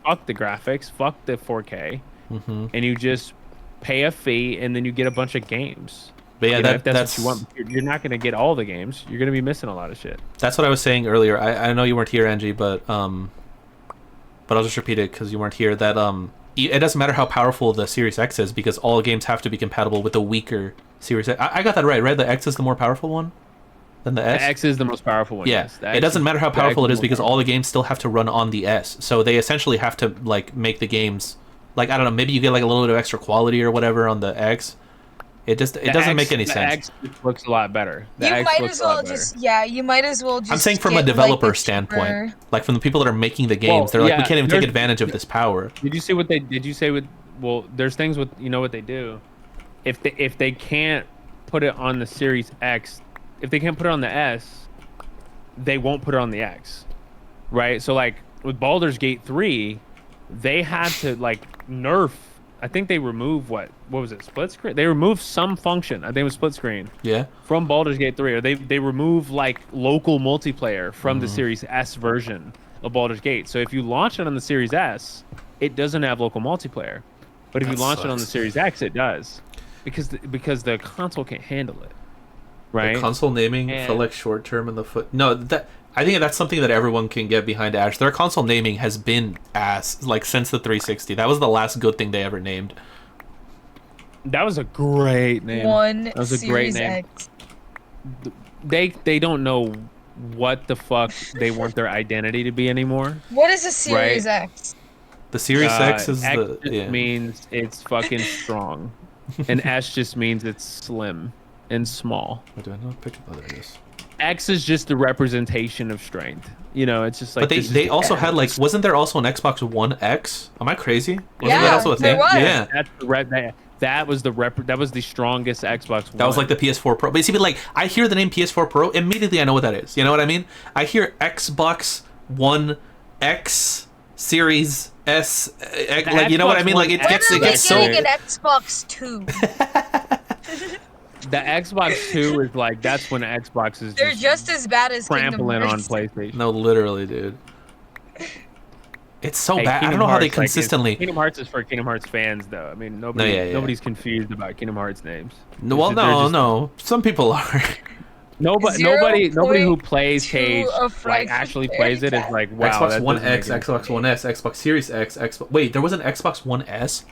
fuck the graphics, fuck the 4K, Mm-hmm. and you just pay a fee, and then you get a bunch of games. But yeah, You know, that, if that's what you want. You're not going to get all the games. You're going to be missing a lot of shit. that's what I was saying earlier. I know you weren't here, Angie, but I'll just repeat it because you weren't here. That it doesn't matter how powerful the Series X is because all games have to be compatible with the weaker Series X. I got that right? The X is the more powerful one than the S? The X is the most powerful one. Yeah, Yes. The it X doesn't matter how the X powerful it is the most because powerful. all the games still have to run on the S. So they essentially have to like make the games like, I don't know, maybe you get like a little bit of extra quality or whatever on the X. It doesn't make any sense. The X just looks a lot better. The You X might looks as a lot well better. just you might as well just I'm saying from a get, like, developer the standpoint, cheaper- like from the people that are making the games, Well, they're like, we yeah, can't even take there's- advantage of this power. Did you see what they? Did you say with? Well, there's things with, you know what they do. If they can't put it on the Series X, if they can't put it on the S, they won't put it on the X, right? So like with Baldur's Gate 3, they had to like nerf. I think they removed what was it? Split screen? They removed some function. I think it was split screen Yeah. from Baldur's Gate 3, or they removed like local multiplayer from the Series S version of Baldur's Gate. So if you launch it on the Series S, it doesn't have local multiplayer. But if That you launch it on the sucks. Series X, it does. Because the console can't handle it. Right? The console naming And- felt like short term in the foot. No, that I think that's something that everyone can get behind. Ash, their console naming has been ass like since the 360. That was the last good thing they ever named. That was a great name. One That was a great Series name. X. They don't know what the fuck they want their identity to be anymore. What is a Series X? The Series X is X the just means it's fucking strong, and S just means it's slim and small. What do I not pick up? Oh, there it is. X is just the representation of strength. You know, it's just like. But this is they the also X. had like, wasn't there also an Xbox One X? Am I crazy? Wasn't Yeah, that also a there thing? was. Yeah. That's the that was the strongest Xbox One. That was like the PS4 Pro. But see, but like, I hear the name PS4 Pro, immediately I know what that is. You know what I mean? I hear Xbox One X, Series S, The like you know what I Xbox mean? Like One it When gets are it we gets so. getting an Xbox 2? The Xbox 2 is like that's when Xbox is They're just just as bad as Kingdom trampling on Hearts. PlayStation. No, literally, dude. It's so Hey, bad. I don't Kingdom know how they Hearts consistently. Kingdom Hearts is for Kingdom Hearts fans though. I mean, No, yeah, yeah. nobody's confused about Kingdom Hearts names. No, It's well, just- they're no, just no. Some people are. nobody who plays 0.2 Cage of like actually plays it is like wow. Xbox That One doesn't make X, any Xbox sense. One S, Xbox Series X, Xbox. Wait, there was an Xbox One S.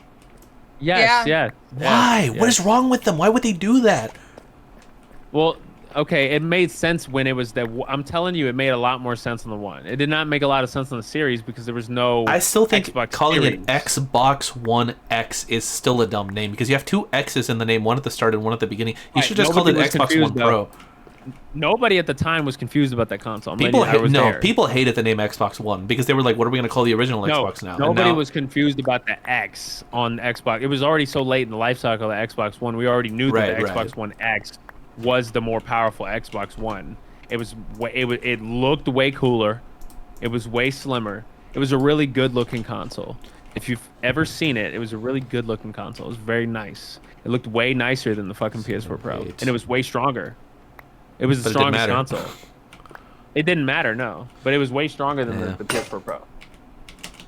Yes, Yeah. Why? What is yes. wrong with them? Why would they do that? Well, okay, it made sense when it was that. I'm telling you, it made a lot more sense on the one. It did not make a lot of sense on the series because there was no. I still think Xbox calling series. it Xbox One X is still a dumb name because you have two X's in the name, one at the start and one at the beginning. You Right, should just call it nobody was Xbox One confused, though. Pro. Nobody at the time was confused about that console. I'm letting People you know, I was no, there. people hated the name Xbox One because they were like, "What are we going to call the original No, Xbox now?" And nobody now- was confused about the X on Xbox. It was already so late in the life cycle of the Xbox One. We already knew that Right, the right. Xbox One X was the more powerful Xbox One. It looked way cooler. It was way slimmer. It was a really good looking console. If you've ever seen it, it was a really good looking console. It was very nice. It looked way nicer than the fucking PS4 Pro, Wait. and it was way stronger. It was the But it didn't strongest matter. console. It didn't matter, no, but it was way stronger than Yeah. the PS4 Pro.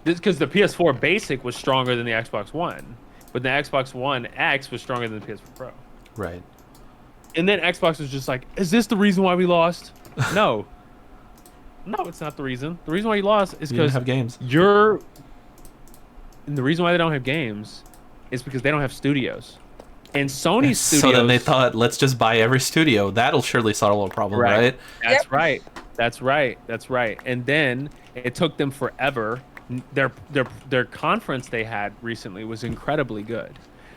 This because the PS4 Basic was stronger than the Xbox One, but the Xbox One X was stronger than the PS4 Pro. right. And then Xbox was just like, "Is this the reason why we lost?" No, no, it's not the reason. The reason why you lost is You didn't because have games. And the reason why they don't have games is because they don't have studios. And Sony's studios. So then they thought, let's just buy every studio. That'll surely solve a problem, right? That's Yep. right. That's right. That's right. And then it took them forever. Their conference they had recently was incredibly good,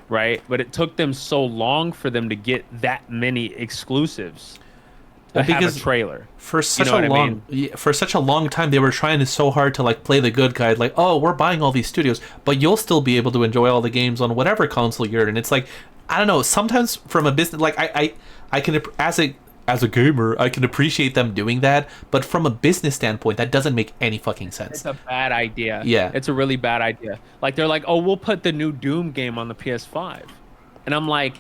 right? But it took them so long for them to get that many exclusives to Well, have because a trailer. For such know a what I long, for such a long time, they were trying so hard to like play the good guy, like, oh, we're buying all these studios, but you'll still be able to enjoy all the games on whatever console you're in. It's like, I don't know. Sometimes from a business, like I can as a gamer, I can appreciate them doing that, but from a business standpoint, that doesn't make any fucking sense. It's a bad idea. Yeah. It's a really bad idea. Like they're like, "Oh, we'll put the new Doom game on the PS5." And I'm like,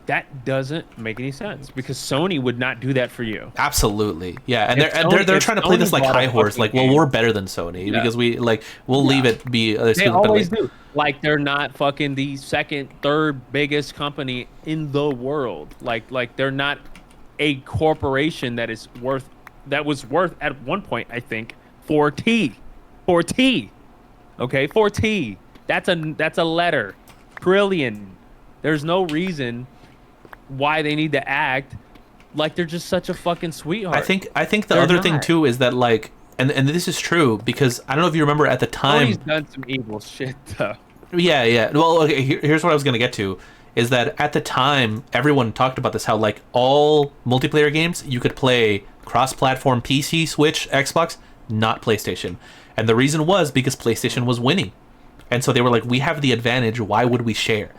that doesn't make any sense because Sony would not do that for you. Absolutely, yeah, and If they're if trying to play this Sony like bought a high horse, fucking like, well, game- we're better than Sony Yeah. because we'll leave it be. They always do. Like they're not fucking the second, third biggest company in the world. Like they're not a corporation that was worth at one point, I think, 4T. 4T. Okay, 4T. That's a letter. Trillion. There's no reason why they need to act like they're just such a fucking sweetheart. I think the They're other thing not. too is that like, and this is true because I don't know if you remember at the Sony's time. done some evil shit though. Yeah, yeah. Well, okay, here's what I was gonna get to, is that at the time everyone talked about this, how like all multiplayer games you could play cross-platform PC, Switch, Xbox, not PlayStation, and the reason was because PlayStation was winning, and so they were like, we have the advantage. Why would we share?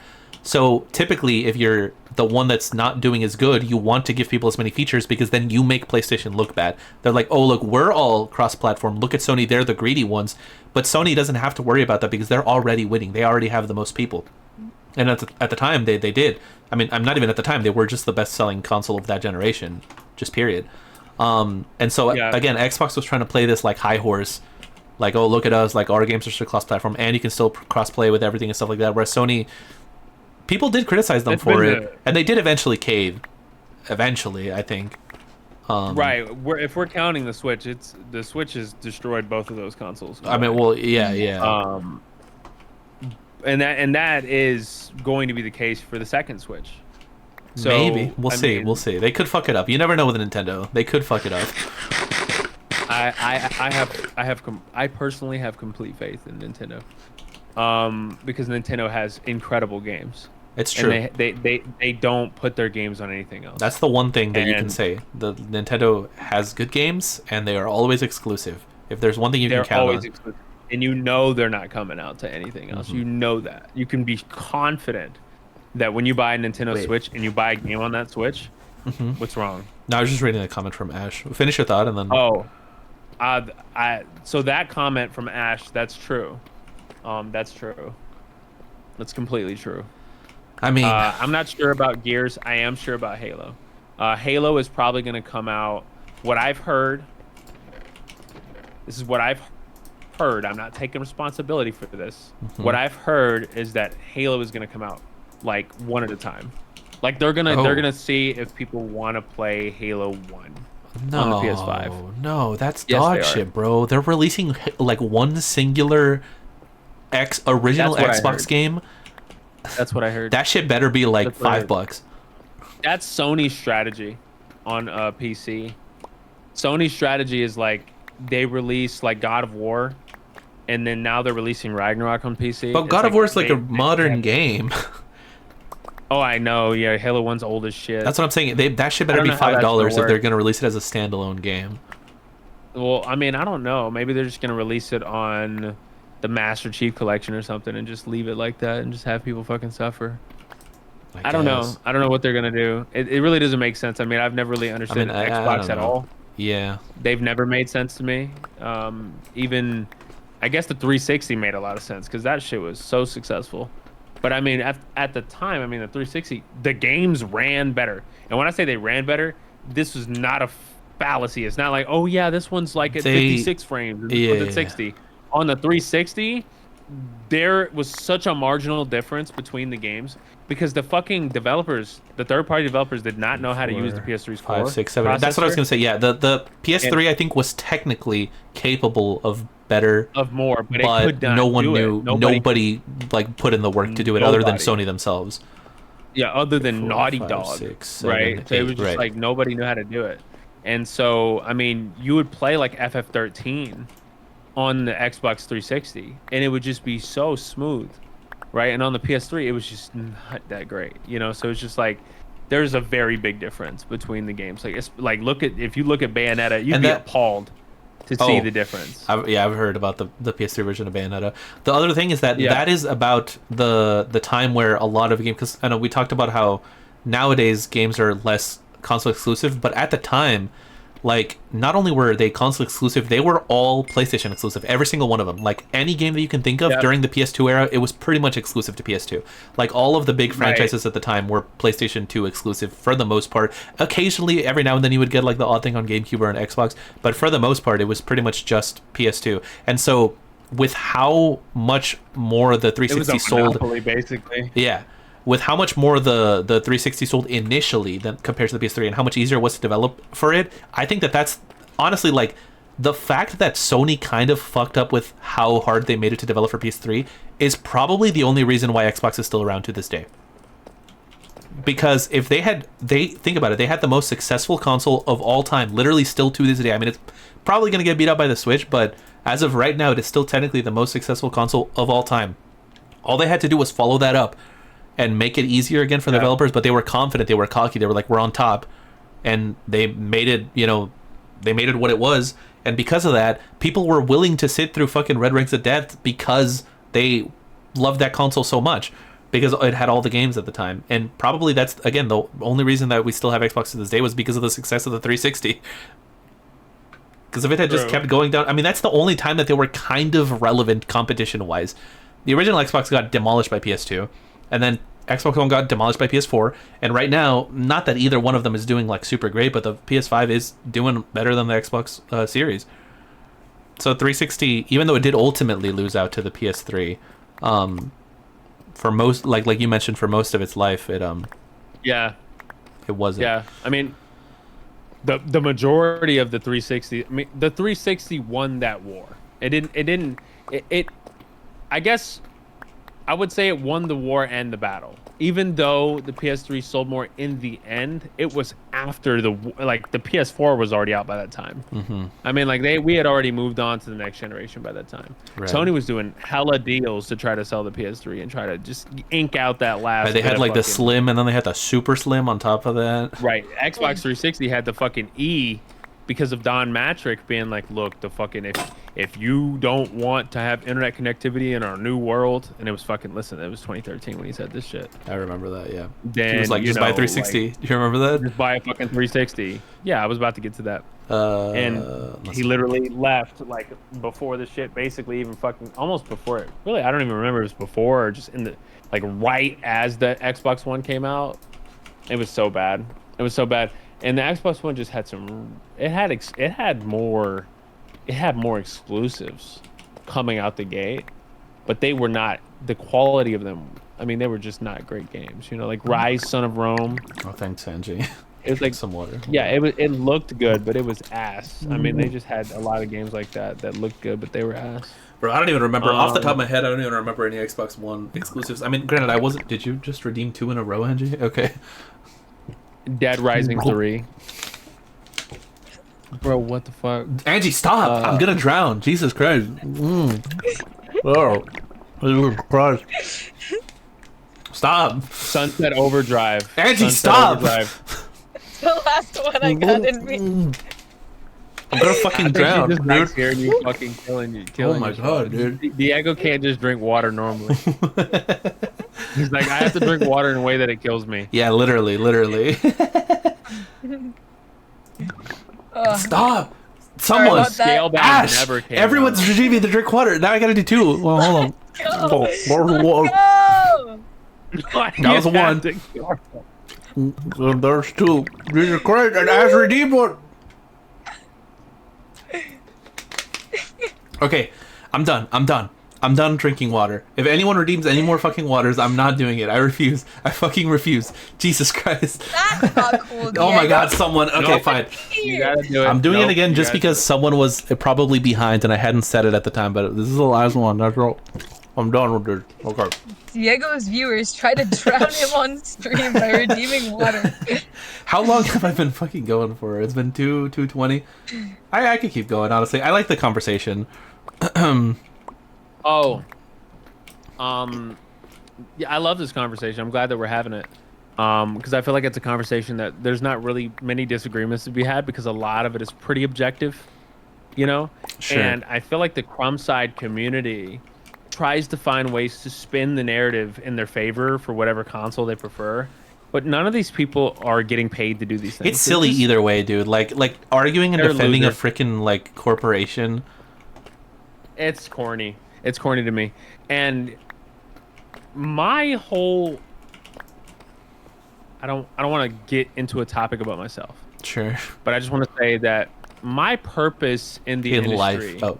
So typically, if you're the one that's not doing as good, you want to give people as many features because then you make PlayStation look bad. They're like, oh, look, we're all cross-platform. Look at Sony. They're the greedy ones. But Sony doesn't have to worry about that because they're already winning. They already have the most people. And at the time, they did. I mean, I'm not even at the time. They were just the best-selling console of that generation, just period. And so, Yeah. again, Xbox was trying to play this like high horse. Like, oh, look at us. Like, our games are still cross-platform. And you can still cross-play with everything and stuff like that. Whereas Sony... People did criticize them It's for been it, and they did eventually cave. Eventually, I think. Right. If we're counting the Switch, the Switch has destroyed both of those consoles. I mean, well, yeah, yeah. And that is going to be the case for the second Switch. So, Maybe we'll I see. mean, We'll see. They could fuck it up. You never know with Nintendo. They could fuck it up. I personally have complete faith in Nintendo. Because Nintendo has incredible games. It's true. And they don't put their games on anything else. That's the one thing that you can And- say. The Nintendo has good games, and they are always exclusive. If there's one thing you They're can count always on, exclusive. And you know they're not coming out to anything else. Mm-hmm. You know that. You can be confident that when you buy a Nintendo Wait. Switch and you buy a game on that Switch, Mm-hmm. what's wrong? no, I was just reading a comment from Ash. Finish your thought, and then Oh, So that comment from Ash, that's true. That's true. That's completely true. I mean, I'm not sure about Gears. I am sure about Halo. Halo is probably going to come out. What I've heard, this is what I've heard. I'm not taking responsibility for this. What I've heard is that Halo is going to come out like one at a time. Like they're gonna see if people want to play Halo 1 on the PS5. No, that's Yes, dog they are. shit, bro. They're releasing like one singular original That's what I Xbox heard. game. That's what I heard. That shit better be like That's what I heard. $5. That's Sony's strategy on PC. Sony's strategy is like they release like God of War, and then now they're releasing Ragnarok on PC. But It's God of War is like a they modern have- game. Oh, I know. Yeah, Halo 1's old as shit. That's what I'm saying. That shit better don't be know how that's $5 gonna if they're work. gonna release it as a standalone game. Well, I mean, I don't know. Maybe they're just gonna release it on the Master Chief Collection or something, and just leave it like that, and just have people fucking suffer. I don't know. guess. I don't know what they're gonna do. It really doesn't make sense. I mean, I've never really understood I Xbox don't at know. all. Yeah. They've never made sense to me. Even, I guess the 360 made a lot of sense because that shit was so successful. But I mean, at the time, I mean, the 360, the games ran better. And when I say they ran better, this was not a fallacy. It's not like, oh yeah, this one's like at 56 frames, and this one's yeah. at 60. On the 360, there was such a marginal difference between the games because the fucking developers, the third-party developers, did not know how to use the PS3's core 5, 6, 7. That's what I was processor. gonna say. Yeah, the PS3 I think was technically capable of better, Of more, but it but could not no one do knew. it. Nobody like put in the work to do it other than Nobody. Sony themselves. Yeah, other than 4, Naughty 5, Dog, 6, 7, right? So it was 8, just right. like nobody knew how to do it. And so, I mean, you would play like FF13 on the Xbox 360, and it would just be so smooth, right? And on the PS3, it was just not that great, you know. So it's just like there's a very big difference between the games. Like it's like if you look at Bayonetta, you'd And be that- appalled to see Oh, the difference. I've heard about the PS3 version of Bayonetta. The other thing is that Yeah. that is about the time where a lot of games, because I know we talked about how nowadays games are less console exclusive, but at the time, like not only were they console exclusive, they were all PlayStation exclusive. Every single one of them. Like any game that you can think of Yep. during the PS2 era, it was pretty much exclusive to PS2. Like all of the big Right. franchises at the time were PlayStation 2 exclusive for the most part. Occasionally, every now and then you would get like the odd thing on GameCube or an Xbox, but for the most part, it was pretty much just PS2. And so with how much more the It was 360 a sold, monopoly, basically. yeah, with how much more the 360 sold initially than compared to the PS3 and how much easier it was to develop for it, I think that's honestly like the fact that Sony kind of fucked up with how hard they made it to develop for PS3 is probably the only reason why Xbox is still around to this day. Because if they think about it, they had the most successful console of all time, literally still to this day. I mean, it's probably going to get beat up by the Switch, but as of right now, it is still technically the most successful console of all time. All they had to do was follow that up and make it easier again for the developers, but they were confident, they were cocky, they were like, we're on top, and they made it, they made it what it was, and because of that, people were willing to sit through fucking Red Rings of Death because they loved that console so much, because it had all the games at the time, and probably that's, again, the only reason that we still have Xbox to this day was because of the success of the 360. Because if it had just True. kept going down, I mean, that's the only time that they were kind of relevant competition-wise. The original Xbox got demolished by PS2, and then Xbox One got demolished by PS4, and right now, not that either one of them is doing like super great, but the PS5 is doing better than the Xbox Series. So 360, even though it did ultimately lose out to the PS3, for most, like you mentioned, for most of its life, Yeah. it wasn't. Yeah, I mean, the majority of the 360. I mean, the 360 won that war. It didn't. It didn't. It I guess I would say it won the war and the battle. Even though the PS3 sold more in the end, it was after the PS4 was already out by that time. Mm-hmm. I mean, like we had already moved on to the next generation by that time. Right. Sony was doing hella deals to try to sell the PS3 and try to just ink out that last. They bit had of like the fucking- slim, and then they had the super slim on top of that. Right. Xbox 360 had the fucking E because of Don Matrick being like, look, the fucking if you don't want to have internet connectivity in our new world, and it was fucking, listen, it was 2013 when he said this shit. I remember that. Yeah. Then He was like, just buy 360. like, Do you remember that? just buy a fucking 360. Yeah, I was about to get to that. And let's he see. literally left like before the shit, basically even fucking almost before it. Really, I don't even remember if it was before or just in the like right as the Xbox One came out. It was so bad. It was so bad. And the Xbox One just had some. It had more exclusives coming out the gate, but they were not the quality of them. I mean, they were just not great games. You know, like Rise, Son of Rome. Oh, thanks, Angie. It was like Some water. yeah, it looked good, but it was ass. I mean, they just had a lot of games like that looked good, but they were ass. Bro, I don't even remember. Off the top of my head, I don't even remember any Xbox One exclusives. I mean, granted, I wasn't. Did you just redeem 2 in a row, Angie? Okay. Dead Rising 3. Bro, what the fuck? Angie, stop! I'm gonna drown. Jesus Christ. Oh. Jesus Christ. Stop. Sunset Overdrive. Angie, Sunset stop! Overdrive. The last one I got in me. I'm gonna fucking drown, Just dude. nice hearing you fucking killing Oh my yourself. god, dude. Diego can't just drink water normally. He's like, I have to drink water in a way that it kills me. Yeah, literally. Stop! Someone! about that. Scale down Ash! never came Everyone's out. redeeming to drink water. Now I gotta do 2. Well, hold on. Go. Whoa. Go. That was 1. There's 2. Jesus Christ, and Ash redeemed 1. Okay, I'm done drinking water. If anyone redeems any more fucking waters, I'm not doing it. I refuse. I fucking refuse. Jesus Christ. That's not cool. Oh my Diego. god, someone. Okay, Nope. fine. You gotta do it. I'm doing it Nope, again you just gotta because do someone was probably behind and I hadn't said it at the time, but this is the last one. That's all. I'm done with it. Okay. Diego's viewers try to drown him on stream by redeeming water. How long have I been fucking going for? It's been 2:20. I could keep going, honestly. I like the conversation. Oh. Yeah, I love this conversation. I'm glad that we're having it. Because I feel like it's a conversation that there's not really many disagreements to be had because a lot of it is pretty objective, you know? Sure. And I feel like the crumb side community tries to find ways to spin the narrative in their favor for whatever console they prefer. But none of these people are getting paid to do these things. It's silly just, either way, dude. Like arguing and They're a defending a loser. freaking like corporation. It's corny. It's corny to me. And my whole I don't want to get into a topic about myself, Sure. but I just want to say that my purpose in the In industry, life. Oh.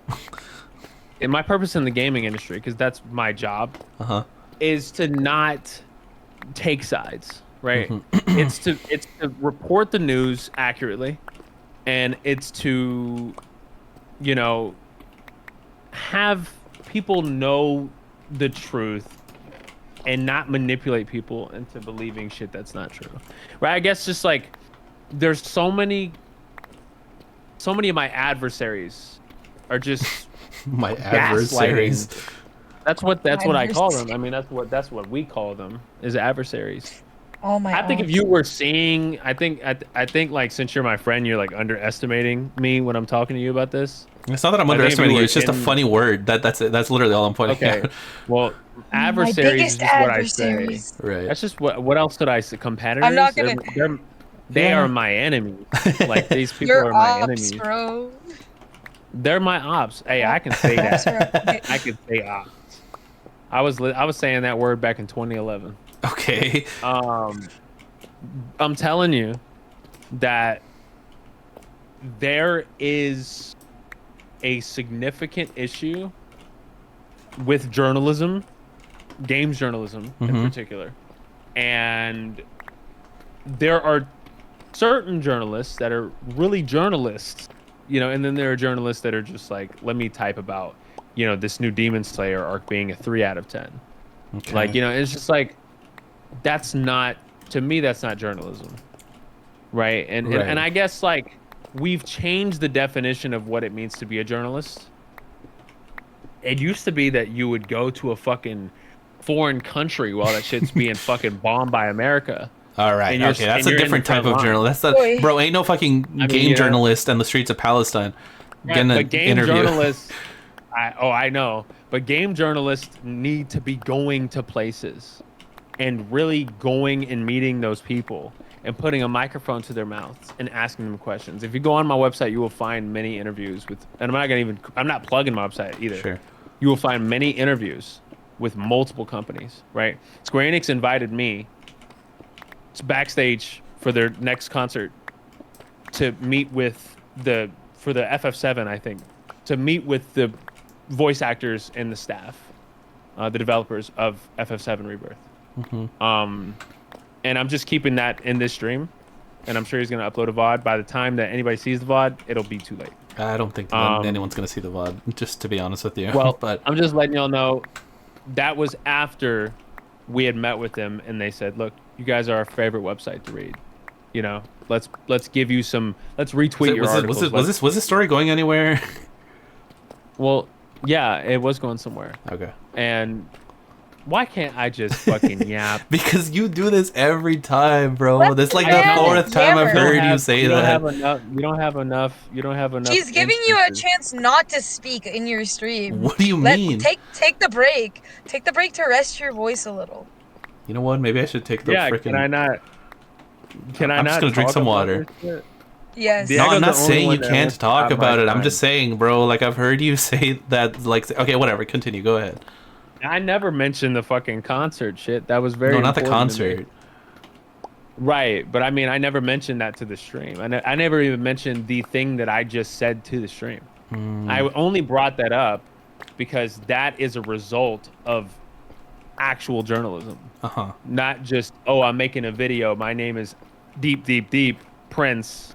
in my purpose in the gaming industry, because that's my job, Uh-huh. is to not take sides, right? Mm-hmm. it's to report the news accurately, and it's to, you know, have people know the truth and not manipulate people into believing shit that's not true, right? I guess just like there's so many of my adversaries are just My adversaries. that's what I call them. I mean, that's what we call them, is adversaries. Oh my I think God. if you were seeing, I think like since you're my friend, you're like underestimating me when I'm talking to you about this. It's not that I'm I think if underestimating you you. were It's just a in- funny word. That's it. That's literally all I'm pointing Okay. out. Well, My adversaries is biggest just what I say. adversaries. Right. That's just what else did I say? Competitors? I'm not gonna- They Yeah. are my enemies. Like these people You're are my ops, enemies. bro. They're my ops. Hey, I can say Ops that. are- I can say ops. I was saying that word back in 2011. Okay. I'm telling you that there is a significant issue with journalism, games journalism in Mhm. particular. And there are certain journalists that are really journalists, you know, and then there are journalists that are just like, let me type about, you know, this new Demon Slayer arc being a 3 out of 10. Okay. Like, you know, it's just like, that's not, to me, that's not journalism. Right? And Right. I guess, like, we've changed the definition of what it means to be a journalist. It used to be that you would go to a fucking foreign country while that shit's being fucking bombed by America. All right. and you're- Okay. That's and a you're in different the front type of line. journalist. That's Boy. bro. Ain't no fucking I mean, game you know- journalist in the streets of Palestine. getting But an game interview. journalists, I know. But game journalists need to be going to places and really going and meeting those people and putting a microphone to their mouths and asking them questions. If you go on my website, you will find many interviews with, and I'm not plugging my website either. Sure. You will find many interviews with multiple companies, right? Square Enix invited me backstage for their next concert to meet with for the FF7, I think, to meet with the voice actors and the staff, the developers of FF7 Rebirth. And I'm just keeping that in this stream, and I'm sure he's gonna upload a VOD. By the time that anybody sees the VOD, it'll be too late. I don't think that anyone's gonna see the VOD. Just to be honest with you. Well, but I'm just letting y'all know that was after we had met with them, and they said, "Look, you guys are our favorite website to read. You know, let's give you some. Let's retweet your articles." Was this story going anywhere? Well, yeah, it was going somewhere. Okay. And why can't I just fucking yap? Because you do this every time, bro. What This is like the the hell? fourth time I've Never. heard you say You don't that. have enough. You don't have enough. You don't have enough. She's giving you a instances. chance not to speak in your stream. What do you mean? Take the break. Take the break to rest your voice a little. You know what? Maybe I should take the Yeah, freaking. can I not? Can I I'm not? just gonna drink talk some about water. this shit? Yes. Yeah. No, Diego's I'm not the only saying you one that can't wants to talk have my about it. I'm time. just saying, bro. Like I've heard you say that. Like, okay, whatever. Continue. Go ahead. I never mentioned the fucking concert shit. That was very No, not the important to me. concert. Right, but I mean, I never mentioned that to the stream. I never even mentioned the thing that I just said to the stream. I only brought that up because that is a result of actual journalism, not just, oh, I'm making a video. My name is Deep Prince.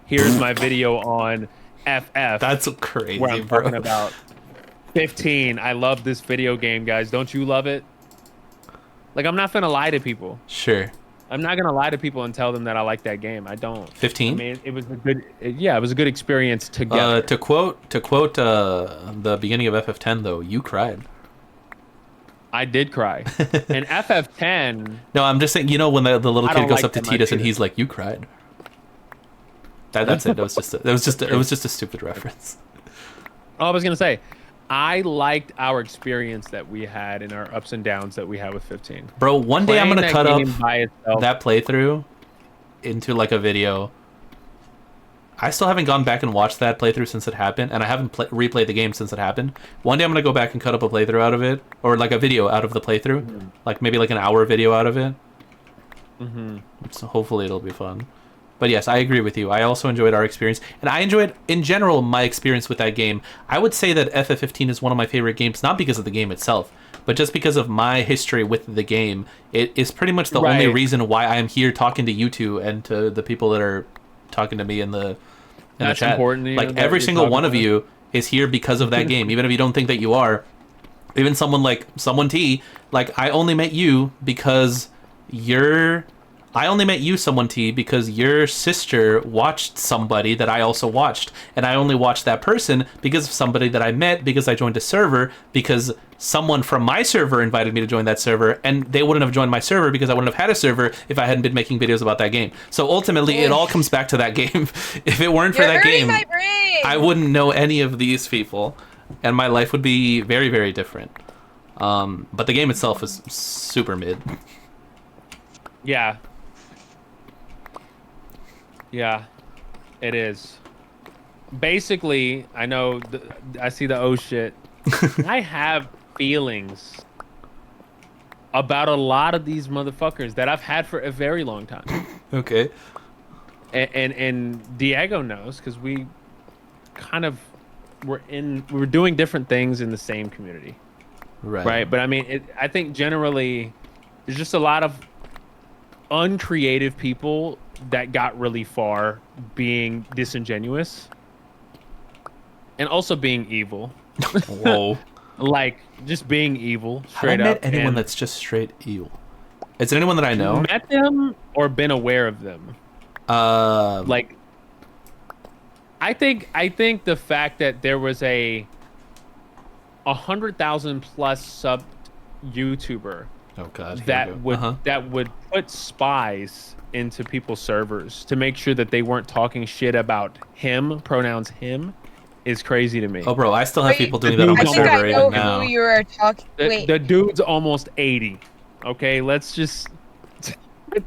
Here's my video on FF. That's crazy, where I'm bro. talking about 15. I love this video game, guys. Don't you love it? Like, I'm not gonna lie to people. Sure. I'm not gonna lie to people and tell them that I like that game. I don't. 15. I mean, it was a good. Yeah, it was a good experience together. To quote the beginning of FF10 though, you cried. I did cry. And FF10. No, I'm just saying. You know when the little I kid don't goes like up to that much Titus and either. he's like, "You cried." That's it. It was just a stupid reference. Oh, I was gonna say, I liked our experience that we had and our ups and downs that we had with 15. Bro, one day I'm Playing gonna that cut up game by itself. that playthrough into like a video. I still haven't gone back and watched that playthrough since it happened, and I haven't replayed the game since it happened. One day I'm gonna go back and cut up a playthrough out of it, or like a video out of the playthrough, like maybe like an hour video out of it. So hopefully it'll be fun. But yes, I agree with you. I also enjoyed our experience, and I enjoyed in general my experience with that game. I would say that FF15 is one of my favorite games, not because of the game itself, but just because of my history with the game. It is pretty much the only reason why I am here talking to you two and to the people that are talking to me in the That's chat. important to you, Like that every you're single talking one of about it? you is here because of that game, even if you don't think that you are. Even someone like someone T, like I only met you because I only met you, someone T, because your sister watched somebody that I also watched, and I only watched that person because of somebody that I met, because I joined a server, because someone from my server invited me to join that server, and they wouldn't have joined my server because I wouldn't have had a server if I hadn't been making videos about that game. So ultimately, it all comes back to that game. If it weren't for You're that hurting game, my brain. I wouldn't know any of these people, and my life would be very, very different. But the game itself is super mid. Yeah. Yeah, it is. Basically, I know. I see the oh shit. I have feelings about a lot of these motherfuckers that I've had for a very long time. Okay. And Diego knows because we kind of we're doing different things in the same community, right? But I mean, I think generally there's just a lot of uncreative people that got really far being disingenuous and also being evil. Whoa. Like just being evil straight Have I met up. anyone and that's just straight evil? Is it anyone that I know? met them or been aware of them? Like I think the fact that there was a 100,000 plus sub YouTuber oh god, here that we go. would that would put spies into people's servers to make sure that they weren't talking shit about him, pronouns him, is crazy to me. Oh, bro, I still have Wait, people doing that on I my I think server I even know now. who you are talking. Wait, The dude's almost 80. Okay, let's just.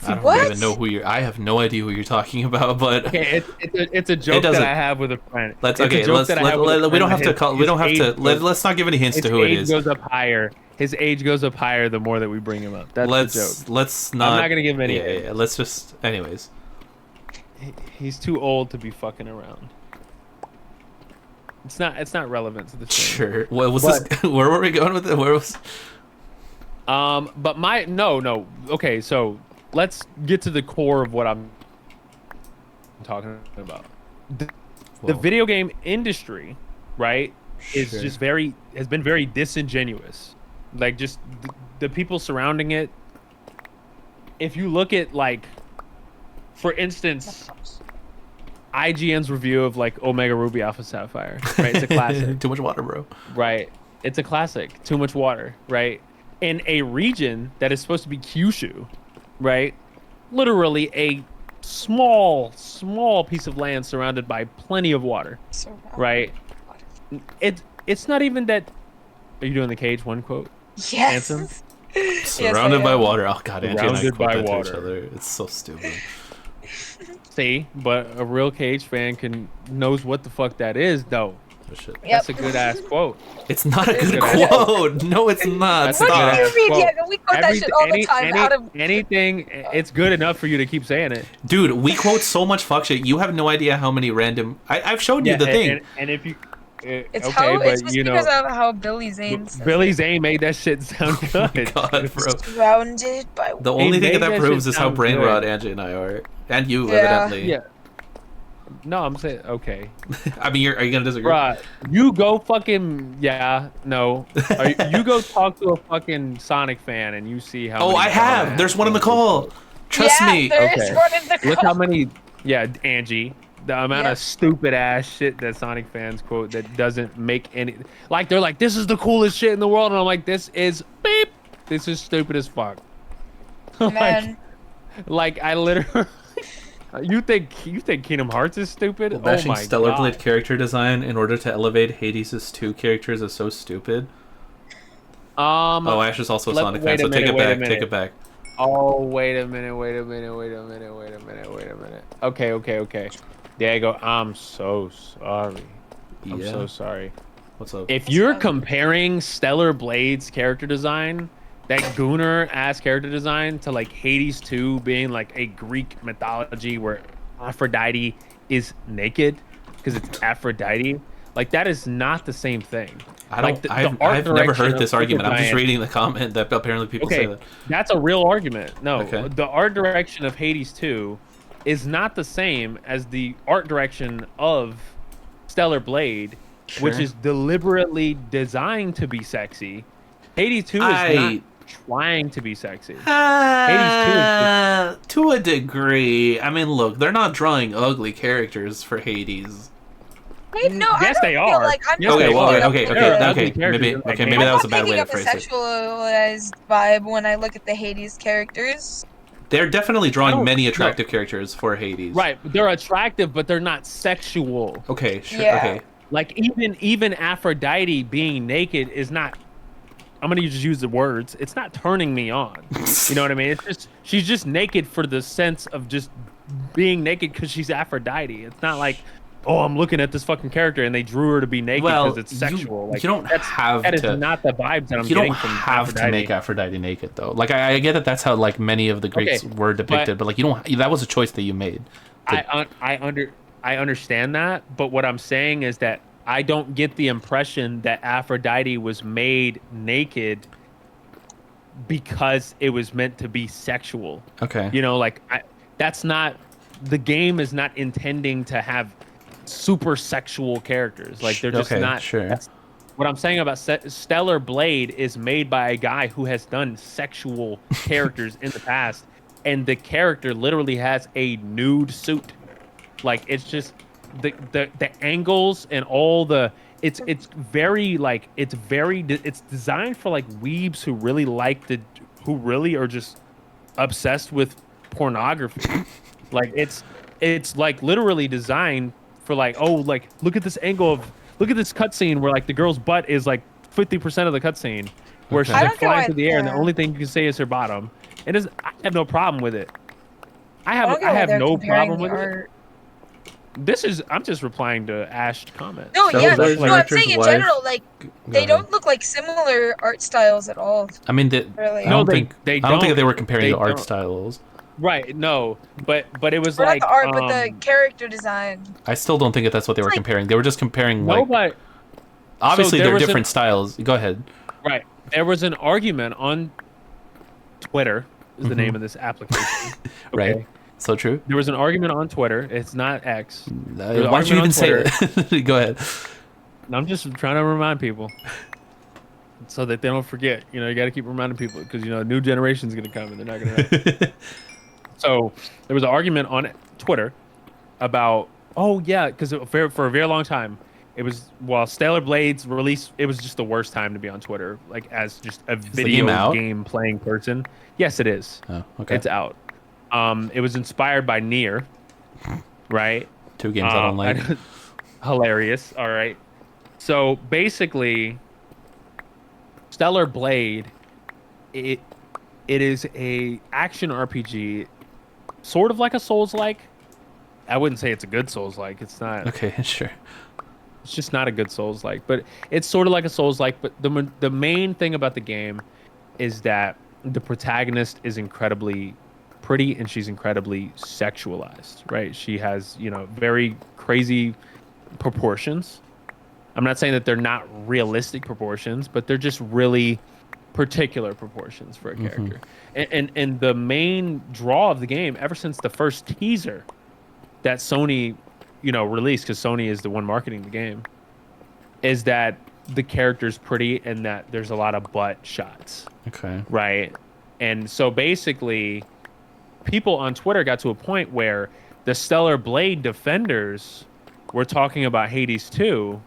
I don't What? even know who you're. I have no idea who you're talking about, but Okay, it's a joke that doesn't- I have with a friend. let's It's a okay. joke Let's that I have with a we don't friend have that to call. We his don't have age to. goes- Let's not give any hints his to who it age is. goes up higher. His age goes up higher the more that we bring him up. That's the joke. Let's not. I'm not gonna give him any Yeah, hints. yeah, let's just. Anyways, He's too old to be fucking around. It's not relevant to the stream. sure. What was this? Where were we going with it? Where was? But no. Okay, so let's get to the core of what I'm talking about. The Whoa. video game industry, right, is Sure. just has been very disingenuous. Like just the people surrounding it. If you look at like, for instance, IGN's review of like Omega Ruby Alpha Sapphire, right? It's a classic. Too much water, bro. Right. It's a classic. Too much water, right? In a region that is supposed to be Kyushu, right? Literally a small piece of land surrounded by plenty of water, right? It's not even that. Are you doing the Cage One quote? yes. Ansem? Surrounded by am. water. Oh god, Angie and I Surrounded quote by that to each water. other. It's so stupid. See, but a real Cage fan knows what the fuck that is, though. Oh, shit. That's a good ass quote. It's not a good good quote. No, it's not. That's a What good do Stop. you ass mean, quote. Diego? We quote that shit all the time out of. Anything, it's good enough for you to keep saying it. Dude, we quote so much fuck shit. You have no idea how many random. I've showed you the thing. And if you, It's okay, how but it's just you know, because of how Billy Zane says Billy it. Zane made that shit sound good. God, bro. Surrounded by. The only thing made that that proves shit is how sound brain good. rot Angie and I are, and you Yeah. evidently. Yeah. No, I'm saying okay, I mean, are you gonna disagree? bruh. You go fucking no. You go talk to a fucking Sonic fan and you see how. Oh, many I have. dumbass There's one in the quotes. call. Trust yeah, me. There is Okay. one in the Look call. how many. Yeah, Angie. The amount Yeah. of stupid ass shit that Sonic fans quote that doesn't make any. Like they're like, this is the coolest shit in the world, and I'm like, this is beep. This is stupid as fuck. Man, like I literally. You think Kingdom Hearts is stupid? Well, Oh bashing my Stellar god. Blade character design in order to elevate Hades' two characters is so stupid. Oh, Ash is also a Sonic fan, wait a so take minute, it wait a back. Take minute. it back. Oh, wait a minute. Okay. Diego, I'm so sorry. I'm Yeah. so sorry. What's up? If you're comparing Stellar Blade's character design, that Gunnar ass character design, to like Hades 2 being like a Greek mythology where Aphrodite is naked because it's Aphrodite, like that is not the same thing. I like don't. the art I've never direction heard of this argument. I'm just Supergiant- reading the comment that apparently people say Okay, that. that's a real argument. No, Okay. the art direction of Hades 2 is not the same as the art direction of Stellar Blade, which Sure. is deliberately designed to be sexy. Hades 2 is not trying to be sexy. To a degree. I mean, look, they're not drawing ugly characters for Hades. wait, no, I Yes, don't they feel are. like I'm Yes, not they picking are. up Okay. the- ugly Maybe characters, like, maybe I'm that was not a bad way picking to up a phrase it. sexualized vibe when I look at the Hades characters. They're definitely drawing No, many no. attractive characters for Hades. Right, they're attractive, but they're not sexual. Okay. Sure. Yeah. Okay. Like even Aphrodite being naked is not. I'm gonna just use the words. It's not turning me on. You know what I mean? It's just she's just naked for the sense of just being naked because she's Aphrodite. It's not like, oh, I'm looking at this fucking character and they drew her to be naked Well, because it's sexual. Like, you don't have that is to. not the vibes that I'm You getting don't from have Aphrodite. to make Aphrodite naked, though. Like I get that that's how like many of the Greeks Okay, were depicted, but like you don't. That was a choice that you made. I understand that, but what I'm saying is that I don't get the impression that Aphrodite was made naked because it was meant to be sexual. Okay. You know, like that's not the game is not intending to have super sexual characters. Like they're just Okay, not. sure. That's, what I'm saying about Stellar Blade is made by a guy who has done sexual characters in the past, and the character literally has a nude suit. Like it's just the angles and all the it's very like it's designed for like weebs who really are just obsessed with pornography. Like it's like literally designed for like, oh, like look at this angle of look at this cutscene where like the girl's butt is like 50% of the cutscene, where Okay. she's I like don't get flying why. through the air, and the Yeah. only thing you can say is her bottom. I have no problem with it. I don't I get why have they're no comparing problem the with it. art. I'm just replying to Ash's comment. No, Stellar yeah, Because I Blade feel no, like I'm director's saying in wife. general, like Go they ahead. don't look like similar art styles at all. I mean, I Really, no, don't think they I don't think don't. that they were comparing They the art don't. styles. Right, no, but it was or not the like art, but the character design. I still don't think that that's what they It's were like comparing. They were just comparing like nobody. So obviously there they're was an different styles. Go ahead. right. There was an argument on Twitter. Is the name of this application? Right. Okay. So true. There was an argument on Twitter. It's not X. There was an Why'd you argument on even say Twitter. it? Go ahead. And I'm just trying to remind people so that they don't forget. You know, you got to keep reminding people because you know a new generation's gonna come and they're not gonna know. So there was an argument on Twitter about, oh yeah, because for a very long time, it was while Stellar Blades release, it was just the worst time to be on Twitter, like as just a the game video out? game playing person. Yes, it is. Oh, okay. It's out. It was inspired by Nier, right? Two games I don't like. Hilarious. All right. So basically, Stellar Blade, it is a action RPG, sort of like a Souls-like. I wouldn't say it's a good Souls-like. It's not. Okay, sure. It's just not a good Souls-like, but it's sort of like a Souls-like. But the main thing about the game is that the protagonist is incredibly pretty and she's incredibly sexualized, right? She has, you know, very crazy proportions. I'm not saying that they're not realistic proportions, but they're just really particular proportions for a character. And the main draw of the game, ever since the first teaser that Sony, you know, released, because Sony is the one marketing the game, is that the character's pretty and that there's a lot of butt shots, Okay. right? And so basically, people on Twitter got to a point where the Stellar Blade defenders were talking about Hades 2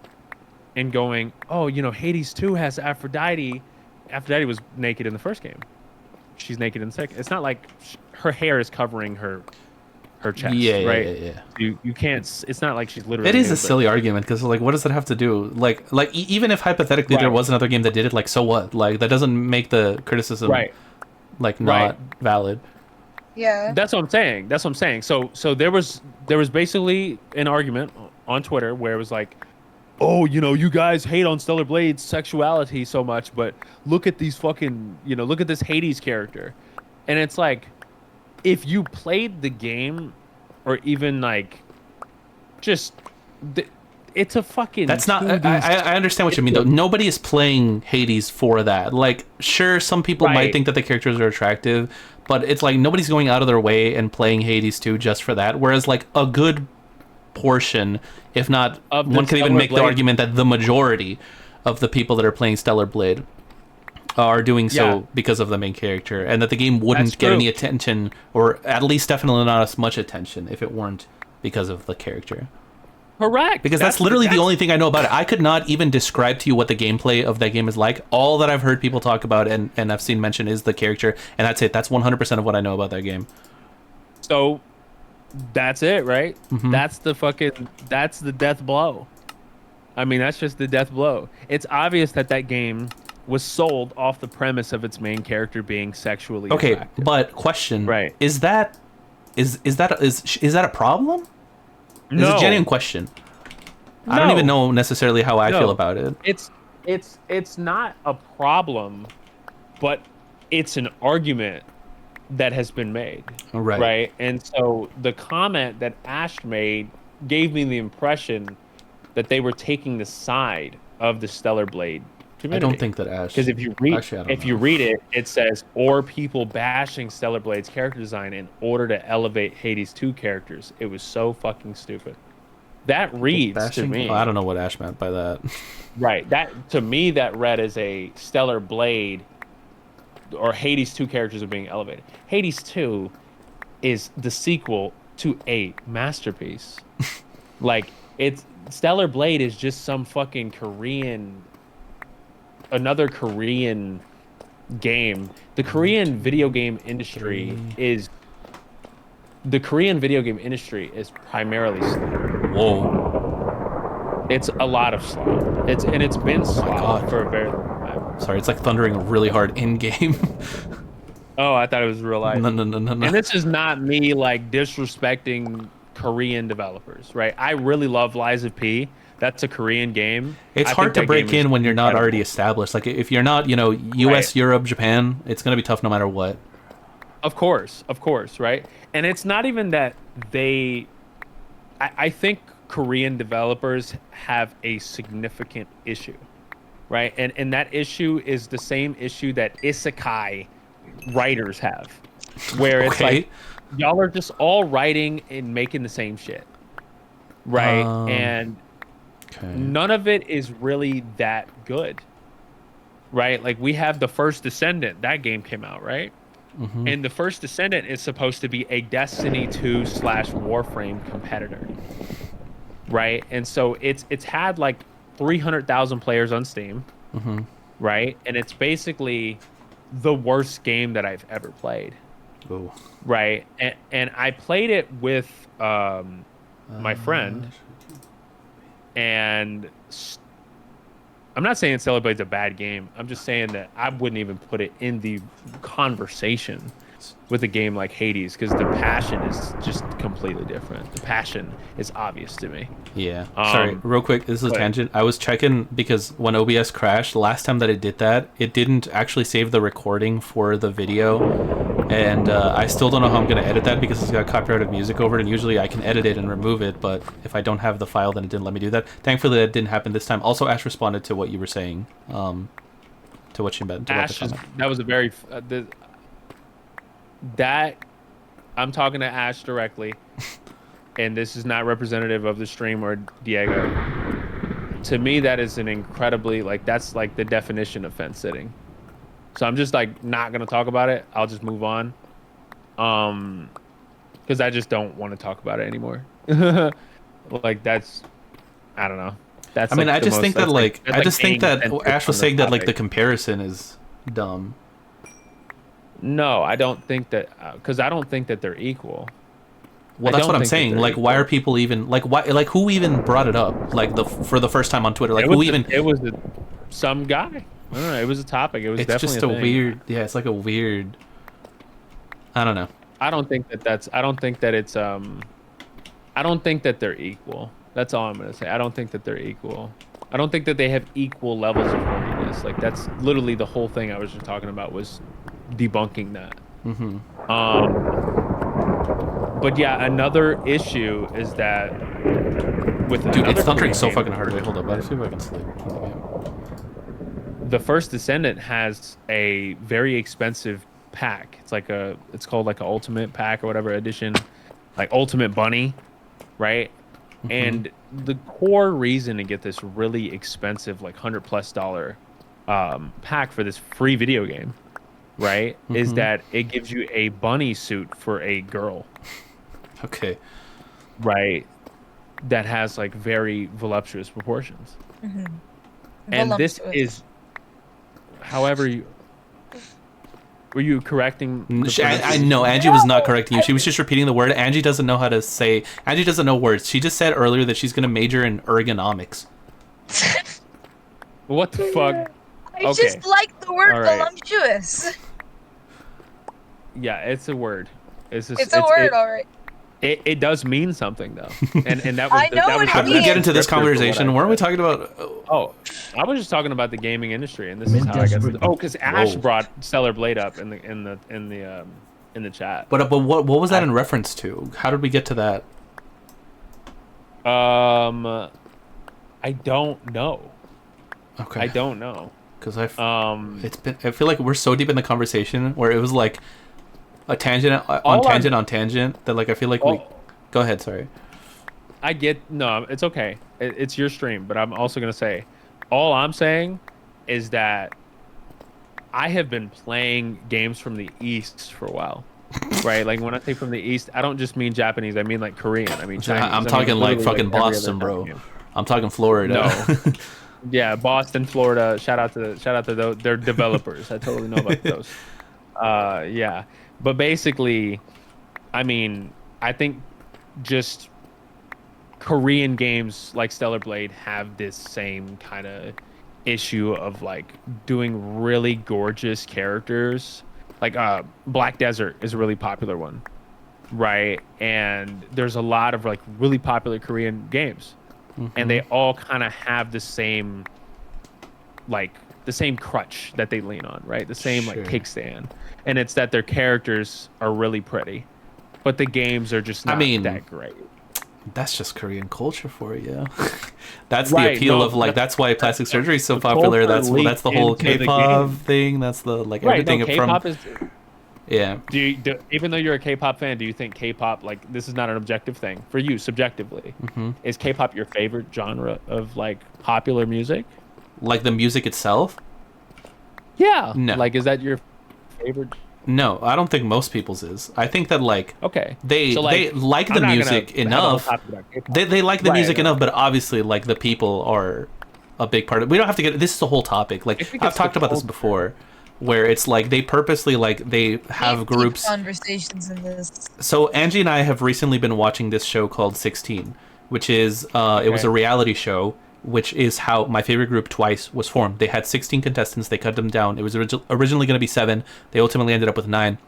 and going, oh, you know, Hades 2 has Aphrodite. Aphrodite was naked in the first game. She's naked in the second. It's not like her hair is covering her chest, Yeah, right? yeah. You can't. It's not like she's literally. It is nude, a silly argument because like, what does that have to do? Like, even if hypothetically there Right. was another game that did it, like, so what? Like, that doesn't make the criticism right. like not valid. Yeah. That's what I'm saying. That's what I'm saying. So there was basically an argument on Twitter where it was like, oh, you know, you guys hate on Stellar Blade's sexuality so much, but look at these fucking, you know, look at this Hades character. And it's like, if you played the game or even like just it's a fucking That's not. I understand what you mean though. Nobody is playing Hades for that. Like, sure, some people might Right. think that the characters are attractive, but it's like nobody's going out of their way and playing Hades 2 just for that. Whereas like a good portion, if not, Of the one could even Stellar make the Blade. argument that the majority of the people that are playing Stellar Blade are doing so Yeah. because of the main character, and that the game wouldn't That's get true. any attention, or at least definitely not as much attention, if it weren't because of the character. correct. Because that's literally the only thing I know about it. I could not even describe to you what the gameplay of that game is like. All that I've heard people talk about and I've seen mentioned is the character, and that's it. That's 100% of what I know about that game. So that's it, right? Mhm. That's the death blow. I mean, that's just the death blow. It's obvious that game was sold off the premise of its main character being sexually Okay, attractive. but question: Right. Is that a problem? It's No. a genuine question. I don't No. even know necessarily how I No. feel about it. It's not a problem, but it's an argument that has been made. Right. Right. And so the comment that Ash made gave me the impression that they were taking the side of the Stellar Blade community. I don't think that Ash. Because if you read Actually, I don't if know. you read it, it says, or people bashing Stellar Blade's character design in order to elevate Hades 2 characters. It was so fucking stupid. That reads to Bashing? me. Oh, I don't know what Ash meant by that. Right. That to me that read as a Stellar Blade or Hades 2 characters are being elevated. Hades 2 is the sequel to a masterpiece. Like it's Stellar Blade is just some fucking another Korean game. The Korean video game industry is primarily Whoa. It's a lot of slop. It's been Oh my slop god. for a very long time. Sorry, it's like thundering really hard in game. Oh, I thought it was real life. No, no, no, no, no. And this is not me like disrespecting Korean developers, right? I really love Lies of P. That's a Korean game. It's I think hard to that game break is in when you're not incredible. already established. Like if you're not, Right. US, Europe, Japan, it's gonna be tough no matter what. Of course, right? And it's not even that they. I think Korean developers have a significant issue, right? And that issue is the same issue that isekai writers have, where it's Okay. like y'all are just all writing and making the same shit, right? Um. And Okay. none of it is really that good, right? Like we have the First Descendant, that game came out, right? Mm-hmm. And the First Descendant is supposed to be a Destiny 2 slash Warframe competitor, right? And so it's had like 300,000 players on Steam, Mm-hmm. right? And it's basically the worst game that I've ever played, Oh. right? And I played it with my friend, and I'm not saying Celebrate's a bad game. I'm just saying that I wouldn't even put it in the conversation with a game like Hades because the passion is just completely different. The passion is obvious to me. Yeah. Sorry, real quick. This is a but- tangent. I was checking because when OBS crashed, the last time that it did that, it didn't actually save the recording for the video. And I still don't know how I'm going to edit that because it's got copyrighted music over it. And usually I can edit it and remove it. But if I don't have the file, then it didn't let me do that. Thankfully, that didn't happen this time. Also, Ash responded to what you were saying. To what you meant. To Ash, about the comment. that was a very that I'm talking to Ash directly, and this is not representative of the stream or Diego. To me, that is an incredibly that's like the definition of fence sitting. So I'm just like not gonna talk about it. I'll just move on, because I just don't want to talk about it anymore. Like that's, I don't know. That's I mean, like I the just most- think that that's like that's I just think that centric Ash was on the saying that like the topic. comparison is dumb. No, I don't think that, because I don't think that they're equal. Well, I that's don't what I'm think that saying. they're Like, why equal. are people even like who even brought it up? Like for the first time on Twitter. Like It who was even? some guy. I don't know. It was a topic. It was It's definitely just a thing. weird. Yeah, it's like a weird. I don't know. I don't think that that's. I don't think that it's. I don't think that they're equal. That's all I'm gonna say. I don't think that they're equal. I don't think that they have equal levels of horniness. Like that's literally the whole thing I was just talking about was debunking that. Mm-hmm. But yeah, another issue is that with Dude, another it's thundering Korean so game, fucking hard. Wait, hold up. Let's see if I can sleep. the First Descendant has a very expensive pack. It's called like a ultimate pack or whatever edition, like Ultimate Bunny, right? Mhm. And the core reason to get this really expensive, like $100+ pack for this free video game, right, is Mhm. that it gives you a bunny suit for a girl, Okay. right? That has like very voluptuous proportions. Mhm. And this Voluptuous. is, however, were you correcting? the I know Angie was not correcting you. She was just repeating the word. Angie doesn't know how to say. Angie doesn't know words. She just said earlier that she's gonna major in ergonomics. What the fuck? I Okay. just like the word All right. voluptuous. Yeah, it's a word. It's just, It's a word, alright. It does mean something though, and that was I know what it How did we get into this descriptor for what conversation? I Weren't we said. talking about? Oh, I was just talking about the gaming industry, and this is how I guess. Oh, because Ash Whoa. brought Stellar Blade up in the chat. But what was that in reference to? How did we get to that? I don't know. Okay. I don't know. Because I feel like we're so deep in the conversation where it was like a tangent on tangent that like I feel like we. Go ahead. Sorry. No, it's okay. It's your stream, but I'm also gonna say, all I'm saying is that I have been playing games from the East for a while, right? Like when I say from the East, I don't just mean Japanese. I mean like Korean. I mean Chinese. I'm I talking mean, like literally, fucking every other Boston, bro. game. I'm talking Florida. No. Yeah, Boston, Florida. Shout out to their developers. I totally know about those. Yeah, but basically, I mean, I think just Korean games like Stellar Blade have this same kind of issue of like doing really gorgeous characters. Like Black Desert is a really popular one, right? And there's a lot of like really popular Korean games, and they all kind of have the same like the same crutch that they lean on, right? The same like Sure. kickstand, and it's that their characters are really pretty, but the games are just not that great. That's just Korean culture for you. That's Right, the appeal no, of like that's why plastic surgery is so the popular. culture That's the whole leaks into the K-pop game. thing. That's the like Right, everything no, K-pop from is. yeah. Even though you're a K-pop fan, do you think K-pop, like, this is not an objective thing for you subjectively? Is K-pop your favorite genre of like popular music? Like the music itself? Yeah. No. Like, is that your favorite? No, I don't think most people's is. I think that like Okay. they So, they like I'm the not gonna music have a whole enough. topic about K-pop. They like the Right, music right. enough, but obviously like the people are a big part of it. We don't have to get this is a whole topic. Like I think I've it's the talked about this culture. before, where it's like they purposely like they have Deep groups. conversations in this. So Angie and I have recently been watching this show called 16, which is it was a Okay. reality show, which is how my favorite group Twice was formed. They had 16 contestants. They cut them down. It was originally going to be 7. They ultimately ended up with 9.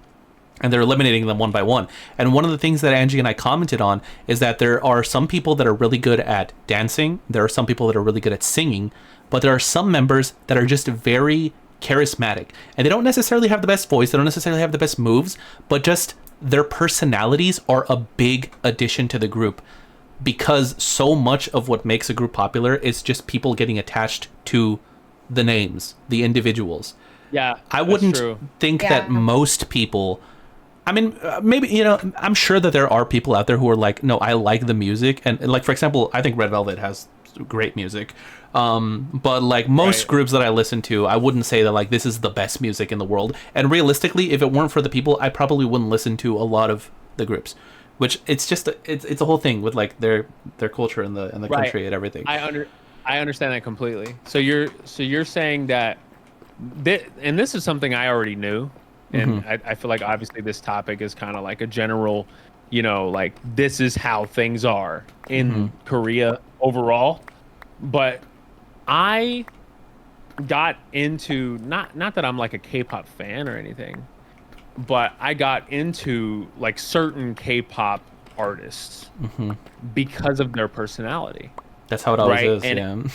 And they're eliminating them one by one. And one of the things that Angie and I commented on is that there are some people that are really good at dancing. There are some people that are really good at singing. But there are some members that are just very charismatic. And they don't necessarily have the best voice. They don't necessarily have the best moves. But just their personalities are a big addition to the group. Because so much of what makes a group popular is just people getting attached to the names, the individuals. Yeah. I that's wouldn't true. think Yeah. that most people. I mean, maybe, you know, I'm sure that there are people out there who are like, no, I like the music. And like, for example, I think Red Velvet has great music. But like most Right. groups that I listen to, I wouldn't say that like this is the best music in the world. And realistically, if it weren't for the people, I probably wouldn't listen to a lot of the groups. Which it's just it's a whole thing with like their culture and the Right. country and everything. I understand that completely. So you're saying that and this is something I already knew, and I feel like obviously this topic is kind of like a general, you know, like this is how things are in Korea overall. But I got into not that I'm like a K-pop fan or anything, but I got into like certain K-pop artists because of their personality. That's how it always Right, is. and- Yeah.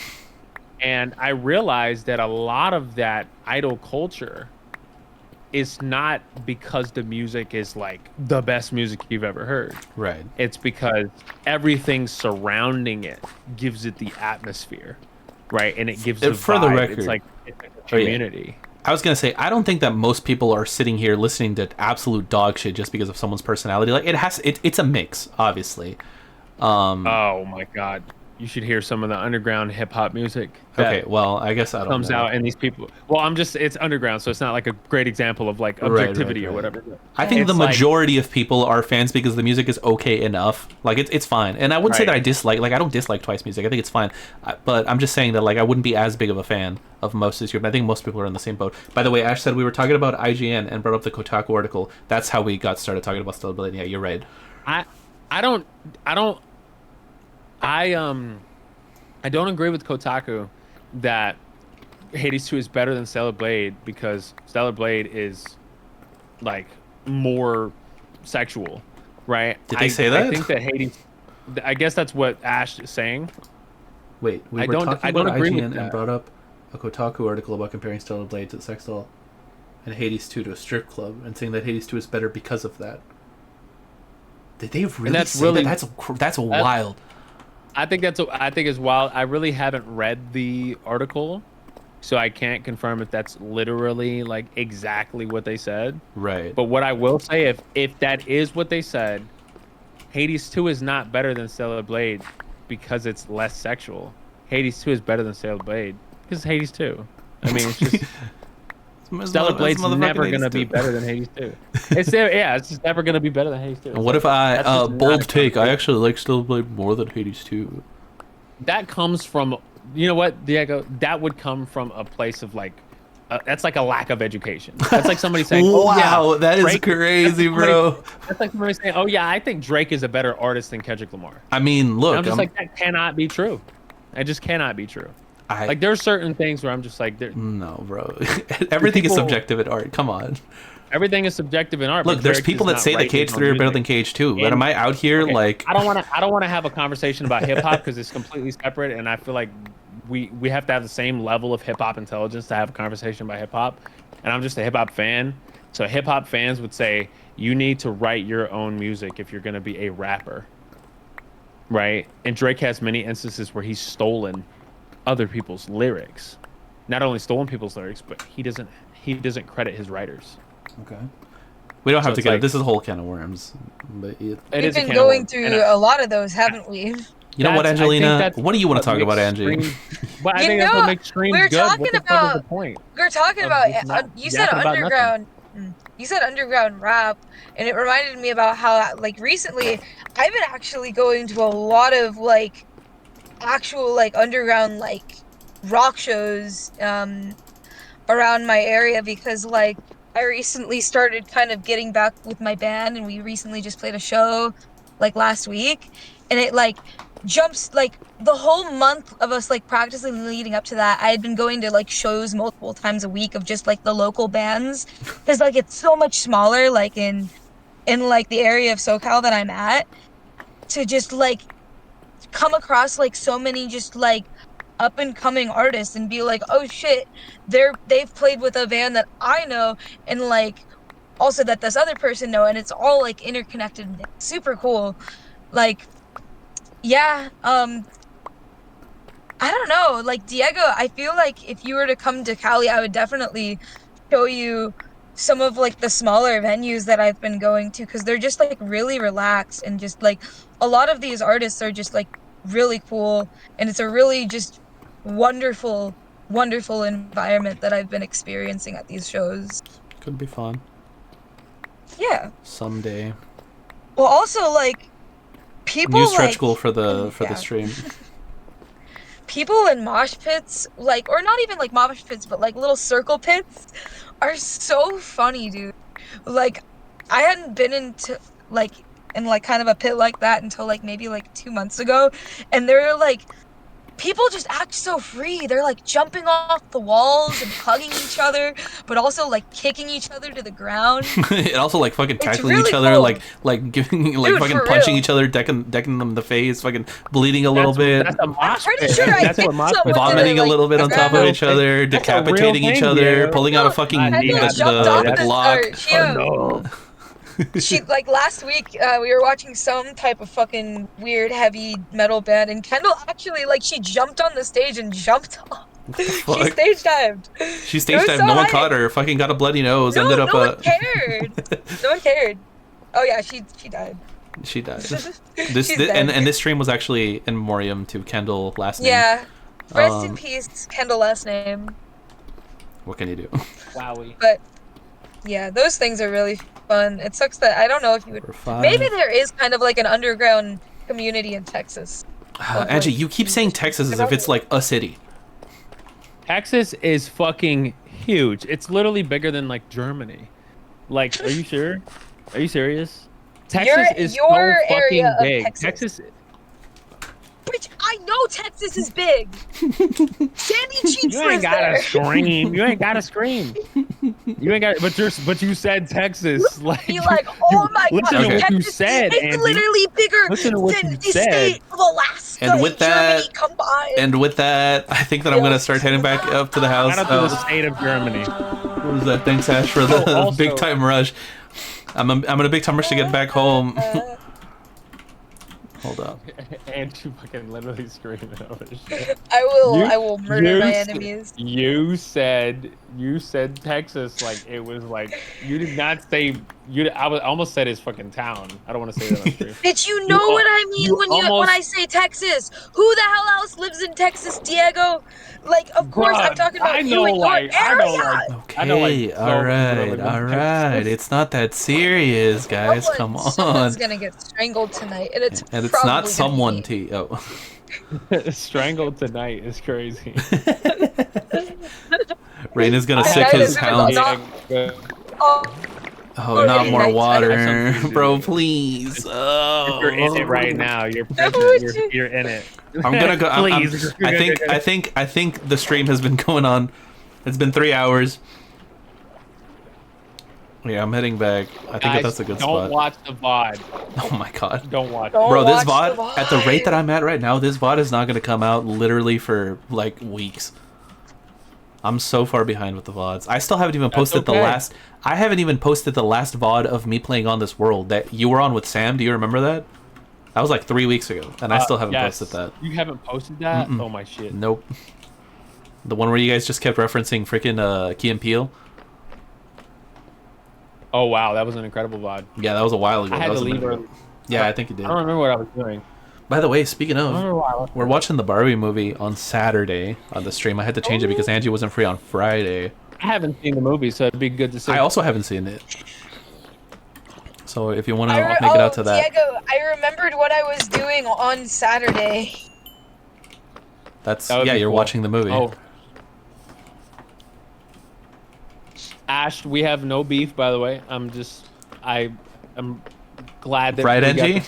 And I realized that a lot of that idol culture is not because the music is like the best music you've ever heard. Right. It's because everything surrounding it gives it the atmosphere, right? And it gives the For the vibe. record- It's like a Oh, yeah. community. I was gonna say I don't think that most people are sitting here listening to absolute dog shit just because of someone's personality. Like it's a mix, obviously. Oh my god. You should hear some of the underground hip hop music that Okay, well, I guess I don't comes know. out, and these people. Well, it's underground, so it's not like a great example of like Right, right, objectivity or right. whatever. I think It's the like- majority of people are fans because the music is okay enough. Like it's fine, and I wouldn't say Right. that I dislike. Like I don't dislike Twice music. I think it's fine, but I'm just saying that like I wouldn't be as big of a fan of most of this group. And I think most people are in the same boat. By the way, Ash said we were talking about IGN and brought up the Kotaku article. That's how we got started talking about Stellar Blade. Yeah, you're right. I don't agree with Kotaku that Hades 2 is better than Stellar Blade because Stellar Blade is like more sexual, right? Did they say that? I think that Hades. I guess that's what Ash is saying. Wait, we I were don't- talking I don't about agree with IGN and that. brought up a Kotaku article about comparing Stellar Blade to Sex Doll and Hades 2 to a strip club and saying that Hades 2 is better because of that. Did they really that's say really- that? That's wild. I think it's wild. I really haven't read the article, so I can't confirm if that's literally like exactly what they said. Right. But what I will say, if that is what they said, Hades 2 is not better than Stellar Blade because it's less sexual. Hades 2 is better than Stellar Blade because it's Hades 2. I mean, it's just Stellar Blade's never gonna be better than Hades 2. It's just never gonna be better than Hades 2. And what if I That's just not bold a take? I conversation. actually like Stellar Blade more than Hades 2. That comes from, you know what, Diego? That would come from a place of like that's like a lack of education. That's like somebody saying, "Oh Wow, yeah, that is Drake." crazy, bro. That's like somebody saying, "Oh yeah, I think Drake is a better artist than Kendrick Lamar." I mean, And look, I'm just like, that cannot be true. It just cannot be true. I Like there's certain things where I'm just like, no, bro. Everything is people- subjective in art. Come on. everything is subjective in art. Look, but there's Drake people does that not say that write his Cage own 3 are better music. than Cage 2, but And- am I out here Okay, like I don't want to have a conversation about hip hop because it's completely separate, and I feel like we have to have the same level of hip hop intelligence to have a conversation about hip hop. And I'm just a hip hop fan, so hip hop fans would say you need to write your own music if you're going to be a rapper, right? And Drake has many instances where he's stolen other people's lyrics, not only stolen people's lyrics, but he doesn't credit his writers. Okay. We don't have So to it's get like- this is a whole can of worms. But It We've is a been can of going worms. through And a lot of those, haven't we? you know what, I think Angelina? that's What do you want to talk makes about, Angie? streams- But I You think that's know, what makes streams we're good. What talking the fuck is about- the point? We were talking Of about just not you said yapping about underground. You said underground rap, and it reminded me about how like recently I've been actually going to a lot of like actual like underground like rock shows around my area because like I recently started kind of getting back with my band, and we recently just played a show like last week, and it like jumps like the whole month of us like practicing leading up to that. I had been going to like shows multiple times a week of just like the local bands because like it's so much smaller like in like the area of SoCal that I'm at, to just like come across like so many just like up and coming artists and be like, oh shit, they've played with a band that I know, and like also that this other person know, and it's all like interconnected and it's super cool. Like yeah, I don't know, like Diego, I feel like if you were to come to Cali, I would definitely show you some of like the smaller venues that I've been going to because they're just like really relaxed, and just like a lot of these artists are just like really cool, and it's a really just wonderful environment that I've been experiencing at these shows. Could be fun Yeah. someday. Well, also like people New stretch like goal for the yeah. stream. people in mosh pits, like, or not even like mosh pits, but like little circle pits, are so funny, dude. Like, I hadn't been into like in like kind of a pit like that until like maybe like 2 months ago, and they're like people just act so free. They're like jumping off the walls and hugging each other, but also like kicking each other to the ground. And also like fucking It's tackling really each other, cool. like giving like Dude, fucking for punching real. each other, decking them in the face, fucking bleeding a little bit, That's a mosh pretty pit. sure I That's hit what mosh someone pits are. vomiting a like, little bit on top of around. each other, That's a real decapitating each thing, other, Diego. pulling out a No, fucking Kendall that's jumped off the the Glock. or she, Oh, no. she like last week we were watching some type of fucking weird heavy metal band, and Kendall actually like she jumped on the stage and jumped off. She fuck? stage dived. She It stage was dived. so No one hype. caught her. Fucking got a bloody nose. No, Ended up. no one cared. No one cared. Oh yeah, she died. She died. She's dead. And this stream was actually in memoriam to Kendall last name. Yeah. Rest in Um, peace, Kendall last name. What can you do? Wowie. But yeah, those things are really fun. It sucks that I don't know if you would. For five. Maybe there is kind of like an underground community in Texas. Angie, you keep saying Texas as if it's like a city. Texas is fucking huge. It's literally bigger than like Germany. Like, are you sure? Are you serious? Texas is your so fucking area of big. Texas. Texas. Bitch, I know Texas is big. Sandy Cheeks You ain't lives gotta there. scream. You ain't gotta scream. You ain't got. But you said Texas. Like, Be like, oh my listen god, to what Texas you said, is Andy. literally bigger Listen to what than you the said. state of Alaska And with Germany that- combined. And with that, I think that I'm gonna start heading back up to the house. Shout out to the state of Germany. What was that? Thanks, Ash, for the Oh, also- big time rush. I'm in a big time rush to get back home. Hold up. And you fucking literally screaming over shit. I will murder my s- enemies. You said Texas like it was like you did not say I almost said his fucking town. I don't want to say that on stream. Bitch, you know You what al- I mean you when almost- I say Texas. Who the hell else lives in Texas, Diego? Like, of course, I'm Bruh, talking about I you know, and your like, I know, area. like- Okay, I know, like, so all right, really all good right. Texas. It's not that serious, guys. Come on. Someone's gonna get strangled tonight, and it's And it's probably not gonna someone, be me. T. Oh. Strangled tonight is crazy. Rain is gonna I sick That his is pounds. not- Oh, not more Nice. water, Something to bro, do. please. You're in it right Oh. now. You're No, present. shit. You're in it. I'm gonna go. Please. I think the stream has been going on. It's been 3 hours. Yeah, I'm heading back. I think Guys, that's a good don't spot. watch the VOD. Oh my god. Don't watch. Don't Bro, this watch VOD, the at the rate that VOD. I'm at right now, this VOD is not gonna come out literally for like weeks. I'm so far behind with the VODs. I still haven't even posted the okay. last. I haven't even posted the last VOD of me playing on this world that you were on with Sam. Do you remember that? That was like 3 weeks ago, and I still haven't Yes. posted that. You haven't posted that? Mm-mm. Oh my shit. Nope. The one where you guys just kept referencing freaking Key and Peele. Oh wow, that was an incredible VOD. Yeah, that was a while ago. I That had was to a leave minute early. ago. Yeah, I think you did. I don't remember what I was doing. By the way, speaking I don't of, remember why I was. we're watching the Barbie movie on Saturday on the stream. I had to change it because Angie wasn't free on Friday. I haven't seen the movie, so it'd be good to see. I also haven't seen it. So if you want to I make it out to that, Diego, I remembered what I was doing on Saturday. that's That would yeah, be you're cool. watching the movie. Oh. Ash, we have no beef, by the way. I'm glad that Right, we got Angie? to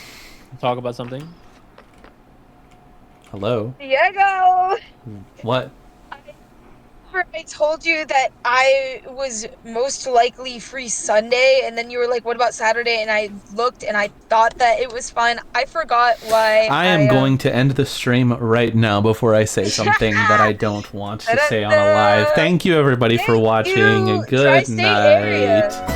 talk about something. Hello. Diego! What? I told you that I was most likely free Sunday, and then you were like, "What about Saturday?" And I looked, and I thought that it was fine. I forgot why. I am going to end the stream right now before I say something that I don't want to say on a live. Thank you everybody for Thank watching. you. Good Tri-state night. area.